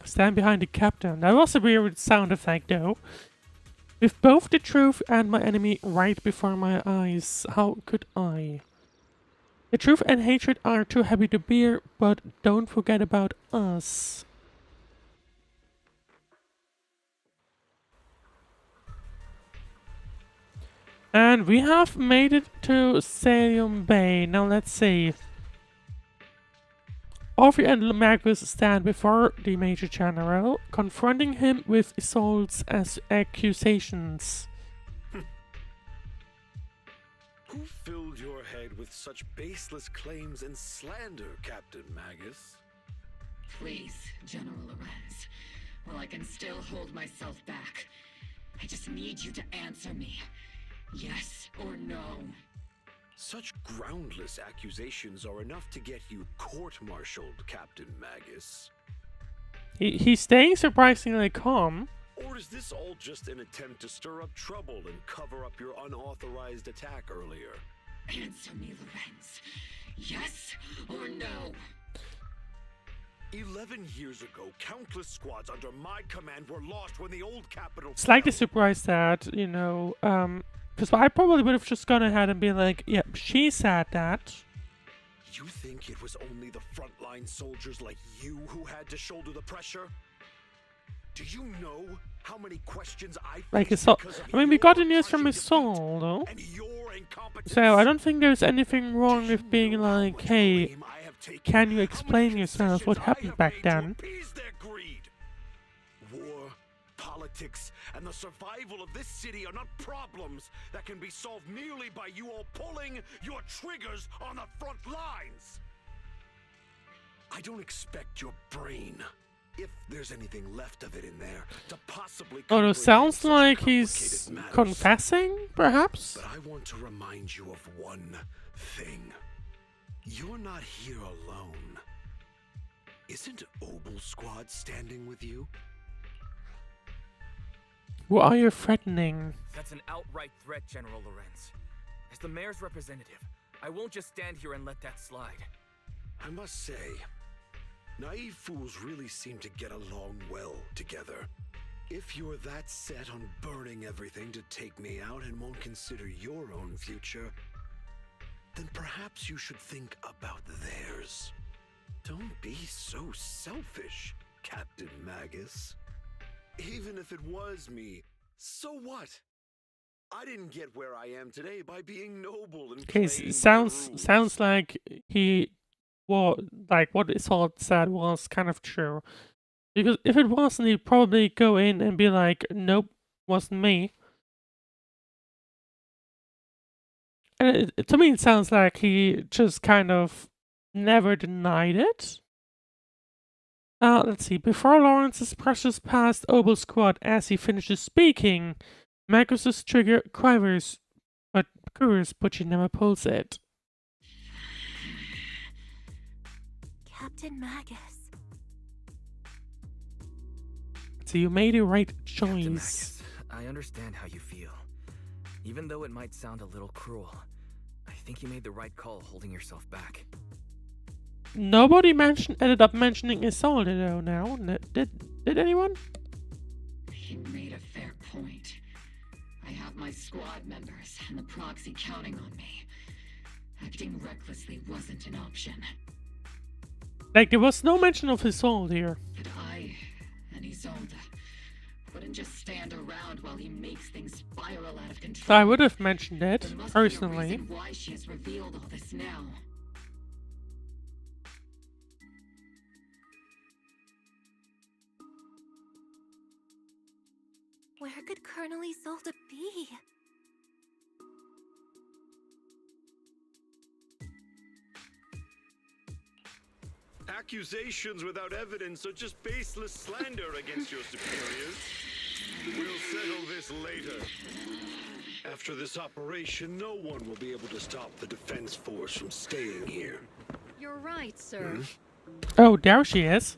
S1: Stand behind the captain. That was a weird sound effect, though. With both the truth and my enemy right before my eyes, how could I? The truth and hatred are too heavy to bear, but don't forget about us. And we have made it to Salium Bay. Now let's see. Orphie and Magus stand before the Major General, confronting him with assaults as accusations.
S9: Who filled your head with such baseless claims and slander, Captain Magus?
S2: Please, General Lorenz. While I can still hold myself back, I just need you to answer me. Yes or no?
S9: Such groundless accusations are enough to get you court-martialed, Captain Magus.
S1: He's staying surprisingly calm.
S9: Or is this all just an attempt to stir up trouble and cover up your unauthorized attack earlier?
S2: Answer me, Lorenz. Yes or no?
S9: 11 years ago, countless squads under my command were lost when the old capital
S1: Slightly surprised that, you know, because I probably would have just gone ahead and been like, yeah, she said that.
S9: You think it was only the frontline soldiers like you who had to shoulder the pressure? Do you know how many questions I
S1: Like, I mean, we got the news from his soul, though. So I don't think there's anything wrong with being like, hey, can you explain yourself what happened back then?
S9: War, politics, and the survival of this city are not problems that can be solved merely by you all pulling your triggers on the front lines. I don't expect your brain, if there's anything left of it in there, to possibly...
S1: Oh, no, sounds like he's confessing, perhaps?
S9: But I want to remind you of one thing. You're not here alone. Isn't Obel Squad standing with you?
S1: Who are you threatening?
S5: That's an outright threat, General Lorenz. As the mayor's representative, I won't just stand here and let that slide.
S9: I must say, naive fools really seem to get along well together. If you're that set on burning everything to take me out and won't consider your own future, then perhaps you should think about theirs. Don't be so selfish, Captain Magus. Even if it was me, so what? I didn't get where I am today by being noble and
S1: Okay, sounds like he, well, like what Isolde said was kind of true. Because if it wasn't, he'd probably go in and be like, nope, wasn't me. And to me, it sounds like he just kind of never denied it. Let's see. Before Lawrence's precious past Obel Squad, as he finishes speaking, Magus's trigger quivers, but she never pulls it.
S4: Captain Magus.
S1: So you made a right
S5: Captain
S1: choice.
S5: Magus, I understand how you feel. Even though it might sound a little cruel, I think you made the right call holding yourself back.
S1: Nobody ended up mentioning Isolde though now. Did anyone?
S2: He made a fair point. I have my squad members and the proxy counting on me. Acting recklessly wasn't an option.
S1: Like, there was no mention of Isolde here.
S2: But I and Isolde wouldn't just stand around while he makes things spiral out of control.
S1: I would have mentioned it,
S2: There must
S1: personally.
S2: be a reason why she has revealed all this now.
S4: Where could Colonel Isolde be?
S10: Accusations without evidence are just baseless slander against your superiors. We'll settle this later. After this operation, no one will be able to stop the defense force from staying here.
S8: You're right, sir.
S1: Oh, there she is.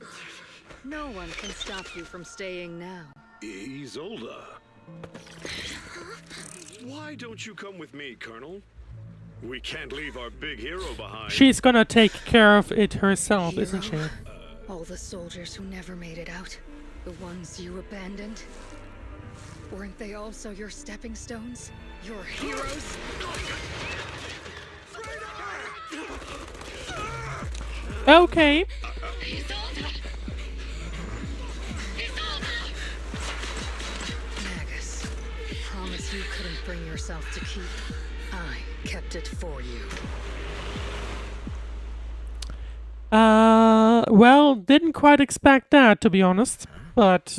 S8: No one can stop you from staying now.
S10: Isolde. Why don't you come with me, Colonel? We can't leave our big hero behind.
S1: She's gonna take care of it herself, isn't she?
S8: All the soldiers who never made it out, the ones you abandoned, weren't they also your stepping stones? Your heroes?
S1: Okay.
S8: Magus, promise you couldn't bring yourself to keep. I kept it for you.
S1: Well, didn't quite expect that, to be honest, but...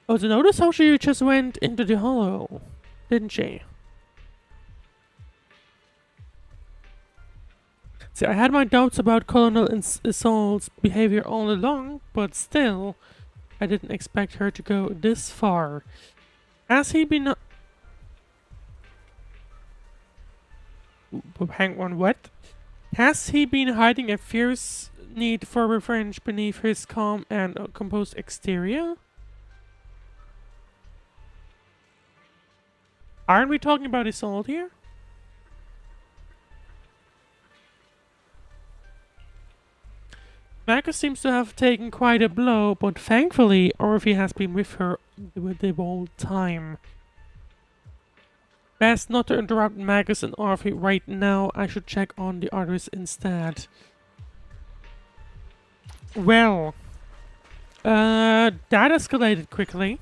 S1: Oh, so notice how she just went into the hollow, didn't she? See, I had my doubts about Colonel Isolde's behavior all along, but still, I didn't expect her to go this far. Has he been... Hang on, what? Has he been hiding a fierce need for revenge beneath his calm and composed exterior? Aren't we talking about Isolde here? Magus seems to have taken quite a blow, but thankfully Orphie has been with her the whole time. Best not to interrupt Magus and Orphie right now. I should check on the others instead. Well, that escalated quickly.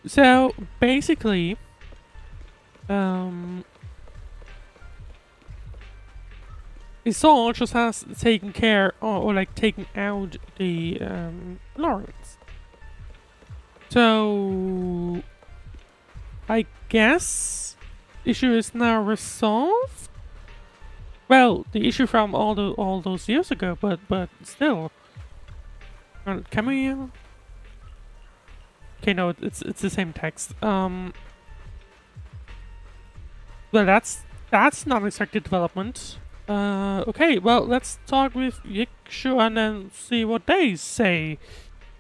S1: So basically, Isolde just has taken care or like taken out the Lawrence. So I guess issue is now resolved. Well, the issue from all those years ago, but still. Can we? Okay, no, it's the same text. Well, that's not expected development. Okay, well, let's talk with Yikshu and then see what they say.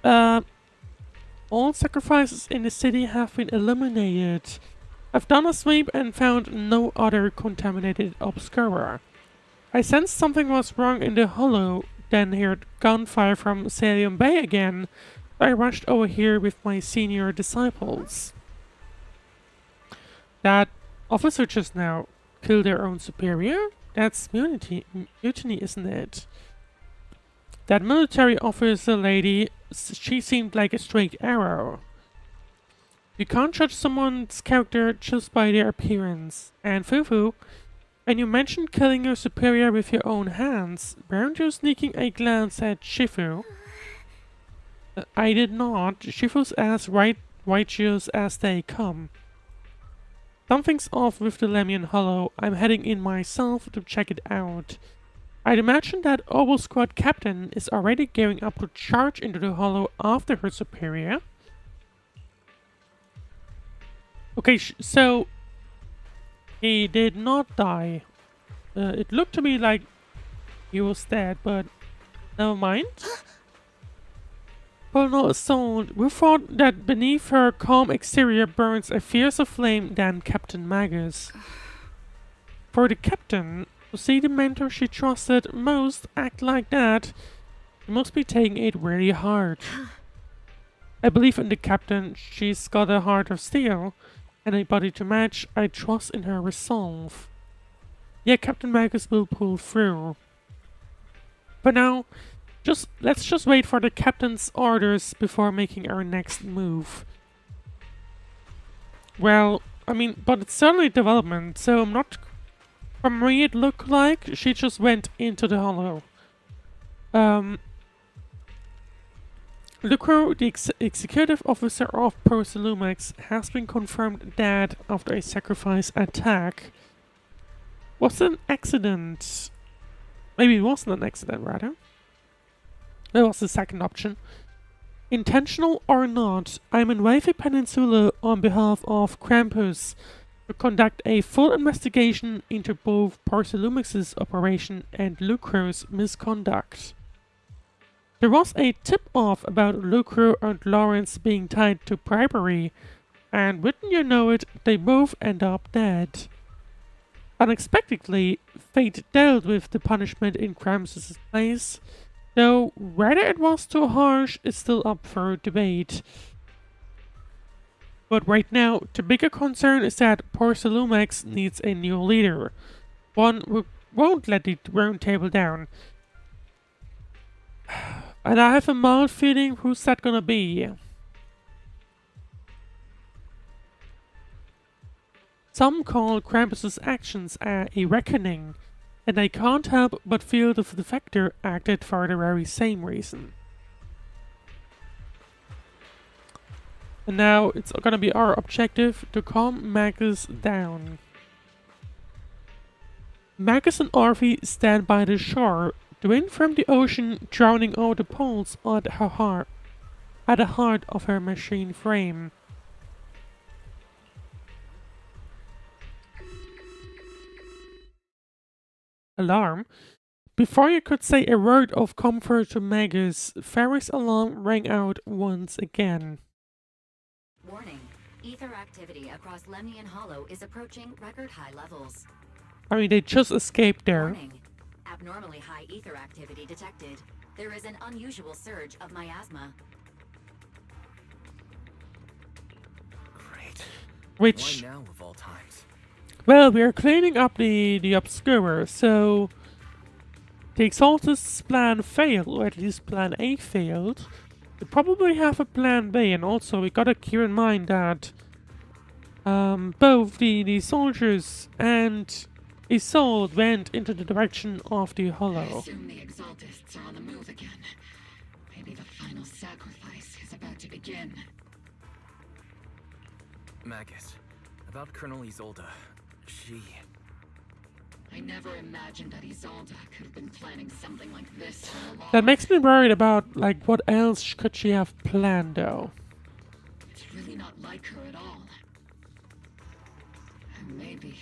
S1: All sacrifices in the city have been eliminated. I've done a sweep and found no other contaminated obscura. I sensed something was wrong in the hollow, then heard gunfire from Salium Bay again. I rushed over here with my senior disciples. That officer just now killed their own superior? That's mutiny, isn't it? That military officer lady, she seemed like a straight arrow. You can't judge someone's character just by their appearance. And Fufu, when you mentioned killing your superior with your own hands, weren't you sneaking a glance at Shifu? I did not. Shifu's as righteous as they come. Something's off with the Lemnian Hollow. I'm heading in myself to check it out. I'd imagine that Oval Squad captain is already gearing up to charge into the Hollow after her superior. Okay, so he did not die. It looked to me like he was dead, but never mind. Colonel Isolde, we thought that beneath her calm exterior burns a fiercer flame than Captain Magus. For the captain, to see the mentor she trusted most act like that, she must be taking it really hard. I believe in the captain, she's got a heart of steel. Anybody to match, I trust in her resolve. Yeah, Captain Magus will pull through. For now, let's just wait for the captain's orders before making our next move. Well, I mean, but it's certainly development, so I'm not... From me it looked like she just went into the hollow. Lucro, the executive officer of Persilumex, has been confirmed dead after a sacrifice attack. Was it an accident? Maybe it wasn't an accident, rather. That was the second option. Intentional or not, I'm in Wavy Peninsula on behalf of Krampus to conduct a full investigation into both Persilumex's operation and Lucro's misconduct. There was a tip-off about Lucro and Lawrence being tied to bribery, and wouldn't you know it, they both end up dead. Unexpectedly, fate dealt with the punishment in Krampus' place, though whether it was too harsh is still up for debate. But right now, the bigger concern is that Persilumex needs a new leader. One who won't let the round table down. And I have a mild feeling who's that gonna be. Some call Krampus's actions a reckoning, and I can't help but feel the Vector acted for the very same reason. And now it's gonna be our objective to calm Magus down. Magus and Orphie stand by the shore, the wind from the ocean drowning out the pulse at her heart, at the heart of her machine frame. Alarm? Before you could say a word of comfort to Magus, Ferry's alarm rang out once again.
S7: Warning. Ether activity across Lemnian Hollow is approaching record high levels.
S1: I mean, they just escaped there.
S7: Warning. Abnormally high ether activity detected. There is an unusual surge of miasma.
S5: Great.
S1: Which...
S5: Why now of all times?
S1: Well, we are cleaning up the Obscurer, so... The Exalted's plan failed, or at least plan A failed. We probably have a plan B, and also we gotta keep in mind that... both the soldiers and Isolde went into the direction of the
S2: I
S1: Hollow.
S2: assume the Exaltists are on the move again. Maybe the final sacrifice is about to begin.
S5: Magus, about Colonel Isolde, she...
S2: I never imagined that Isolde could have been planning something like this all along.
S1: That makes me worried about, like, what else could she have planned, though?
S2: It's really not like her at all. And maybe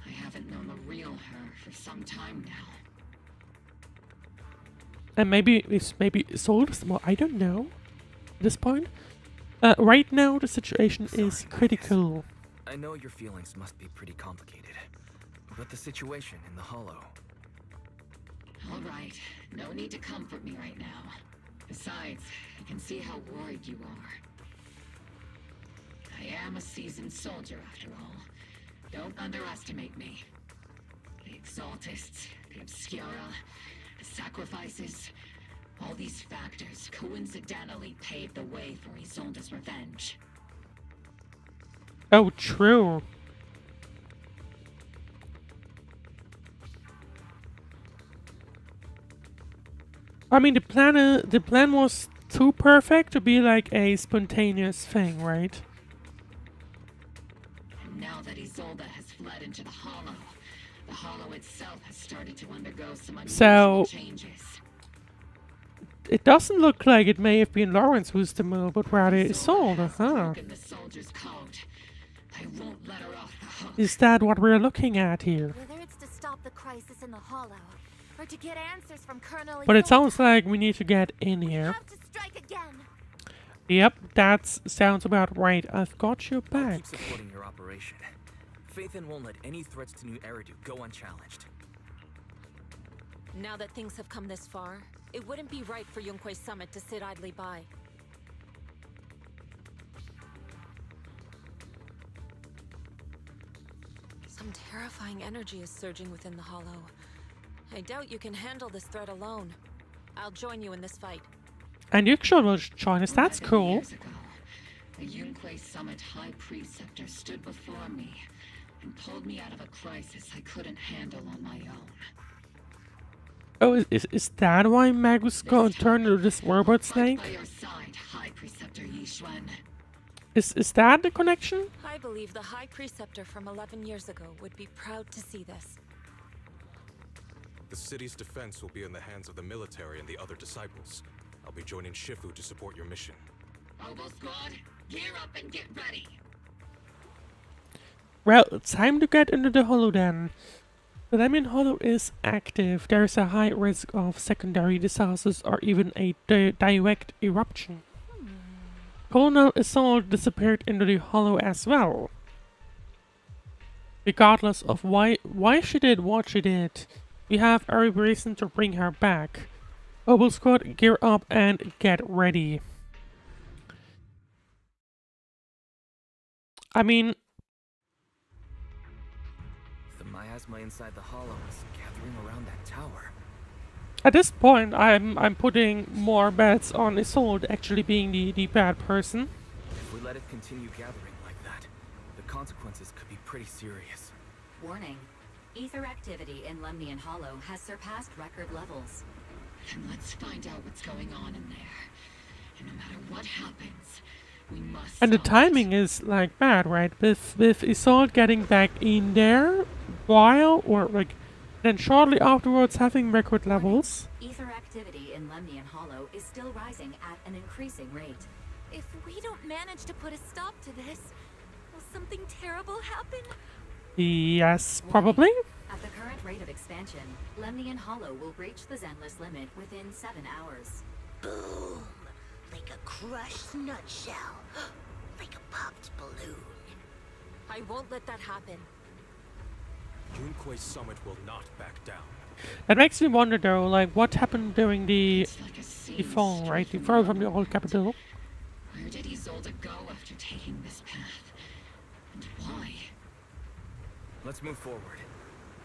S2: I haven't known the real her for some time now.
S1: And maybe Isolde is more, I don't know, at this point. Right now, the situation is critical.
S5: I know your feelings must be pretty complicated. But the situation in the Hollow...
S2: Alright, no need to comfort me right now. Besides, I can see how worried you are. I am a seasoned soldier after all. Don't underestimate me. The Exaltists, the Obscura, the sacrifices, all these factors coincidentally paved the way for Isolde's revenge.
S1: Oh, true. I mean, the plan was too perfect to be like a spontaneous thing, right?
S2: And now that Isolde has fled into the Hollow itself has started to undergo some unusual changes.
S1: It doesn't look like it may have been Lawrence who's the move, but rather Isolde, huh?
S2: The soldier's code. I won't let her off the hook.
S1: Is that what we're looking at here?
S6: Whether it's to stop the crisis in the Hollow, or to get answers from Colonel
S1: But it
S6: Isolde,
S1: sounds like we need to get in here.
S6: have to strike again.
S1: Yep, that sounds about right. I've got your
S5: I'll
S1: back.
S5: keep supporting your operation. Phaethon won't let any threats to New Eridu go unchallenged.
S3: Now that things have come this far, it wouldn't be right for Yunque's summit to sit idly by. Some terrifying energy is surging within the Hollow. I doubt you can handle this threat alone. I'll join you in this fight.
S1: And you will join us, that's
S2: 11
S1: cool.
S2: years ago, the Yunque Summit High Preceptor stood before me and pulled me out of a crisis I couldn't handle on my own.
S1: Oh, is that why Magus turned into this robot snake?
S2: By your side, High Preceptor Yixuan.
S1: Is that the connection?
S3: I believe the High Preceptor from 11 years ago would be proud to see this.
S18: The city's defense will be in the hands of the military and the other disciples. I'll be joining Shifu to support your mission.
S2: Oboe Squad, gear up and get ready.
S1: Well, it's time to get into the Hollow then. The Lemnian Hollow is active. There is a high risk of secondary disasters or even a direct eruption. Colonel Isolde disappeared into the Hollow as well. Regardless of why she did what she did, we have every reason to bring her back. Oboe Squad, gear up and get ready. I mean,
S5: The miasma inside the Hollow is gathering around that tower.
S1: at this point, I'm putting more bets on Isolde actually being the bad person.
S5: If we let it continue gathering like that, the consequences could be pretty serious.
S7: Warning. Ether activity in Lemnian Hollow has surpassed record levels.
S2: Then let's find out what's going on in there. And no matter what happens, we must
S1: And the
S2: stop it.
S1: timing is like bad, right? With Isolde getting back in there while or like then shortly afterwards having record levels.
S7: Ether activity in Lemnian Hollow is still rising at an increasing rate.
S6: If we don't manage to put a stop to this, will something terrible happen?
S1: Yes, probably.
S7: At the current rate of expansion, Lemnian Hollow will breach the Zenless limit within 7 hours.
S17: Boom! Like a crushed nutshell. Like a popped balloon.
S3: I won't let that happen.
S18: Junque's summit will not back down.
S1: That makes me wonder though, like what happened during the fall, right? The fall from the old capital.
S2: Where did Isolde go after taking this path? And why?
S5: Let's move forward.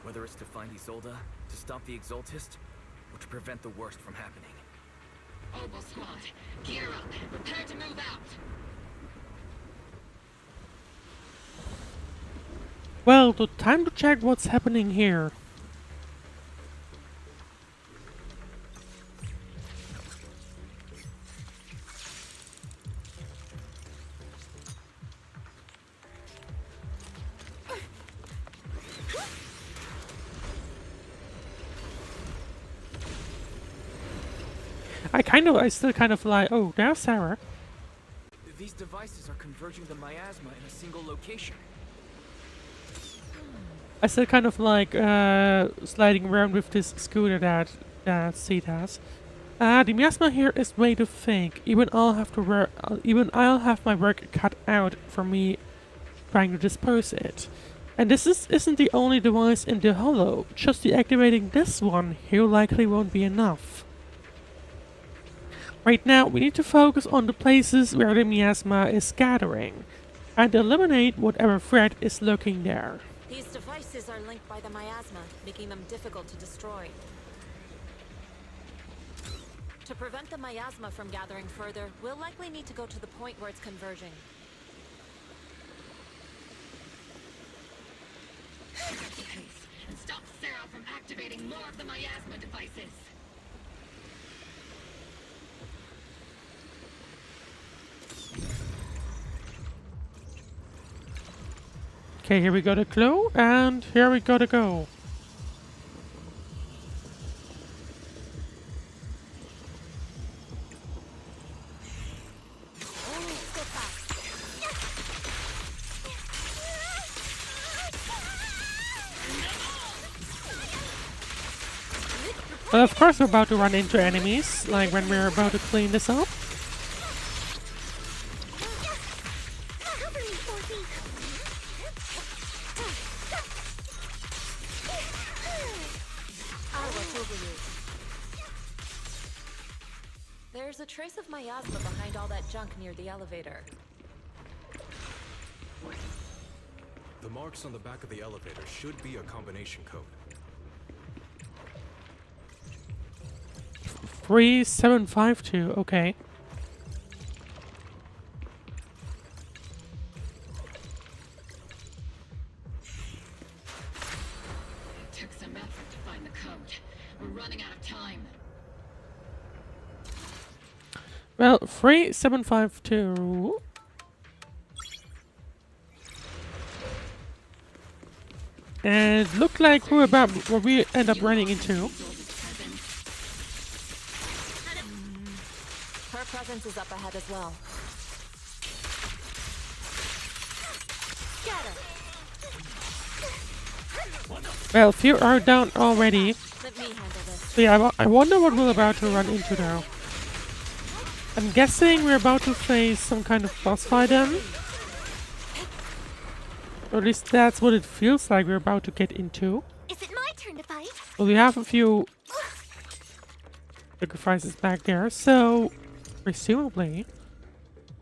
S5: Whether it's to find Isolde, to stop the Exaltist, or to prevent the worst from happening.
S2: Oboe Squad, gear up. Prepare to move out.
S1: Well, the time to check what's happening here. I still kind of like, oh, there's Sarah.
S5: These devices are converging the miasma in a single location.
S1: I still kind of like sliding around with this scooter that Seed has. The miasma here is way too thick. Even I'll have my work cut out for me trying to disperse it. And this isn't the only device in the hollow. Just deactivating this one here likely won't be enough. Right now, we need to focus on the places where the miasma is gathering, and eliminate whatever threat is lurking there.
S3: These devices are linked by the miasma, making them difficult to destroy. To prevent the miasma from gathering further, we'll likely need to go to the point where it's converging.
S2: And stop Sarah from activating more of the miasma devices.
S1: Okay, here we got a clue, and here we gotta go. Well, of course we're about to run into enemies, like when we're about to clean this up.
S17: Cover me, Orphie!
S3: I'll watch over you. There's a trace of miasma behind all that junk near the elevator.
S18: The marks on the back of the elevator should be a combination code.
S1: 3752, okay.
S2: Took some effort to find the code. We're running out of time.
S1: Well, 3752. And it looked like we're about what we end up running into.
S3: Her presence is up ahead as well. Get her!
S1: Well, few are down already.
S3: Let me handle this.
S1: So yeah, I wonder what we're about to run into now. I'm guessing we're about to face some kind of boss fight then. Or at least that's what it feels like we're about to get into.
S17: Is it my turn to fight?
S1: Well, we have a few sacrifices back there, so presumably...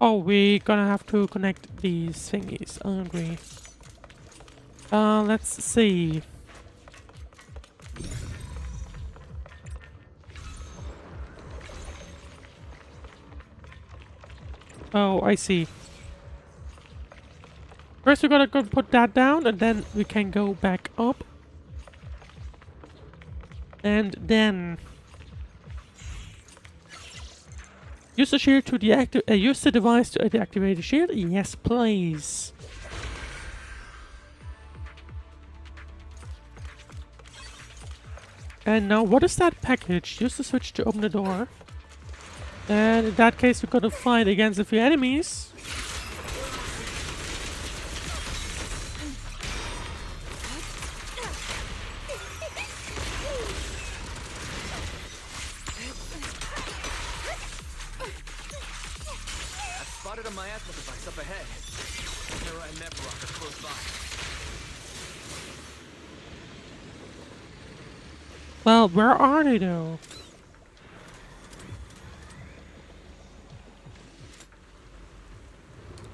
S1: Oh, we're gonna have to connect these thingies, aren't we? Let's see. Oh, I see. First we gotta go put that down, and then we can go back up. And then use the shield to deactivate. Use the device to deactivate the shield. Yes, please. And now, what is that package? Use the switch to open the door. And in that case, we gotta fight against a few enemies.
S5: Spotted a miasma device up ahead. Terra and Nebrock are close by.
S1: Well, where are they though?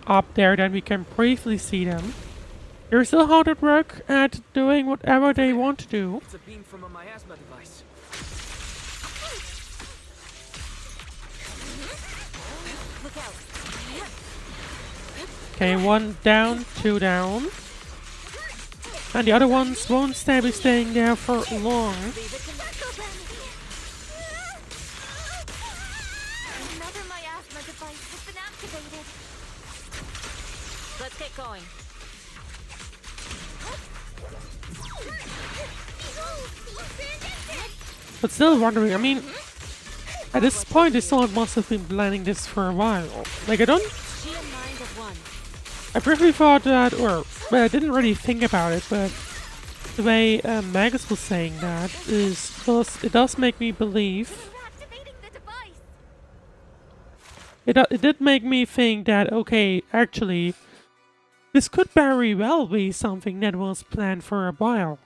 S1: Up there, then we can briefly see them. They're still hard at work at doing whatever they want to do.
S5: It's a beam from a miasma device.
S6: Look out.
S1: Okay, one down, two down. And the other ones won't be staying there for long.
S6: Another miasma device has been activated.
S3: Let's get going.
S1: But still wondering, I mean, at this point, this song must have been planning this for a while. Like, I briefly thought that, or, well, I didn't really think about it, but the way Magus was saying that it does make me believe. It did make me think that, okay, actually, this could very well be something that was planned for a while.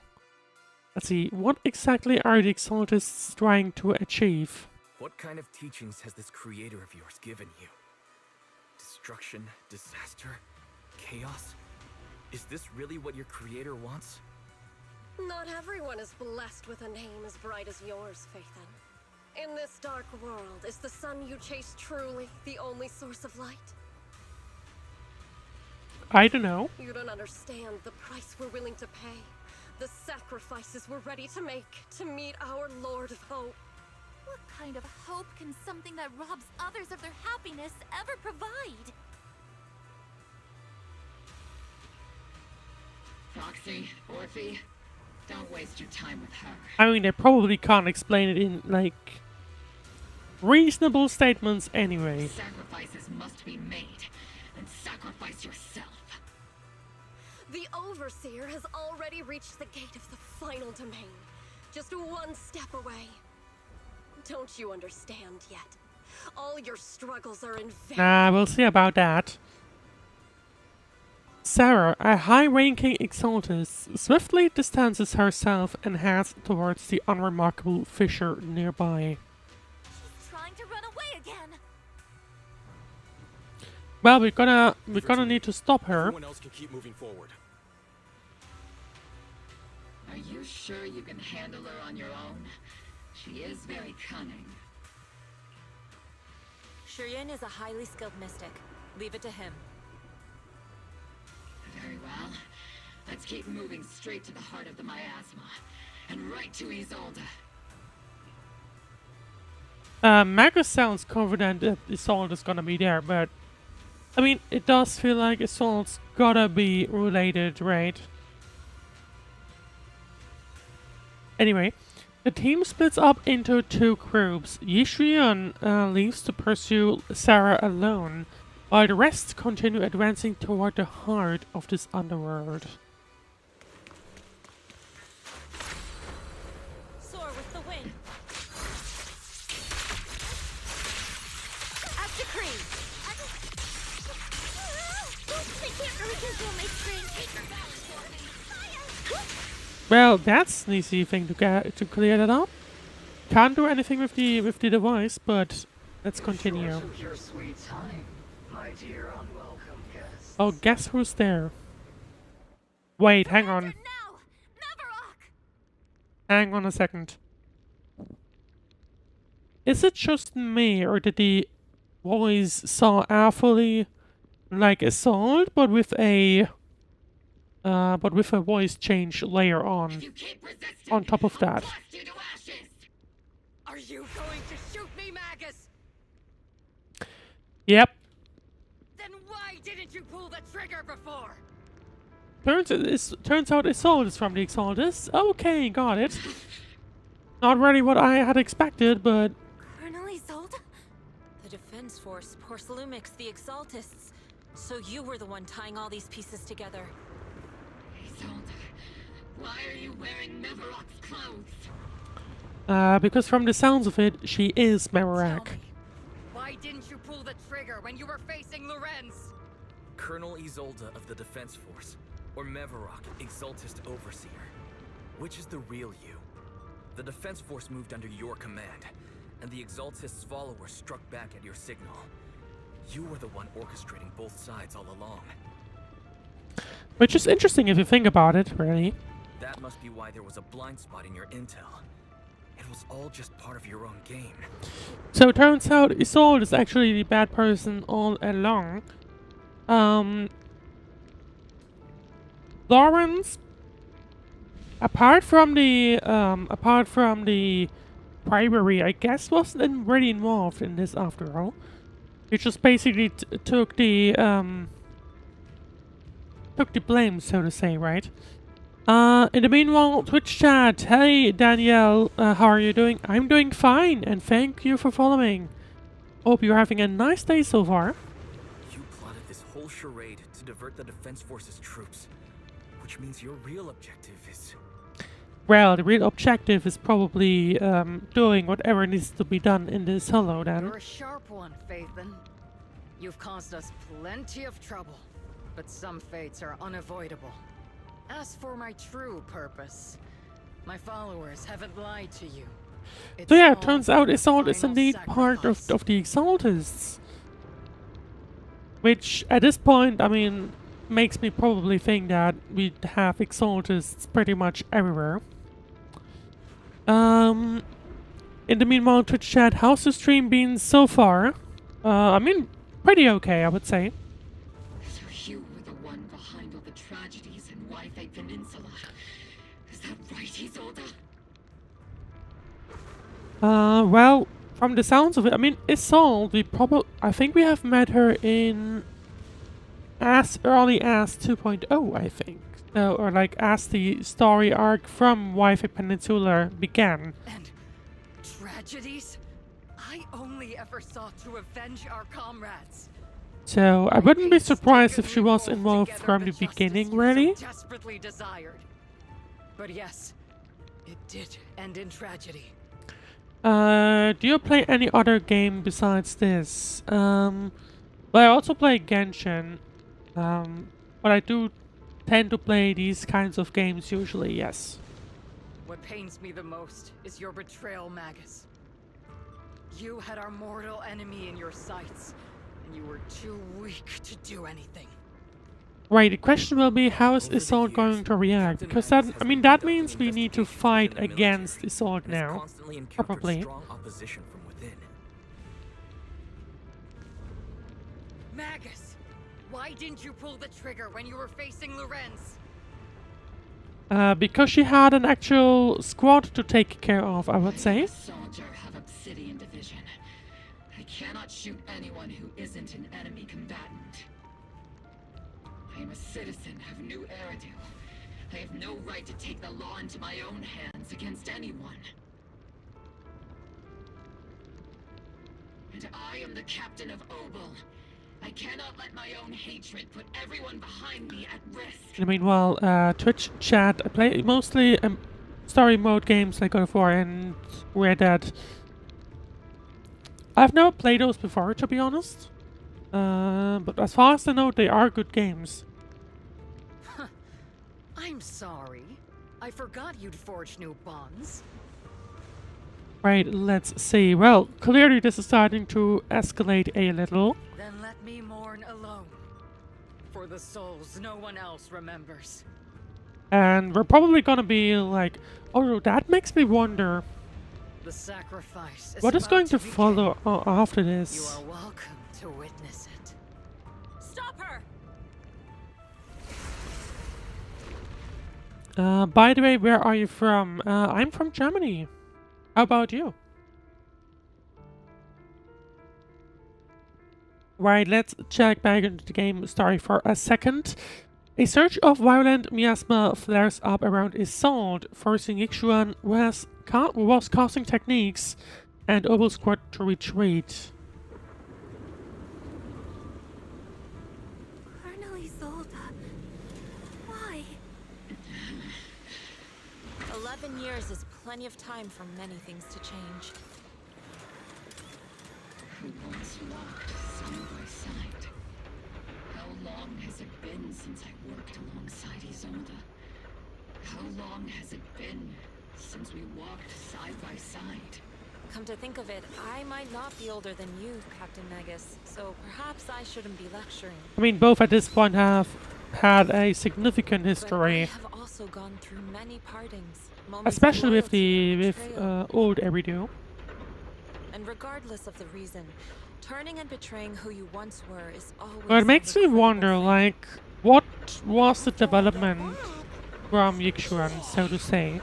S1: Let's see, what exactly are the Exaltists trying to achieve?
S5: What kind of teachings has this creator of yours given you? Destruction, disaster, chaos? Is this really what your creator wants?
S15: Not everyone is blessed with a name as bright as yours, Phaethon. In this dark world, is the sun you chase truly the only source of light?
S1: I don't know.
S15: You don't understand the price we're willing to pay. The sacrifices we're ready to make to meet our Lord of Hope.
S4: What kind of hope can something that robs others of their happiness ever provide?
S2: Foxy, Orphie, don't waste your time with her.
S1: I mean, they probably can't explain it in, like, reasonable statements anyway.
S2: Sacrifices must be made, and sacrifice yourself.
S15: The Overseer has already reached the gate of the final domain. Just one step away. Don't you understand yet? All your struggles are in vain.
S1: Nah, we'll see about that. Sarah, a high-ranking Exaltist, swiftly distances herself and heads towards the unremarkable fissure nearby.
S6: She's trying to run away again.
S1: Well, we're gonna need to stop her.
S18: Everyone else can keep moving forward.
S2: Are you sure you can handle her on your own? She is very cunning.
S3: Suibian is a highly skilled mystic. Leave it to him.
S2: Very well. Let's keep moving straight to the heart of the miasma. And right to Isolde.
S1: Magus sounds confident that Isolde is gonna be there, but I mean, it does feel like Isolde's gotta be related, right? Anyway, the team splits up into two groups. Suibian leaves to pursue Sarah alone, while the rest continue advancing toward the heart of this underworld.
S3: Soar with the wind.
S6: After Cream.
S4: I can't really control my strength. Take her balance for me.
S1: Well, that's an easy thing to clear that up. Can't do anything with the device, but let's continue.
S19: Your sweet time, my dear unwelcome guest.
S1: Oh, guess who's there? Wait, hang on. Hang on a second. Is it just me, or did the voice sound awfully like Assault, but with a but with a voice change layer on top of that.
S8: Are you going to shoot me, Magus?
S1: Yep.
S8: Then why didn't you pull the trigger before?
S1: Turns out Isolde is from the Exaltists. Okay, got it. Not really what I had expected, but...
S3: Colonel Isolde? The Defense Force, Porcelumix, the Exaltists. So you were the one tying all these pieces together.
S2: Isolde, why are you wearing Mevarok's clothes?
S1: Because from the sounds of it, she is Mevarak.
S8: Why didn't you pull the trigger when you were facing Lorenz?
S5: Colonel Isolde of the Defense Force, or Mevarok, Exaltist Overseer. Which is the real you? The Defense Force moved under your command, and the Exaltist's followers struck back at your signal. You were the one orchestrating both sides all along.
S1: Which is interesting if you think about it, really.
S5: That must be why there was a blind spot in your intel. It was all just part of your own game.
S1: So it turns out Isolde is actually the bad person all along. Lawrence, apart from the primary, I guess wasn't really involved in this after all. He just basically took the blame, so to say, right? In the meanwhile, Twitch chat. Hey Danielle, how are you doing? I'm doing fine, and thank you for following. Hope you're having a nice day so far.
S5: You plotted this whole charade to divert the Defense Force's troops, which means your real objective is...
S1: Well, the real objective is probably doing whatever needs to be done in this hollow, then.
S8: You're a sharp one, Phaethon. You've caused us plenty of trouble, but some fates are unavoidable. As for my true purpose, my followers haven't lied to you.
S1: So yeah, it turns out Isolde is indeed part of the Exaltists. Which, at this point, I mean, makes me probably think that we have Exaltists pretty much everywhere. In the meanwhile, Twitch chat, how's the stream been so far? I mean, pretty okay, I would say.
S2: So you were the one behind all the tragedies in Wi-Fi Peninsula. Is that right, Isolde?
S1: Well, from the sounds of it, I mean, Isolde, I think we have met her in as early as 2.0, I think. Or like as the story arc from Wi-Fi Peninsula began.
S8: And tragedies? I only ever sought to avenge our comrades.
S1: So I wouldn't be surprised if she was involved from the beginning, really.
S8: So desperately desired. But yes, it did end in tragedy.
S1: Do you play any other game besides this? Well, I also play Genshin. But I do tend to play these kinds of games usually, yes.
S8: What pains me the most is your betrayal, Magus. You had our mortal enemy in your sights, and you were too weak to do anything.
S1: Right, the question will be, how is Isolde going to react? Because that, I mean, that means we need to fight against Isolde now, probably.
S8: Magus! Why didn't you pull the trigger when you were facing Lorenz?
S1: Because she had an actual squad to take care of, I would say.
S2: Soldier have Obsidian Division. I cannot shoot anyone who isn't an enemy combatant. I am a citizen of New Eridu. I have no right to take the law into my own hands against anyone. And I am the captain of Obel. I cannot let my own hatred put everyone behind me at risk.
S1: In the meanwhile, Twitch chat, I play mostly story mode games like God of War and Red Dead. I've never played those before, to be honest. But as far as I know, they are good games.
S8: I'm sorry. I forgot you'd forged new bonds.
S1: Right, let's see. Well, clearly this is starting to escalate a little.
S8: Then let me mourn alone. For the souls no one else remembers.
S1: And we're probably gonna be like, oh, that makes me wonder.
S8: The sacrifice
S1: What is going to follow after this?
S8: You are welcome to witness it.
S3: Stop her!
S1: By the way, where are you from? I'm from Germany. How about you? Right, let's check back into the game story for a second. A surge of violent miasma flares up around Isolde, forcing Ixuan was casting techniques and Obel Squad to retreat.
S6: Colonel Isolde. Why?
S3: 11 years is plenty of time for many things to change.
S2: Who once walked side by side? How long has it been since I worked alongside Isolde? How long has it been since we walked side by side?
S3: Come to think of it, I might not be older than you, Captain Magus, so perhaps I shouldn't be lecturing.
S1: I mean, both at this point have had a significant history.
S3: But I have also gone through many partings,
S1: Especially with the old Eridu.
S3: And regardless of the reason, turning and betraying who you once were is always.
S1: But it makes me wonder, like, what was the development from Yixuan, so to say?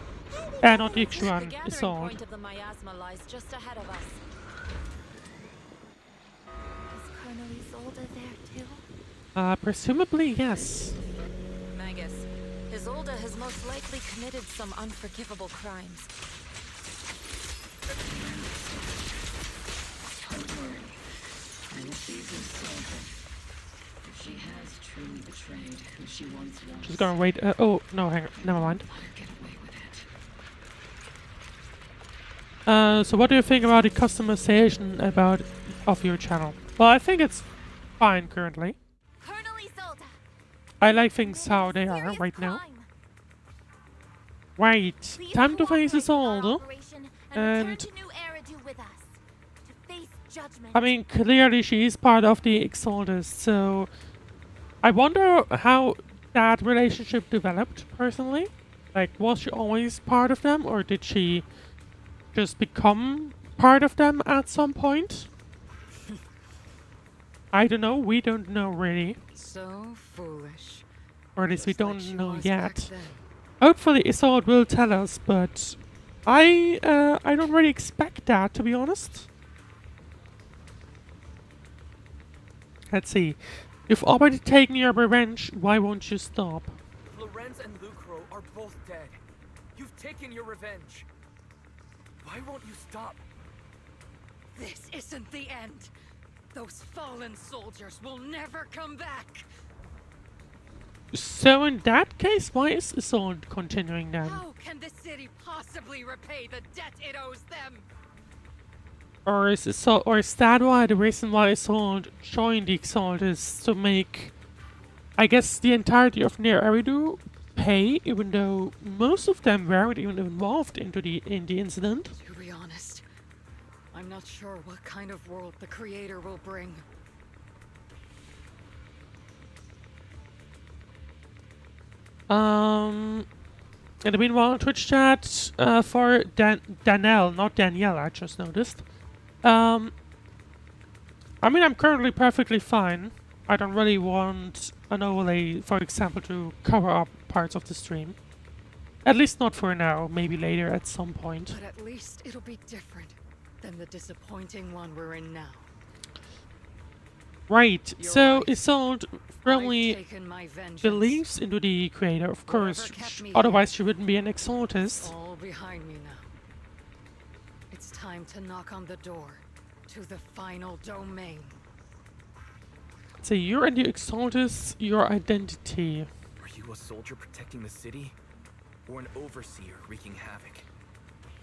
S1: Not Yixuan,
S3: The
S1: Isolde.
S3: point of the miasma lies just ahead of us.
S6: Is Colonel Isolde there too?
S1: Presumably, yes.
S3: Magus, Isolde has most likely committed some unforgivable crimes.
S2: Don't worry. I will save Isolde. If she has truly betrayed who she once was.
S1: She's gonna wait. Oh, no, hang on. Never mind. So what do you think about the customization of your channel? Well, I think it's fine currently.
S6: Colonel Isolde.
S1: I like things how they are right now. Right, time to face Isolde. And I mean, clearly she is part of the Exalters, so I wonder how that relationship developed personally. Like, was she always part of them, or did she just become part of them at some point? I don't know, we don't know really.
S8: So foolish.
S1: Or at least we
S8: Just like
S1: don't
S8: she
S1: know
S8: was
S1: yet.
S8: back then.
S1: Hopefully Isolde will tell us, but I don't really expect that, to be honest. Let's see. You've already taken your revenge, why won't you stop?
S20: Lorenz and Lucro are both dead. You've taken your revenge. Why won't you stop?
S8: This isn't the end. Those fallen soldiers will never come back.
S1: So in that case, why is Isolde continuing then?
S8: How can the city possibly repay the debt it owes them?
S1: Or is that why the reason why Isolde joined the Exalt is to make, I guess, the entirety of Near Eridu pay, even though most of them weren't even involved in the incident?
S8: To be honest, I'm not sure what kind of world the Creator will bring.
S1: In the meanwhile, Twitch chat for Danielle, not Danielle, I just noticed. I mean, I'm currently perfectly fine. I don't really want an overlay, for example, to cover up parts of the stream. At least not for now, maybe later at some point.
S8: But at least it'll be different than the disappointing one we're in now.
S1: Right,
S8: You're
S1: so
S8: right.
S1: Isolde firmly
S8: taken my vengeance.
S1: believes into the Creator, of course.
S8: Whatever kept me
S1: Otherwise
S8: here,
S1: she wouldn't be an Exaltist.
S8: all behind me now. It's time to knock on the door to the final domain.
S1: So you're in the Exaltist, your identity.
S5: Are you a soldier protecting the city? Or an overseer wreaking havoc?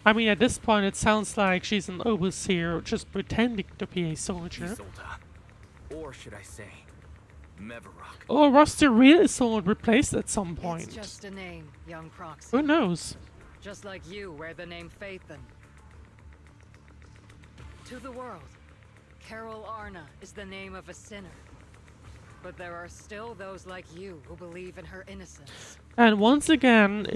S1: I mean, at this point it sounds like she's an overseer just pretending to be a soldier.
S5: Isolde. Or should I say, Mevarok.
S1: Or was the real Isolde replaced at some point?
S8: It's just a name, young Proxy.
S1: Who knows?
S8: Just like you wear the name Phaethon. To the world, Carol Arna is the name of a sinner. But there are still those like you who believe in her innocence.
S1: And once again,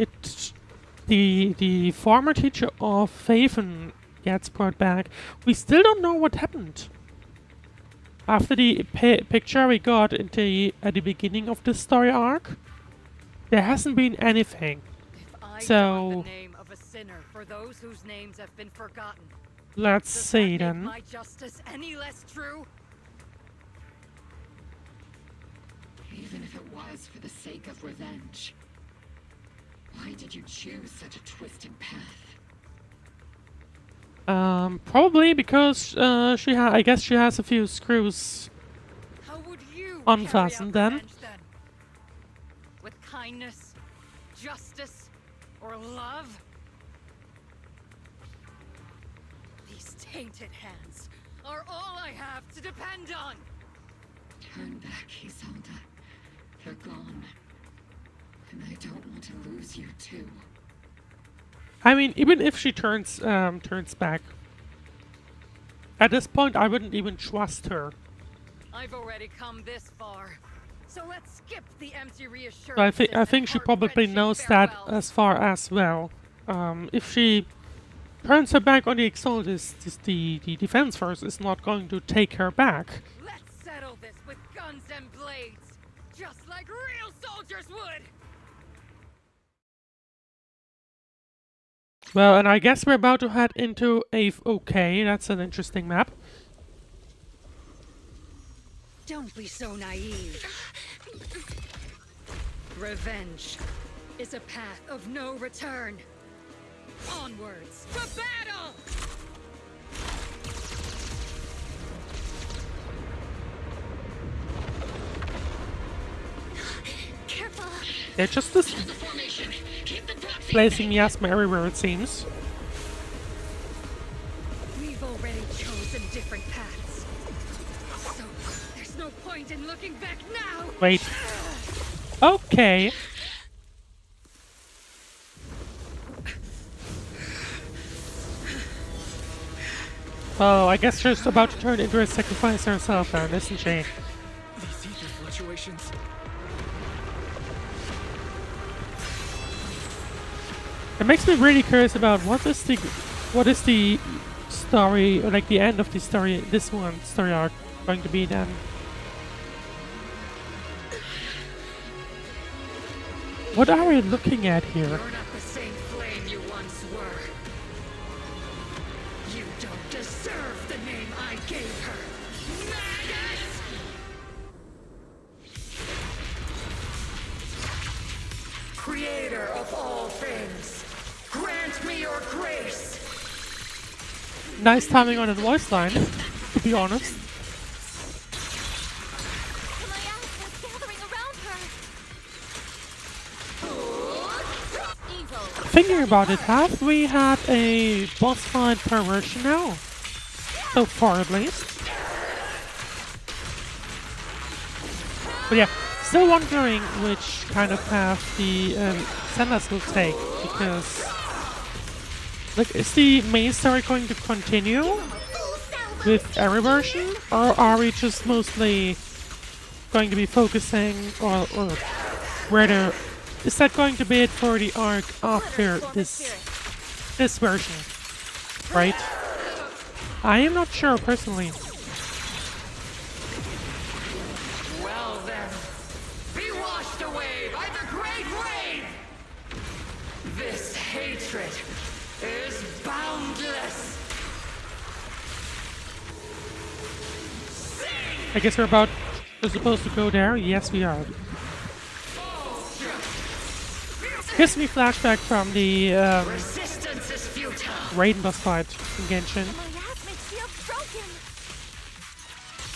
S1: the former teacher of Phaethon gets brought back. We still don't know what happened. After the picture we got at the beginning of the story arc, there hasn't been anything. So
S8: the name of a sinner for those whose names have been forgotten.
S1: Let's
S8: Does
S1: see
S8: that make
S1: then.
S8: my justice any less true?
S2: Even if it was for the sake of revenge, why did you choose such a twisted path?
S1: Probably because I guess she has a few screws
S8: How would you
S1: unfastened
S8: carry out
S1: then.
S8: revenge then? With kindness, justice, or love? These tainted hands are all I have to depend on.
S2: Turn back, Isolde. They're gone. And I don't want to lose you too.
S1: I mean, even if she turns back, at this point I wouldn't even trust her.
S8: I've already come this far, so let's skip the empty reassurances.
S1: So I think she probably knows that as far as well. If she turns her back on the Exaltus, the defense force is not going to take her back.
S8: Let's settle this with guns and blades, just like real soldiers would.
S1: Well, and I guess we're about to head into a... Okay, that's an interesting map.
S8: Don't be so naive. Revenge is a path of no return. Onwards to battle!
S17: Careful.
S1: They're just this placing miasma everywhere, it seems.
S8: We've already chosen different paths. So there's no point in looking back now.
S1: Wait. Okay. Oh, I guess she's about to turn into a sacrifice herself then, isn't she?
S20: These ether fluctuations.
S1: It makes me really curious about what is the story, or like the end of the story, this one story arc going to be then. What are we looking at here?
S8: You're not the same flame you once were. You don't deserve the name I gave her. Magus! Creator of all things, grant me your grace.
S1: Nice timing on the voice line, to be honest. Thinking about it, have we had a boss fight per version now? So far at least. But yeah, still wondering which kind of path the Zenless will take, because like, is the main story going to continue with every version, or are we just mostly going to be focusing, or rather, is that going to be it for the arc after this version, right? I am not sure personally.
S8: Well then, be washed away by the great wave! This hatred is boundless!
S1: I guess we're supposed to go there? Yes, we are. Gives me flashback from the
S8: Resistance is futile.
S1: Raiden boss fight in Genshin.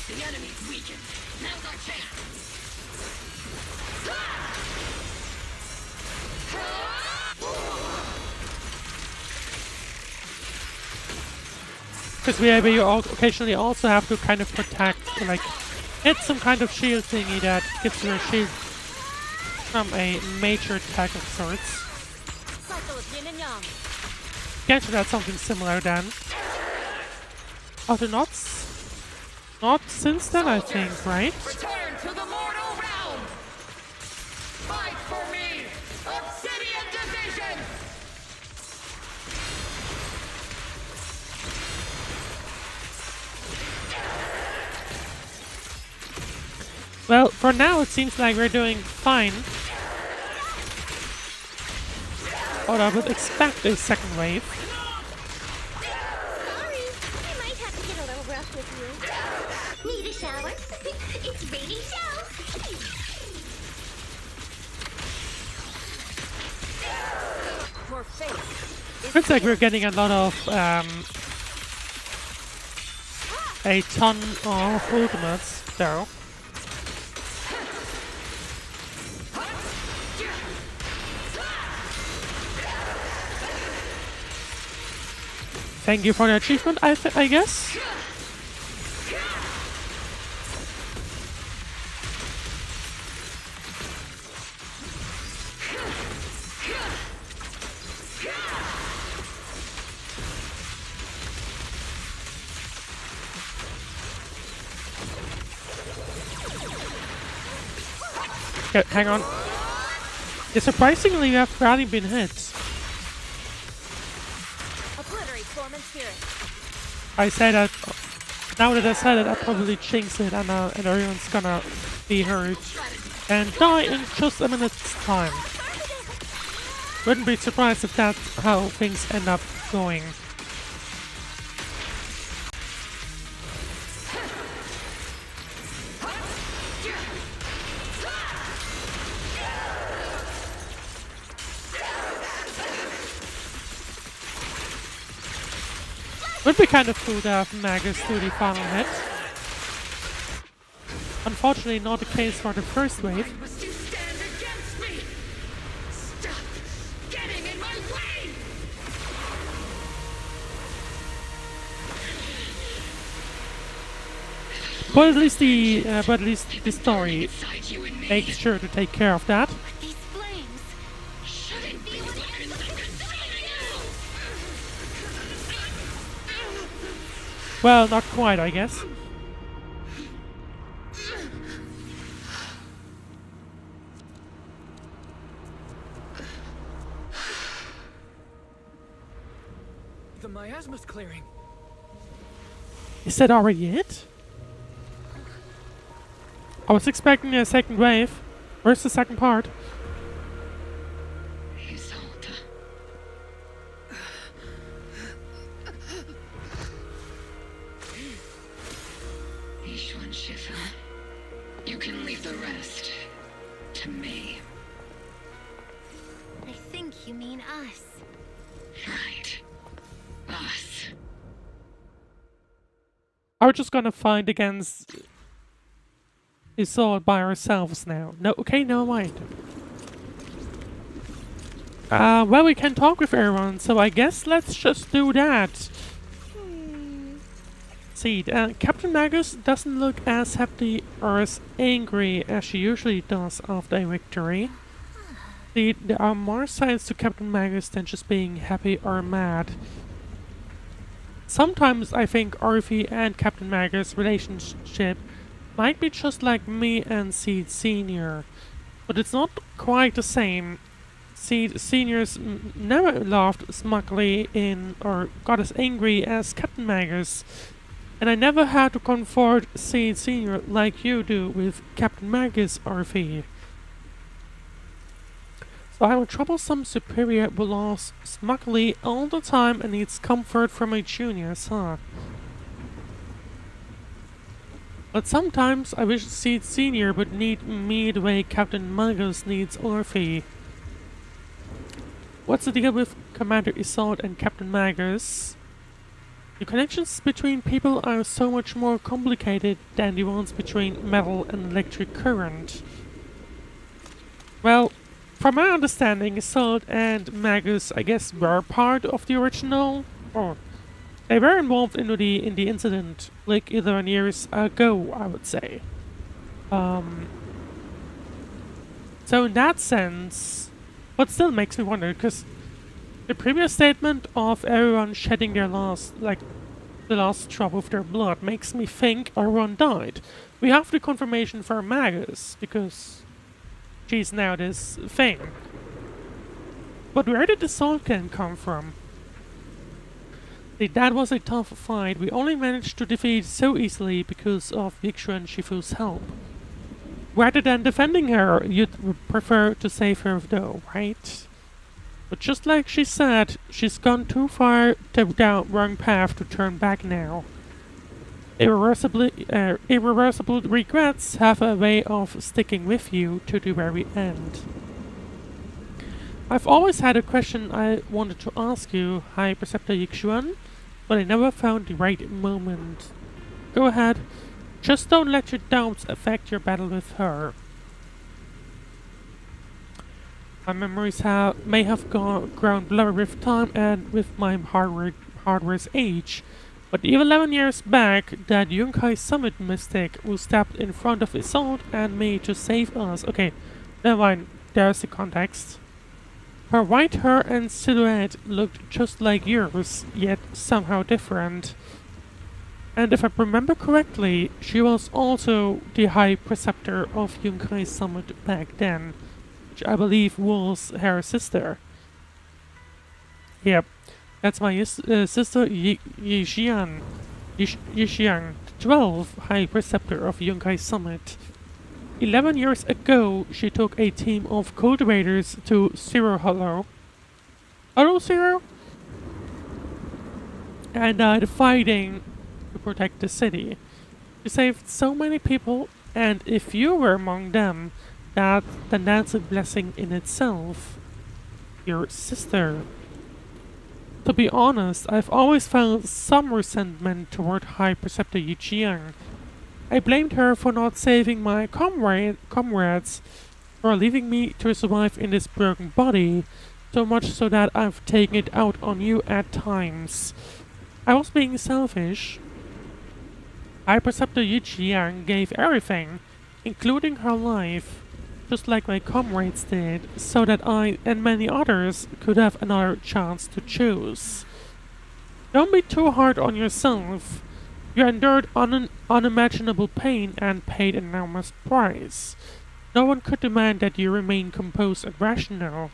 S2: The enemy's weakened. Now's our chance.
S1: Because we occasionally also have to kind of protect, like, hit some kind of shield thingy that gives you a shield from a major attack of sorts.
S3: Cycle of yin and yang.
S1: Genshin had something similar then. Are there not? Not since then, I think, right?
S8: Return to the mortal realm! Fight for me! Obsidian Division!
S1: Well, for now it seems like we're doing fine. or I would expect a second wave.
S17: Sorry, I might have to get a little rough with you. Need a shower? It's Baby Show.
S3: For faith.
S1: Looks like we're getting a lot of a ton of ultimates though. Thank you for the achievement, I guess. Okay, hang on. Yeah, surprisingly, we have barely been hit.
S3: Obliterate form and spirit.
S1: I say that. Now that I said it, I probably jinx it, and everyone's gonna be hurt and die in just a minute's time. Wouldn't be surprised if that's how things end up going. Would be kind of cool to have Magus do the final hit. Unfortunately, not the case for the first wave. But at least the story makes sure to take care of that. Well, not quite, I guess.
S20: The miasma's clearing.
S1: Is that already it? I was expecting a second wave. Where's the second part?
S2: You can leave the rest to me.
S17: I think you mean us.
S2: Right. Us.
S1: Are we just gonna fight against Isolde by ourselves now? No, okay, no mind. Well, we can talk with everyone, so I guess let's just do that. See, Captain Magus doesn't look as happy or as angry as she usually does after a victory. See, there are more sides to Captain Magus than just being happy or mad. Sometimes I think Orphie and Captain Magus' relationship might be just like me and Seed Senior, but it's not quite the same. Seed Senior's never laughed smugly in or got as angry as Captain Magus. And I never had to comfort Seed Senior like you do with Captain Magus, Orphie. So I'm a troublesome superior who laughs smugly all the time and needs comfort from my juniors, huh? But sometimes I wish Seed Senior would need me the way Captain Magus needs Orphie. What's the deal with Commander Isolde and Captain Magus? The connections between people are so much more complicated than the ones between metal and electric current. Well, from my understanding, Isolde and Magus, I guess, were part of the original, or they were involved in the incident like 11 years ago, I would say. So in that sense, but still makes me wonder, because the previous statement of everyone shedding their last, like, the last drop of their blood makes me think everyone died. We have the confirmation for Magus, because she's now this thing. But where did the Sultan come from? That was a tough fight. We only managed to defeat so easily because of Victor and Shifu's help. Rather than defending her, you'd prefer to save her though, right? But just like she said, she's gone too far down wrong path to turn back now. Irreversible regrets have a way of sticking with you to the very end. I've always had a question I wanted to ask you, High Preceptor Yixuan, but I never found the right moment. Go ahead. Just don't let your doubts affect your battle with her. My memories may have grown blurry with time and with my hardware's age, but even 11 years back, that Yunkai Summit mystic who stepped in front of Isolde and me to save us. Okay, never mind, there's the context. Her white hair and silhouette looked just like yours, yet somehow different. And if I remember correctly, she was also the High Preceptor of Yunkai Summit back then, which I believe was her sister. Yep, that's my sister Yixiang, 12th High Preceptor of Yunkai Summit. 11 years ago, she took a team of cultivators to Zero Hollow. Hello, Zero? And died fighting to protect the city. She saved so many people, and if you were among them, that's a blessing in itself. Your sister. To be honest, I've always found some resentment toward High Preceptor Yixiang. I blamed her for not saving my comrades, for leaving me to survive in this broken body, so much so that I've taken it out on you at times. I was being selfish. High Preceptor Yixiang gave everything, including her life, just like my comrades did, so that I and many others could have another chance to choose. Don't be too hard on yourself. You endured unimaginable pain and paid an enormous price. No one could demand that you remain composed and rational.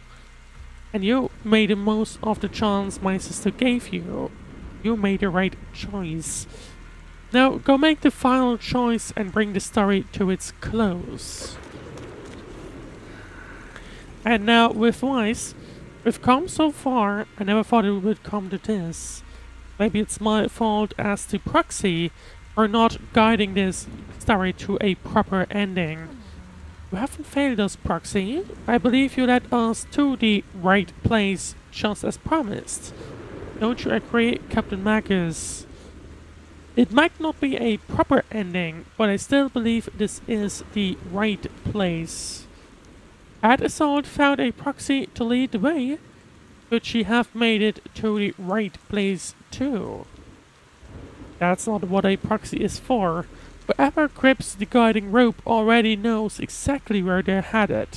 S1: And you made the most of the chance my sister gave you. You made the right choice. Now go make the final choice and bring the story to its close. And now with Wise, we've come so far. I never thought it would come to this. Maybe it's my fault as the proxy for not guiding this story to a proper ending. You haven't failed us, proxy. I believe you led us to the right place just as promised. Don't you agree, Captain Magus? It might not be a proper ending, but I still believe this is the right place. Had Isolde found a proxy to lead the way, could she have made it to the right place too? That's not what a proxy is for. Whoever grips the guiding rope already knows exactly where they're headed.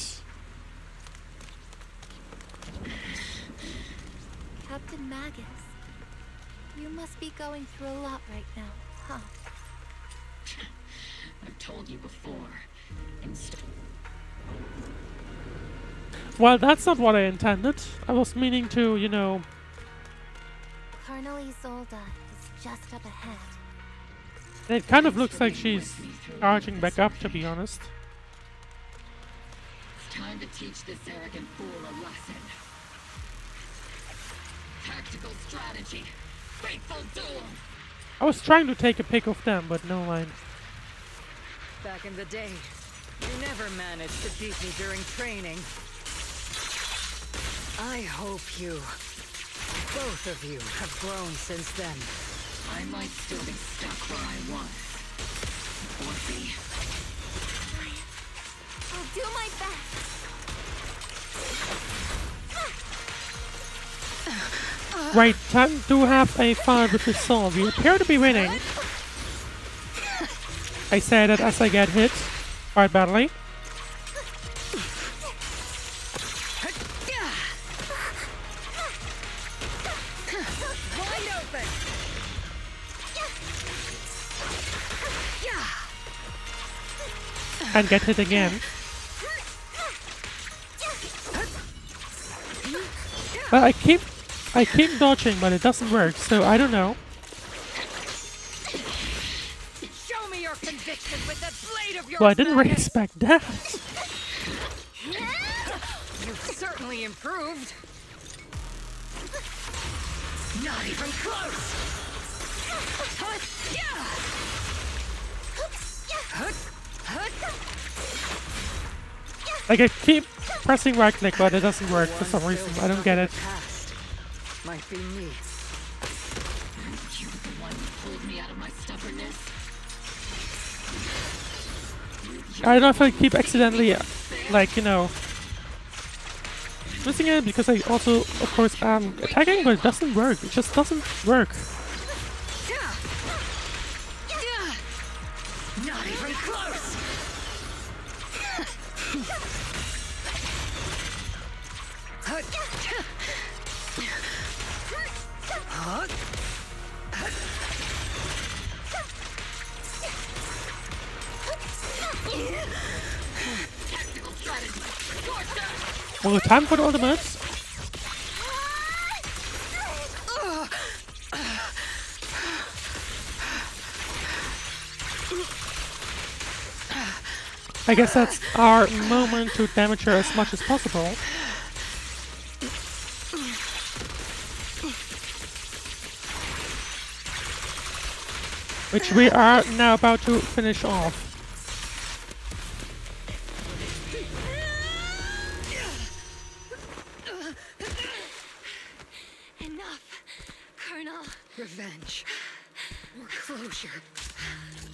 S4: Captain Magus, you must be going through a lot right now, huh?
S2: I've told you before.
S1: Well, that's not what I intended. I was meaning to, you know...
S4: Colonel Isolde is just up ahead.
S1: It kind of looks like she's arching back up, to be honest.
S2: It's time to teach this arrogant fool a lesson. Tactical strategy. Fateful duel.
S1: I was trying to take a pic of them, but no line.
S8: Back in the day, you never managed to beat me during training. I hope you, both of you, have grown since then.
S2: I might still be stuck where I was. Orphie.
S4: I'll do my best.
S1: Right, time to have a fight with the sword. We appear to be winning. I say that as I get hit quite badly. And get hit again. Well, I keep dodging, but it doesn't work, so I don't know.
S8: Show me your conviction with the blade of your
S1: Well, I didn't really expect that.
S8: You've certainly improved.
S2: Not even close!
S1: Like, I keep pressing right click, but it doesn't work for some reason. I don't get it.
S8: Might be me.
S2: You're the one who pulled me out of my stubbornness.
S1: I don't know if I keep accidentally, like, you know, missing it because I also, of course, am attacking, but it doesn't work. It just doesn't work.
S2: Not even close!
S1: Well, time for the ultimates. I guess that's our moment to damage her as much as possible. Which we are now about to finish off.
S6: Enough, Colonel.
S8: Revenge. Or closure.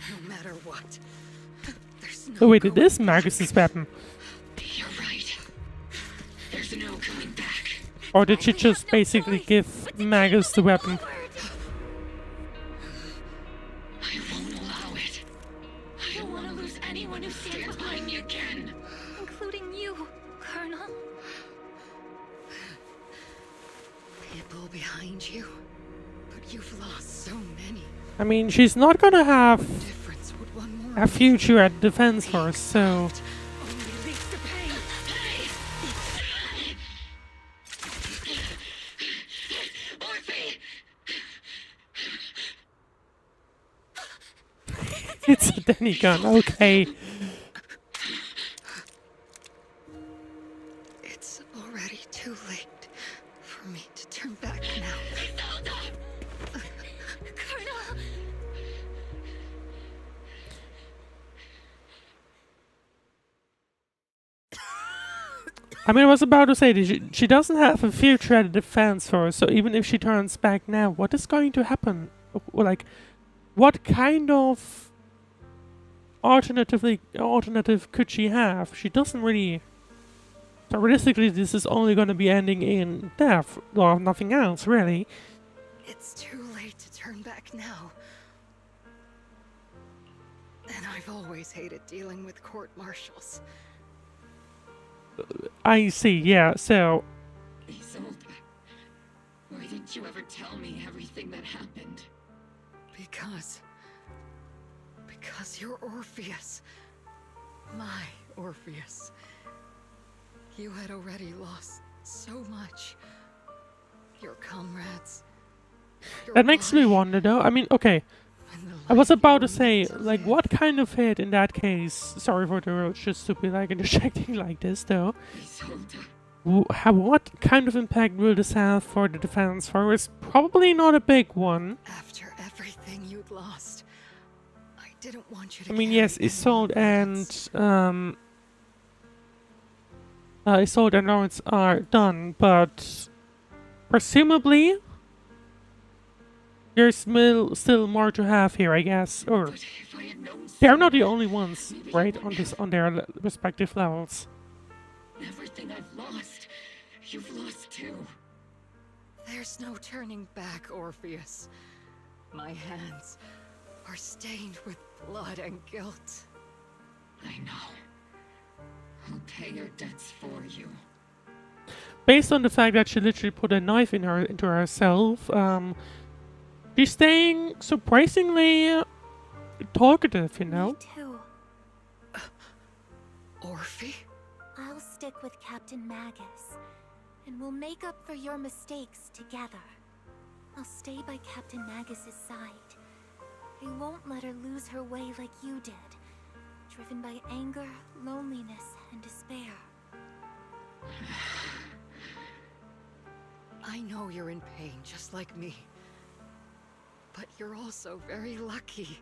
S8: No matter what. There's no
S1: Oh wait, it is Magus's weapon.
S2: You're right. There's no coming back.
S1: Or did she just basically give Magus the weapon?
S2: I won't allow it. I don't want to lose anyone who stands behind me again.
S6: Including you, Colonel.
S8: People behind you. But you've lost so many.
S1: I mean, she's not gonna have
S8: Difference would one more
S1: a future at Defense Force, so...
S8: only leads to pain. It's a Denny gun, okay. It's already too late for me to turn back now.
S6: Colonel!
S1: I mean, I was about to say, that she doesn't have a future at the Defense Force, so even if she turns back now, what is going to happen? Like, what kind of alternative could she have? She doesn't really... So realistically, this is only going to be ending in death, or nothing else, really.
S8: It's too late to turn back now. And I've always hated dealing with court-martials.
S1: I see, yeah, so...
S2: Isolde, why didn't you ever tell me everything that happened?
S8: Because you're Orpheus. My Orpheus. You had already lost so much. Your comrades.
S1: That makes me wonder, though. I mean, okay. I was about to say, like, what kind of hit in that case? Sorry for the road, just to be, like, interjecting like this, though. What kind of impact will this have for the Defense Force? Probably not a big one.
S8: After everything you'd lost, I didn't want you to
S1: I mean, yes, Isolde and Lawrence are done, but presumably there's still more to have here, I guess. Or they're not the only ones, right? On their respective levels.
S2: Everything I've lost, you've lost too.
S8: There's no turning back, Orpheus. My hands are stained with blood and guilt.
S2: I know. I'll pay your debts for you.
S1: Based on the fact that she literally put a knife into herself, she's staying surprisingly talkative, you know?
S4: Me too.
S8: Orphie?
S4: I'll stick with Captain Magus, and we'll make up for your mistakes together. I'll stay by Captain Magus's side. I won't let her lose her way like you did, driven by anger, loneliness, and despair.
S8: I know you're in pain, just like me. But you're also very lucky.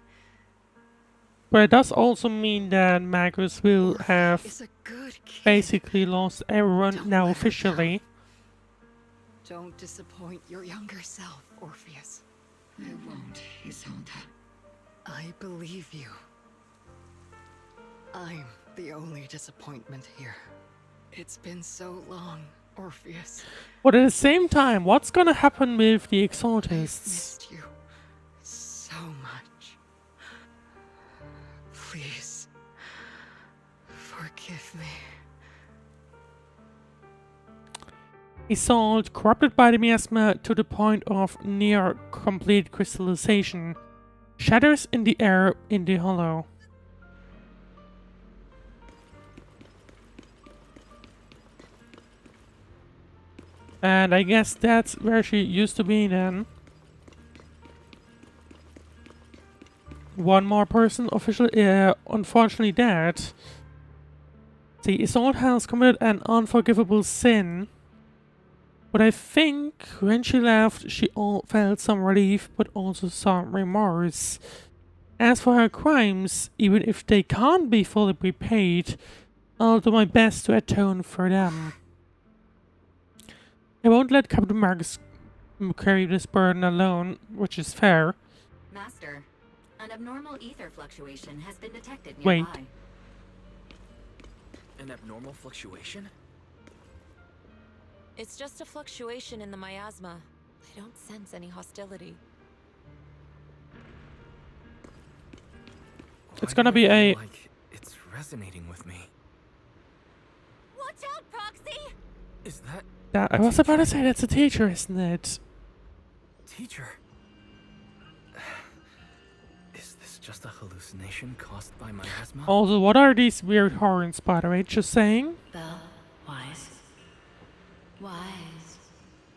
S1: But it does also mean that Magus will have
S8: Is a good kid.
S1: basically lost everyone now officially.
S8: Don't disappoint your younger self, Orpheus.
S2: I won't, Isolde.
S8: I believe you. I'm the only disappointment here. It's been so long, Orpheus.
S1: But at the same time, what's gonna happen with the Exaltists?
S8: Missed you so much. Please, forgive me.
S1: Isolde, corrupted by the miasma to the point of near complete crystallization, shatters in the air in the hollow. And I guess that's where she used to be then. One more person officially, unfortunately dead. See, Isolde has committed an unforgivable sin. But I think when she left, she felt some relief, but also some remorse. As for her crimes, even if they can't be fully repaid, I'll do my best to atone for them. I won't let Captain Magus carry this burden alone, which is fair.
S7: Master, an abnormal ether fluctuation has been detected
S1: Wait.
S7: nearby.
S5: An abnormal fluctuation?
S3: It's just a fluctuation in the miasma. I don't sense any hostility.
S1: It's gonna be a...
S5: Like it's resonating with me.
S6: Watch out, Proxy!
S5: Is that
S1: I was about to say that's a teacher, isn't it?
S5: teacher? Is this just a hallucination caused by miasma?
S1: Also, what are these weird horns, by the way? Just saying?
S21: Belle, Wise. Wise.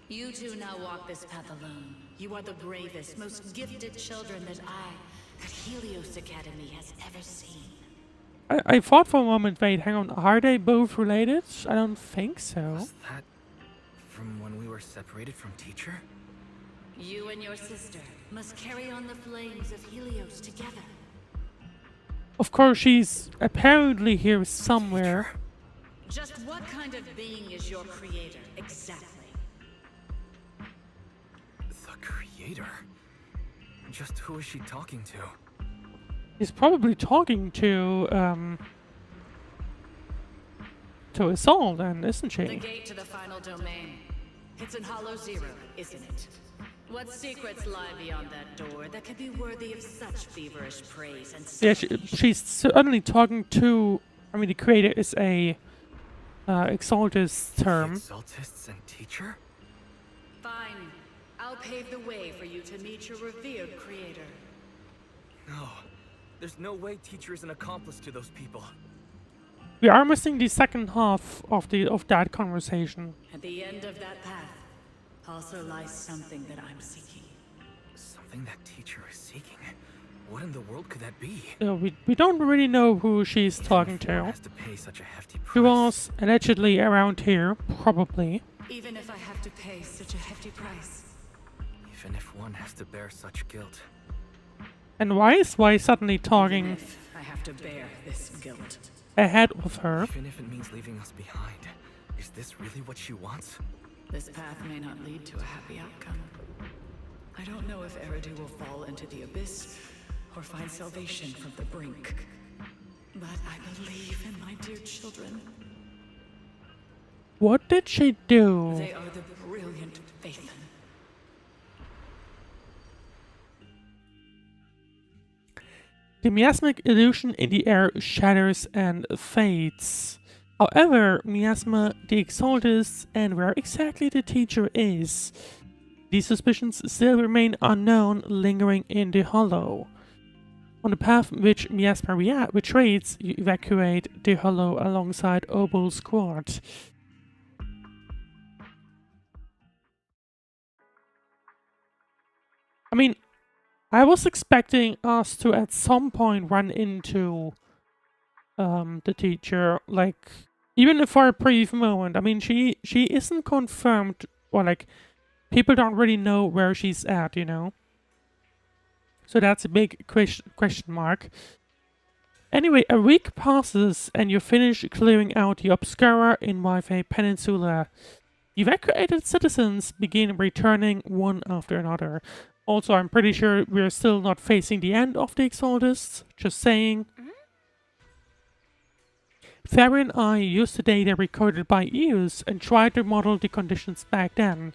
S21: You two now walk this path alone. You are the bravest, most gifted children that Helios Academy has ever seen.
S1: I thought for a moment, wait, hang on, are they both related? I don't think so.
S5: Was that from when we were separated from teacher?
S21: You and your sister must carry on the flames of Helios together.
S1: Of course, she's apparently here somewhere.
S21: Just what kind of being is your creator, exactly?
S5: The creator? Just who is she talking to?
S1: He's probably talking to Isolde, then, isn't she?
S21: The gate to the final domain. It's in Hollow Zero, isn't it? What secrets lie beyond that door that could be worthy of such feverish praise and
S1: Yeah, she's certainly talking to... I mean, the creator is a Exaltist term.
S5: Exaltists and teacher?
S21: Fine. I'll pave the way for you to meet your revered creator.
S5: No. There's no way teacher is an accomplice to those people.
S1: We are missing the second half of that conversation.
S21: At the end of that path also lies something that I'm seeking.
S5: Something that teacher is seeking? What in the world could that be?
S1: We don't really know who she's talking to.
S5: Has to pay such a hefty price.
S1: She was allegedly around here, probably.
S21: Even if I have to pay such a hefty price.
S5: Even if one has to bear such guilt.
S1: And why is suddenly talking
S21: If I have to bear this guilt.
S1: ahead of her?
S5: Even if it means leaving us behind, is this really what she wants?
S21: This path may not lead to a happy outcome. I don't know if Eridu will fall into the abyss or find salvation from the brink. But I believe in my dear children.
S1: What did she do?
S21: They are the brilliant Phaethon.
S1: The miasmic illusion in the air shatters and fades. However, miasma, the Exaltists, and where exactly the teacher is, these suspicions still remain unknown, lingering in the hollow. On the path which miasma retreats, you evacuate the hollow alongside Obel's squad. I mean, I was expecting us to at some point run into the teacher, like, even for a brief moment. I mean, she isn't confirmed, or like, people don't really know where she's at, you know? So that's a big question mark. Anyway, a week passes and you finish clearing out the Obscura in Wi-Fi Peninsula. Evacuated citizens begin returning one after another. Also, I'm pretty sure we're still not facing the end of the Exaltists. Just saying. Ferry and I used the data recorded by EOS and tried to model the conditions back then,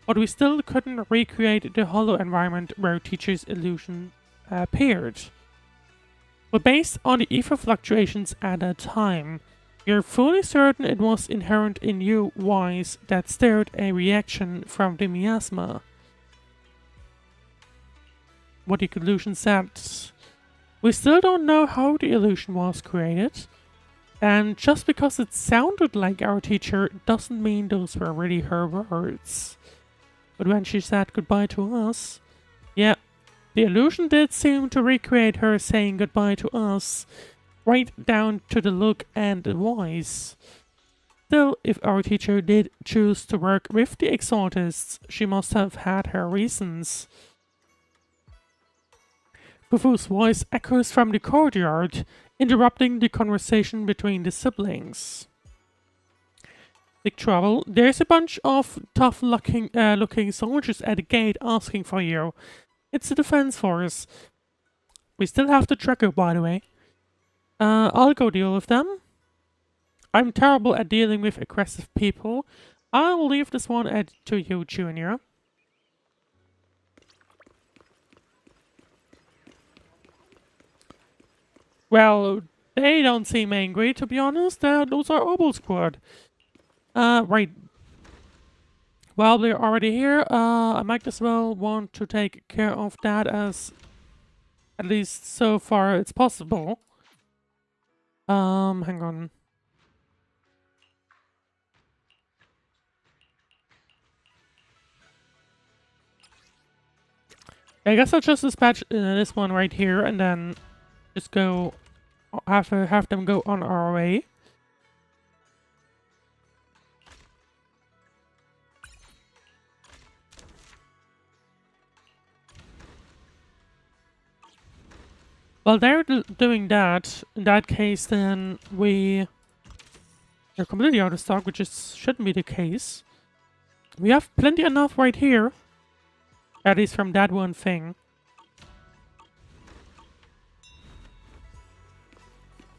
S1: but we still couldn't recreate the hollow environment where Teacher's illusion appeared. But based on the ether fluctuations at that time, we're fully certain it was inherent in you Wise that stirred a reaction from the miasma. What the illusion said. We still don't know how the illusion was created, and just because it sounded like our teacher doesn't mean those were really her words. But when she said goodbye to us, yeah, the illusion did seem to recreate her saying goodbye to us, right down to the look and the voice. Still, if our teacher did choose to work with the Exaltists, she must have had her reasons. Fufu's voice echoes from the courtyard, interrupting the conversation between the siblings. Big trouble. There's a bunch of tough-looking soldiers at the gate asking for you. It's the defense force. We still have the tracker, by the way. I'll go deal with them. I'm terrible at dealing with aggressive people. I'll leave this one to you, Junior. Well, they don't seem angry, to be honest. Those are Obel Squad. Right. While they're already here, I might as well want to take care of that as, at least so far, it's possible. Hang on. I guess I'll just dispatch this one right here and then just go have them go on our way. While they're doing that, in that case, then they're completely out of stock, which shouldn't be the case. We have plenty enough right here. At least from that one thing.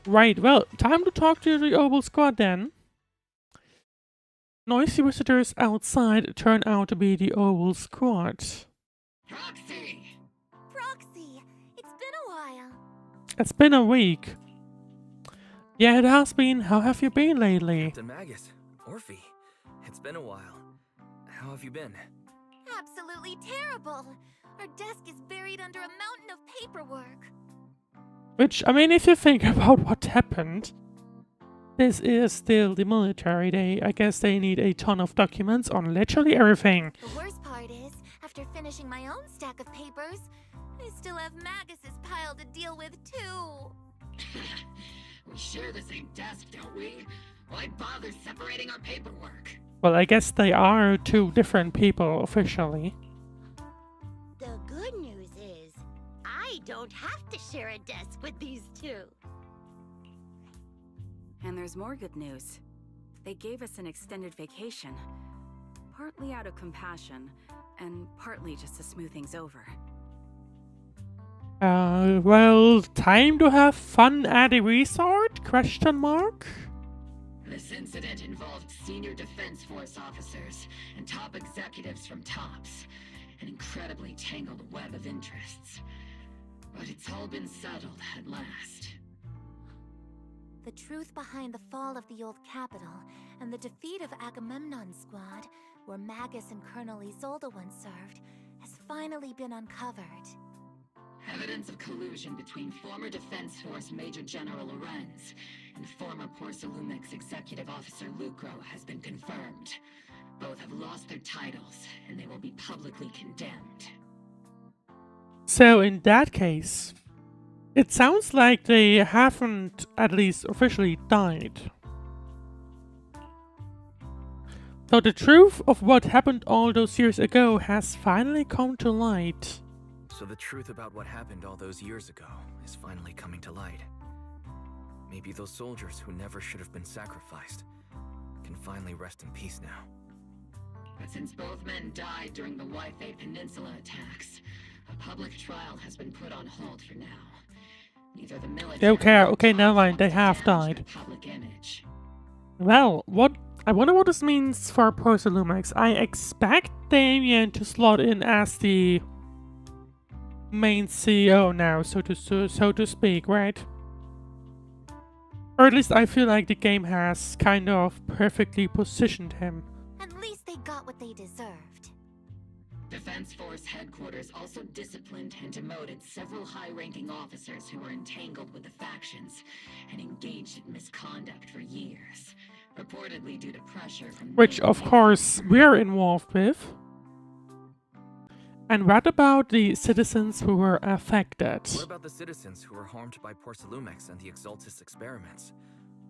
S1: Right, well, time to talk to the Obel Squad then. Noisy visitors outside turn out to be the Obel Squad.
S4: Proxy! Proxy! It's been a while.
S1: It's been a week. Yeah, it has been. How have you been lately?
S5: Captain Magus, Orphie, it's been a while. How have you been?
S4: Absolutely terrible. Our desk is buried under a mountain of paperwork.
S1: Which, I mean, if you think about what happened, this is still the military. I guess they need a ton of documents on literally everything.
S4: The worst part is, after finishing my own stack of papers, I still have Magus's pile to deal with too.
S2: We share the same desk, don't we? Why bother separating our paperwork?
S1: Well, I guess they are two different people officially.
S17: The good news is, I don't have to share a desk with these two.
S16: And there's more good news. They gave us an extended vacation. Partly out of compassion, and partly just to smooth things over.
S1: Well, time to have fun at a resort? Question mark?
S2: This incident involved senior Defense Force officers and top executives from TOPS. An incredibly tangled web of interests. But it's all been settled at last.
S4: The truth behind the fall of the old capital and the defeat of Agamemnon's squad, where Magus and Colonel Isolde once served, has finally been uncovered.
S2: Evidence of collusion between former Defense Force Major General Lorenz and former Porcelumix Executive Officer Lucro has been confirmed. Both have lost their titles, and they will be publicly condemned.
S1: So in that case, it sounds like they haven't at least officially died. So the truth of what happened all those years ago has finally come to light.
S5: So the truth about what happened all those years ago is finally coming to light. Maybe those soldiers who never should have been sacrificed can finally rest in peace now.
S2: But since both men died during the Wi-Fi Peninsula attacks, a public trial has been put on hold for now. Neither the military
S1: Okay, never mind, they have died.
S2: public image.
S1: Well, I wonder what this means for Porcelumex. I expect Damien to slot in as the main CEO now, so to speak, right? Or at least I feel like the game has kind of perfectly positioned him.
S4: At least they got what they deserved.
S2: Defense Force headquarters also disciplined and demoted several high-ranking officers who were entangled with the factions and engaged in misconduct for years, reportedly due to pressure from
S1: Which, of course, we're involved with. And what about the citizens who were affected?
S5: What about the citizens who were harmed by Porcelumex and the Exaltus experiments?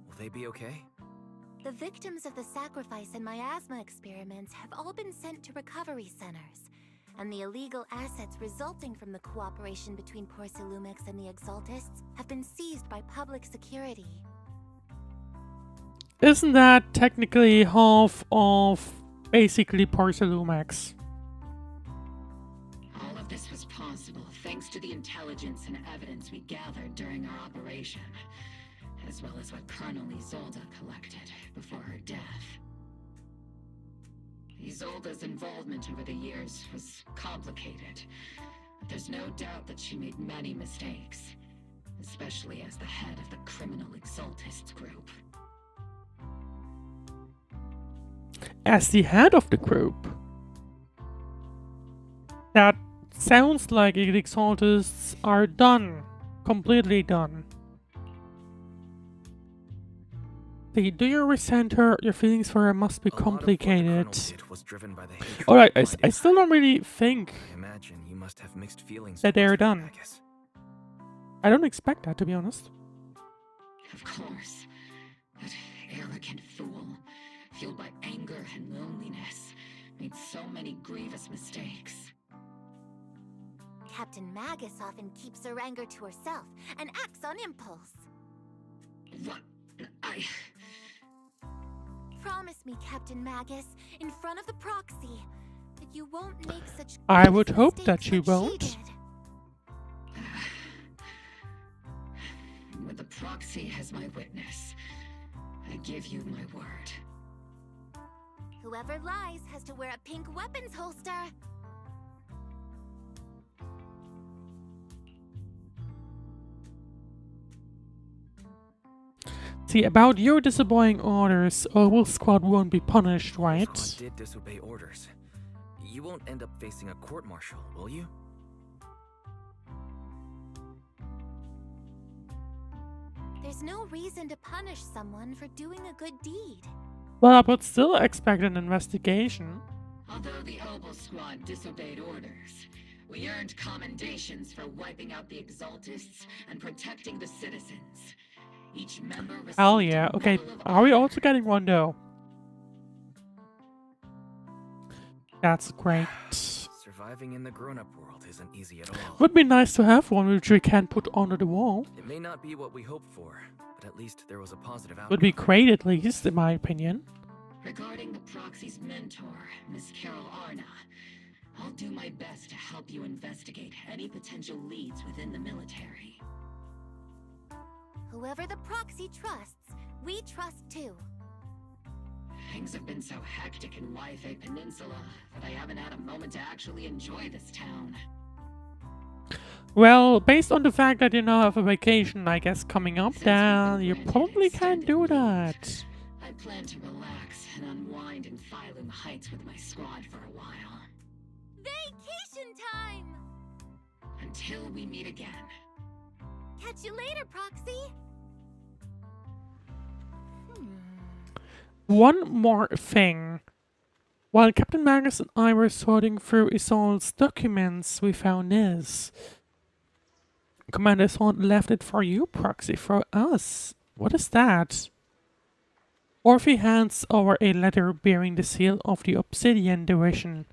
S5: Will they be okay?
S4: The victims of the sacrifice and miasma experiments have all been sent to recovery centers, and the illegal assets resulting from the cooperation between Porcelumex and the Exaltists have been seized by public security.
S1: Isn't that technically half of basically Porcelumex?
S2: All of this was possible thanks to the intelligence and evidence we gathered during our operation, as well as what Colonel Isolde collected before her death. Isolde's involvement over the years was complicated, but there's no doubt that she made many mistakes, especially as the head of the criminal Exaltists group.
S1: As the head of the group? That sounds like the Exaltists are done. Completely done. Do you resent her? Your feelings for her must be complicated. Alright, I still don't really think that they're done. I don't expect that, to be honest.
S2: Of course. That arrogant fool, fueled by anger and loneliness, made so many grievous mistakes.
S4: Captain Magus often keeps her anger to herself and acts on impulse.
S2: What?
S4: Promise me, Captain Magus, in front of the proxy, that you won't make such
S1: I would hope that you won't.
S2: With the proxy as my witness, I give you my word.
S4: Whoever lies has to wear a pink weapons holster.
S1: See, about your disobeying orders, Oval Squad won't be punished, right?
S5: Squad did disobey orders. You won't end up facing a court-martial, will you?
S4: There's no reason to punish someone for doing a good deed.
S1: Well, I would still expect an investigation.
S2: Although the Oval Squad disobeyed orders, we earned commendations for wiping out the Exaltists and protecting the citizens. Each member received
S1: Hell yeah. Okay, are we also getting one though? That's great.
S5: Surviving in the grown-up world isn't easy at all.
S1: Would be nice to have one which we can put onto the wall.
S5: It may not be what we hoped for, but at least there was a positive outcome.
S1: Would be great at least, in my opinion.
S2: Regarding the proxy's mentor, Miss Carol Arna, I'll do my best to help you investigate any potential leads within the military.
S4: Whoever the proxy trusts, we trust too.
S2: Things have been so hectic in Wi-Fi Peninsula that I haven't had a moment to actually enjoy this town.
S1: Well, based on the fact that you now have a vacation, I guess, coming up, then you probably can't do that.
S2: I plan to relax and unwind in Phaethon Heights with my squad for a while.
S4: Vacation time!
S2: Until we meet again.
S4: Catch you later, Proxy!
S1: One more thing. While Captain Magus and I were sorting through Isolde's documents, we found this. Commander Isolde left it for you, Proxy, for us. What is that? Orphie hands over a letter bearing the seal of the Obsidian Division.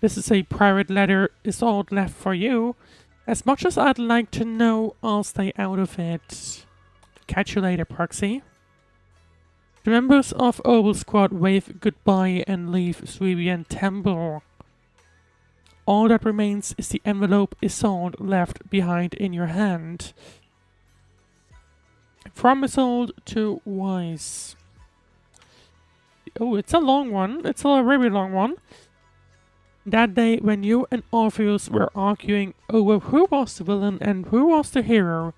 S1: This is a private letter, is all left for you. As much as I'd like to know, I'll stay out of it. Catch you later, Proxy. The members of Oval Squad wave goodbye and leave Suibian Temple. All that remains is the envelope Isolde left behind in your hand. From Isolde to Wise. Oh, it's a long one. It's a very long one. That day when you and Orpheus were arguing over who was the villain and who was the hero,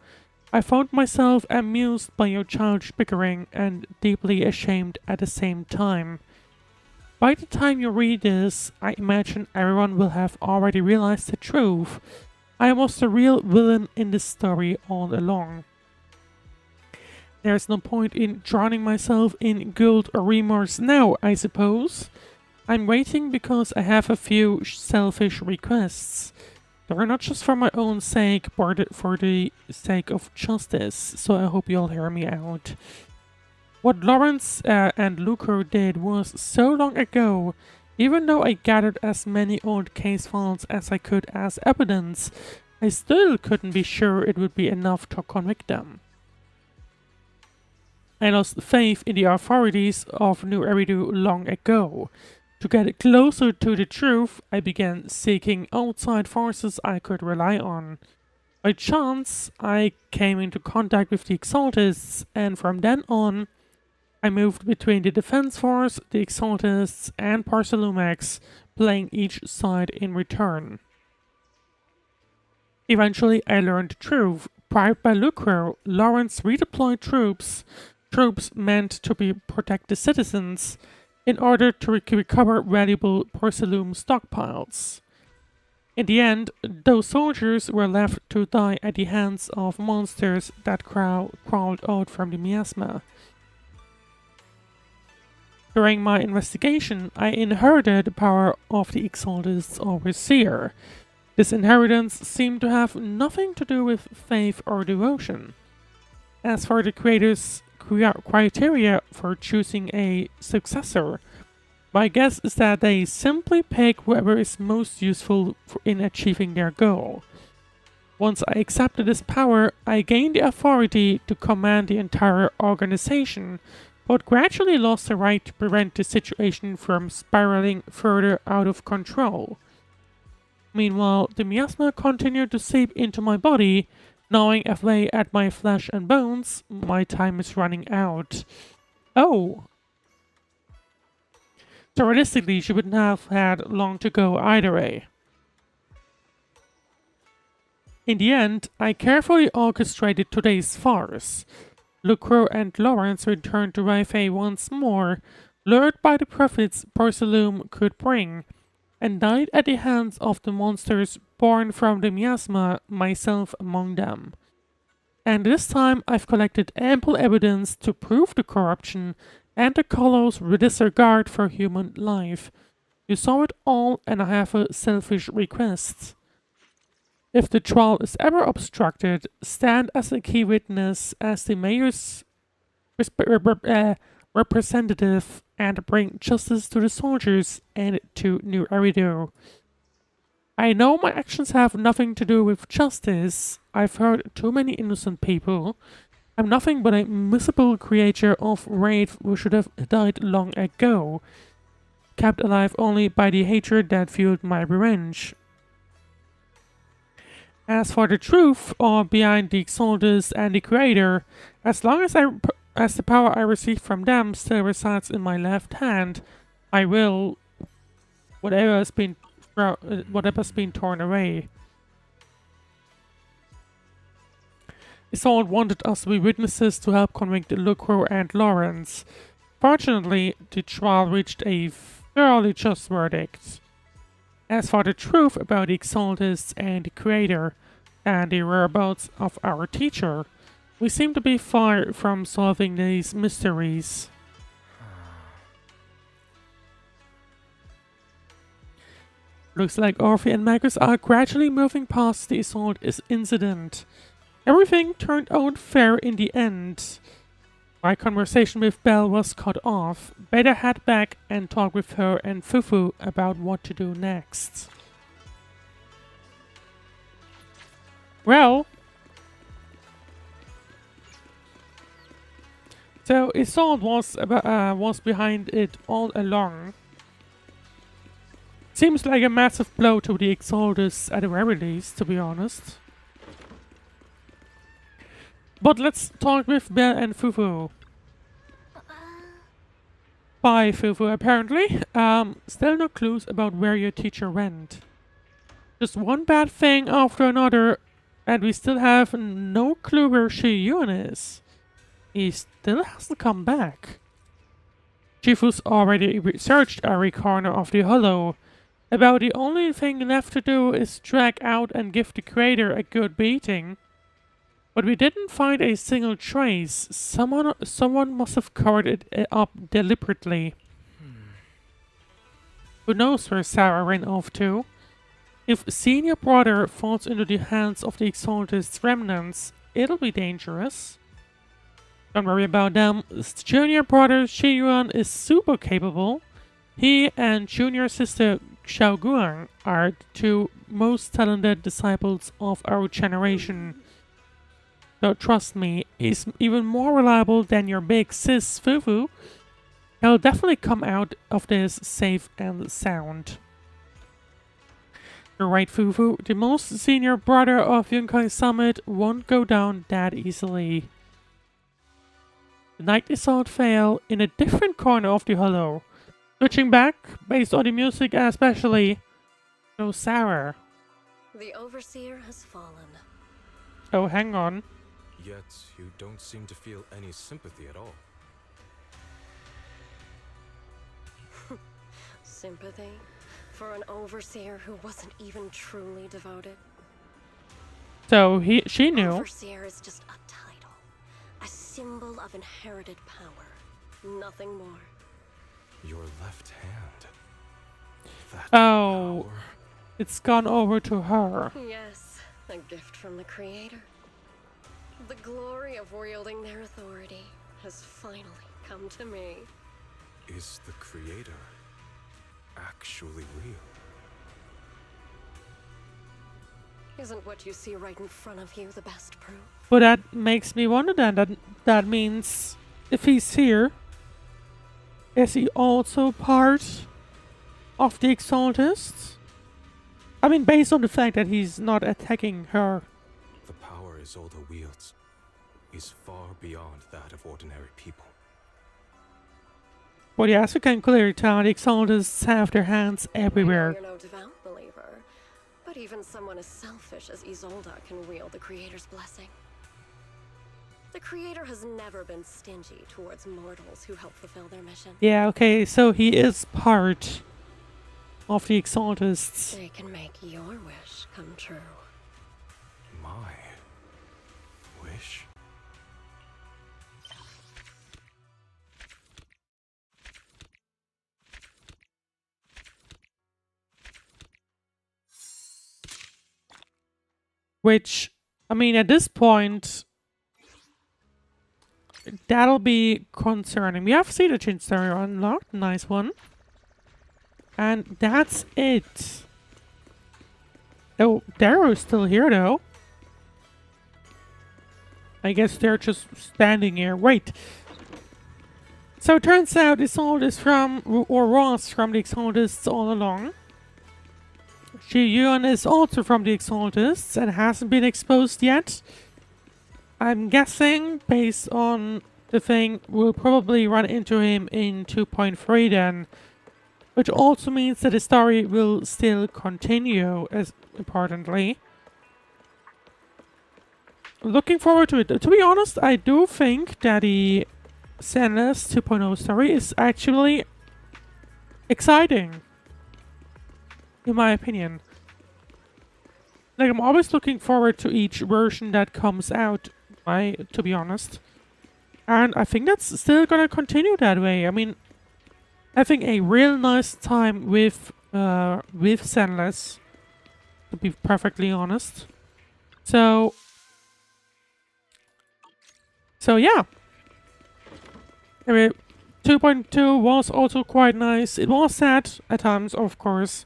S1: I found myself amused by your childish bickering and deeply ashamed at the same time. By the time you read this, I imagine everyone will have already realized the truth. I was the real villain in this story all along. There's no point in drowning myself in guilt or remorse now, I suppose. I'm waiting because I have a few selfish requests. They're not just for my own sake, but for the sake of justice, so I hope you'll hear me out. What Lawrence and Lucro did was so long ago. Even though I gathered as many old case files as I could as evidence, I still couldn't be sure it would be enough to convict them. I lost faith in the authorities of New Eridu long ago. To get closer to the truth, I began seeking outside forces I could rely on. By chance, I came into contact with the Exaltists, and from then on, I moved between the Defense Force, the Exaltists, and Parsalumax, playing each side in return. Eventually, I learned the truth. Bribed by Lucro, Lawrence redeployed troops meant to protect the citizens, in order to recover valuable porcelain stockpiles. In the end, those soldiers were left to die at the hands of monsters that crawled out from the miasma. During my investigation, I inherited the power of the Exalted's Overseer. This inheritance seemed to have nothing to do with faith or devotion. As for the creator's criteria for choosing a successor, my guess is that they simply pick whoever is most useful in achieving their goal. Once I accepted this power, I gained the authority to command the entire organization, but gradually lost the right to prevent the situation from spiraling further out of control. Meanwhile, the miasma continued to seep into my body. Gnawing away at my flesh and bones, my time is running out. Oh. So realistically, she wouldn't have had long to go either way. In the end, I carefully orchestrated today's farce. Lucro and Lawrence returned to Rifei once more, lured by the profits Porcelain could bring, and died at the hands of the monsters born from the miasma, myself among them. And this time I've collected ample evidence to prove the corruption and the Colos's disregard for human life. You saw it all, and I have a selfish request. If the trial is ever obstructed, stand as a key witness as the mayor's representative and bring justice to the soldiers and to New Eridu. I know my actions have nothing to do with justice. I've hurt too many innocent people. I'm nothing but a miserable creature of wraith who should have died long ago, kept alive only by the hatred that fueled my revenge. As for the truth, or behind the Exaltus and the Creator, as long as the power I received from them still resides in my left hand, I will whatever's been torn away. Isolde wanted us to be witnesses to help convict Lucro and Lawrence. Fortunately, the trial reached a fairly just verdict. As for the truth about the Exaltus and the Creator, and the whereabouts of our teacher, we seem to be far from solving these mysteries. Looks like Orphie and Magus are gradually moving past the Isolde incident. Everything turned out fair in the end. My conversation with Belle was cut off. Better head back and talk with her and Fufu about what to do next. Well, so Isolde was behind it all along. Seems like a massive blow to the Exaltus at the very least, to be honest. But let's talk with Belle and Fufu. Bye, Fufu, apparently. Still no clues about where your teacher went. Just one bad thing after another, and we still have no clue where Shi-Yuan is. He still hasn't come back. Shifu's already researched every corner of the hollow. About the only thing left to do is drag out and give the creator a good beating. But we didn't find a single trace. Someone must have covered it up deliberately. Who knows where Sarah ran off to? If senior brother falls into the hands of the Exalted's remnants, it'll be dangerous. Don't worry about them. Junior brother Shi-Yuan is super capable. He and junior sister Xiaoguang are the two most talented disciples of our generation. So trust me, he's even more reliable than your big sis Fufu. He'll definitely come out of this safe and sound. You're right, Fufu. The most senior brother of Yunkai Summit won't go down that easily. The Night Assault failed in a different corner of the hollow. Switching back, based on the music especially, no Sarah.
S15: The Overseer has fallen.
S1: Oh, hang on.
S18: Yet, you don't seem to feel any sympathy at all.
S15: Sympathy? For an Overseer who wasn't even truly devoted?
S1: So, she knew.
S15: Overseer is just a title. A symbol of inherited power. Nothing more.
S18: Your left hand. That
S1: oh,
S18: power.
S1: It's gone over to her.
S15: Yes, a gift from the Creator. The glory of wielding their authority has finally come to me.
S18: Is the Creator actually real?
S15: Isn't what you see right in front of you the best proof?
S1: But that makes me wonder then, that means if he's here, is he also part of the Exaltists? I mean, based on the fact that he's not attacking her.
S18: The power Isolde wields is far beyond that of ordinary people.
S1: But yes, we can clearly tell the Exaltists have their hands everywhere.
S15: You're no devout believer, but even someone as selfish as Isolde can wield the Creator's blessing. The Creator has never been stingy towards mortals who help fulfill their mission.
S1: Yeah, okay, so he is part of the Exaltists.
S15: They can make your wish come true.
S18: My wish?
S1: Which, I mean, at this point, that'll be concerning. We have seen the Chinsterio unlocked, nice one. And that's it. Oh, Darrow's still here though. I guess they're just standing here. Wait. So it turns out Isolde is from, or was from the Exaltists all along. Shi-Yuan is also from the Exaltists and hasn't been exposed yet. I'm guessing, based on the thing, we'll probably run into him in 2.3 then. Which also means that the story will still continue, as importantly. Looking forward to it. To be honest, I do think that the Zenless 2.0 story is actually exciting. In my opinion. Like, I'm always looking forward to each version that comes out, to be honest. And I think that's still gonna continue that way. I mean, having a real nice time with Zenless, to be perfectly honest. So yeah. Anyway, 2.2 was also quite nice. It was sad at times, of course.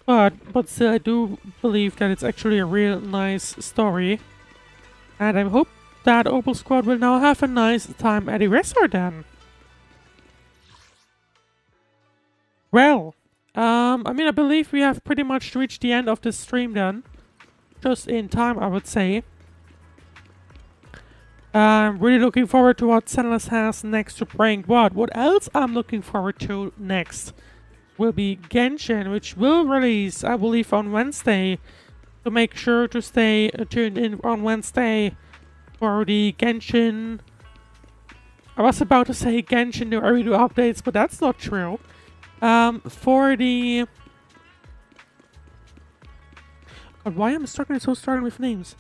S1: But still, I do believe that it's actually a real nice story. And I hope that Opal Squad will now have a nice time at the resort then. Well, I mean, I believe we have pretty much reached the end of this stream then. Just in time, I would say. I'm really looking forward to what Zenless has next to bring. What else I'm looking forward to next will be Genshin, which will release, I believe, on Wednesday. So make sure to stay tuned in on Wednesday for the Genshin... I was about to say Genshin new Arido updates, but that's not true. For the... God, why am I struggling with names?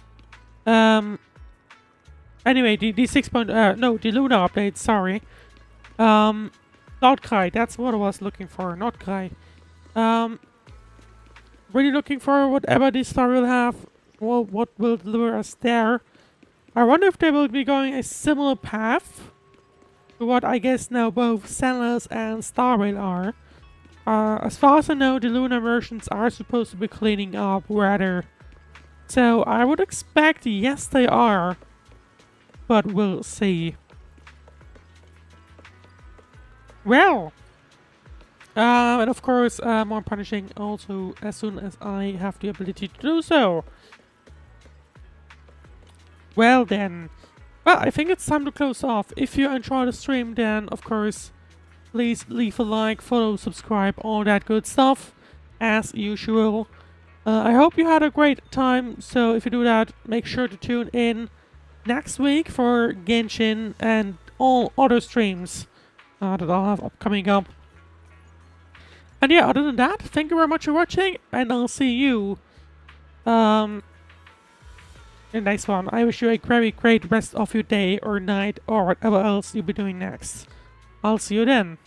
S1: Anyway, the 6. No, the Luna update, sorry. Not Kai, that's what I was looking for, not Kai. Really looking for whatever this star will have. Well, what will lure us there? I wonder if they will be going a similar path to what I guess now both Zenless and Starrail are. As far as I know, the Luna versions are supposed to be cleaning up rather. So I would expect yes they are. But we'll see. Well. And of course, more punishing also as soon as I have the ability to do so. Well then. Well, I think it's time to close off. If you enjoyed the stream, then of course, please leave a like, follow, subscribe, all that good stuff, as usual. I hope you had a great time, so if you do that, make sure to tune in next week for Genshin and all other streams that I'll have upcoming up. And yeah, other than that, thank you very much for watching, and I'll see you in the next one. I wish you a very great rest of your day or night or whatever else you'll be doing next. I'll see you then.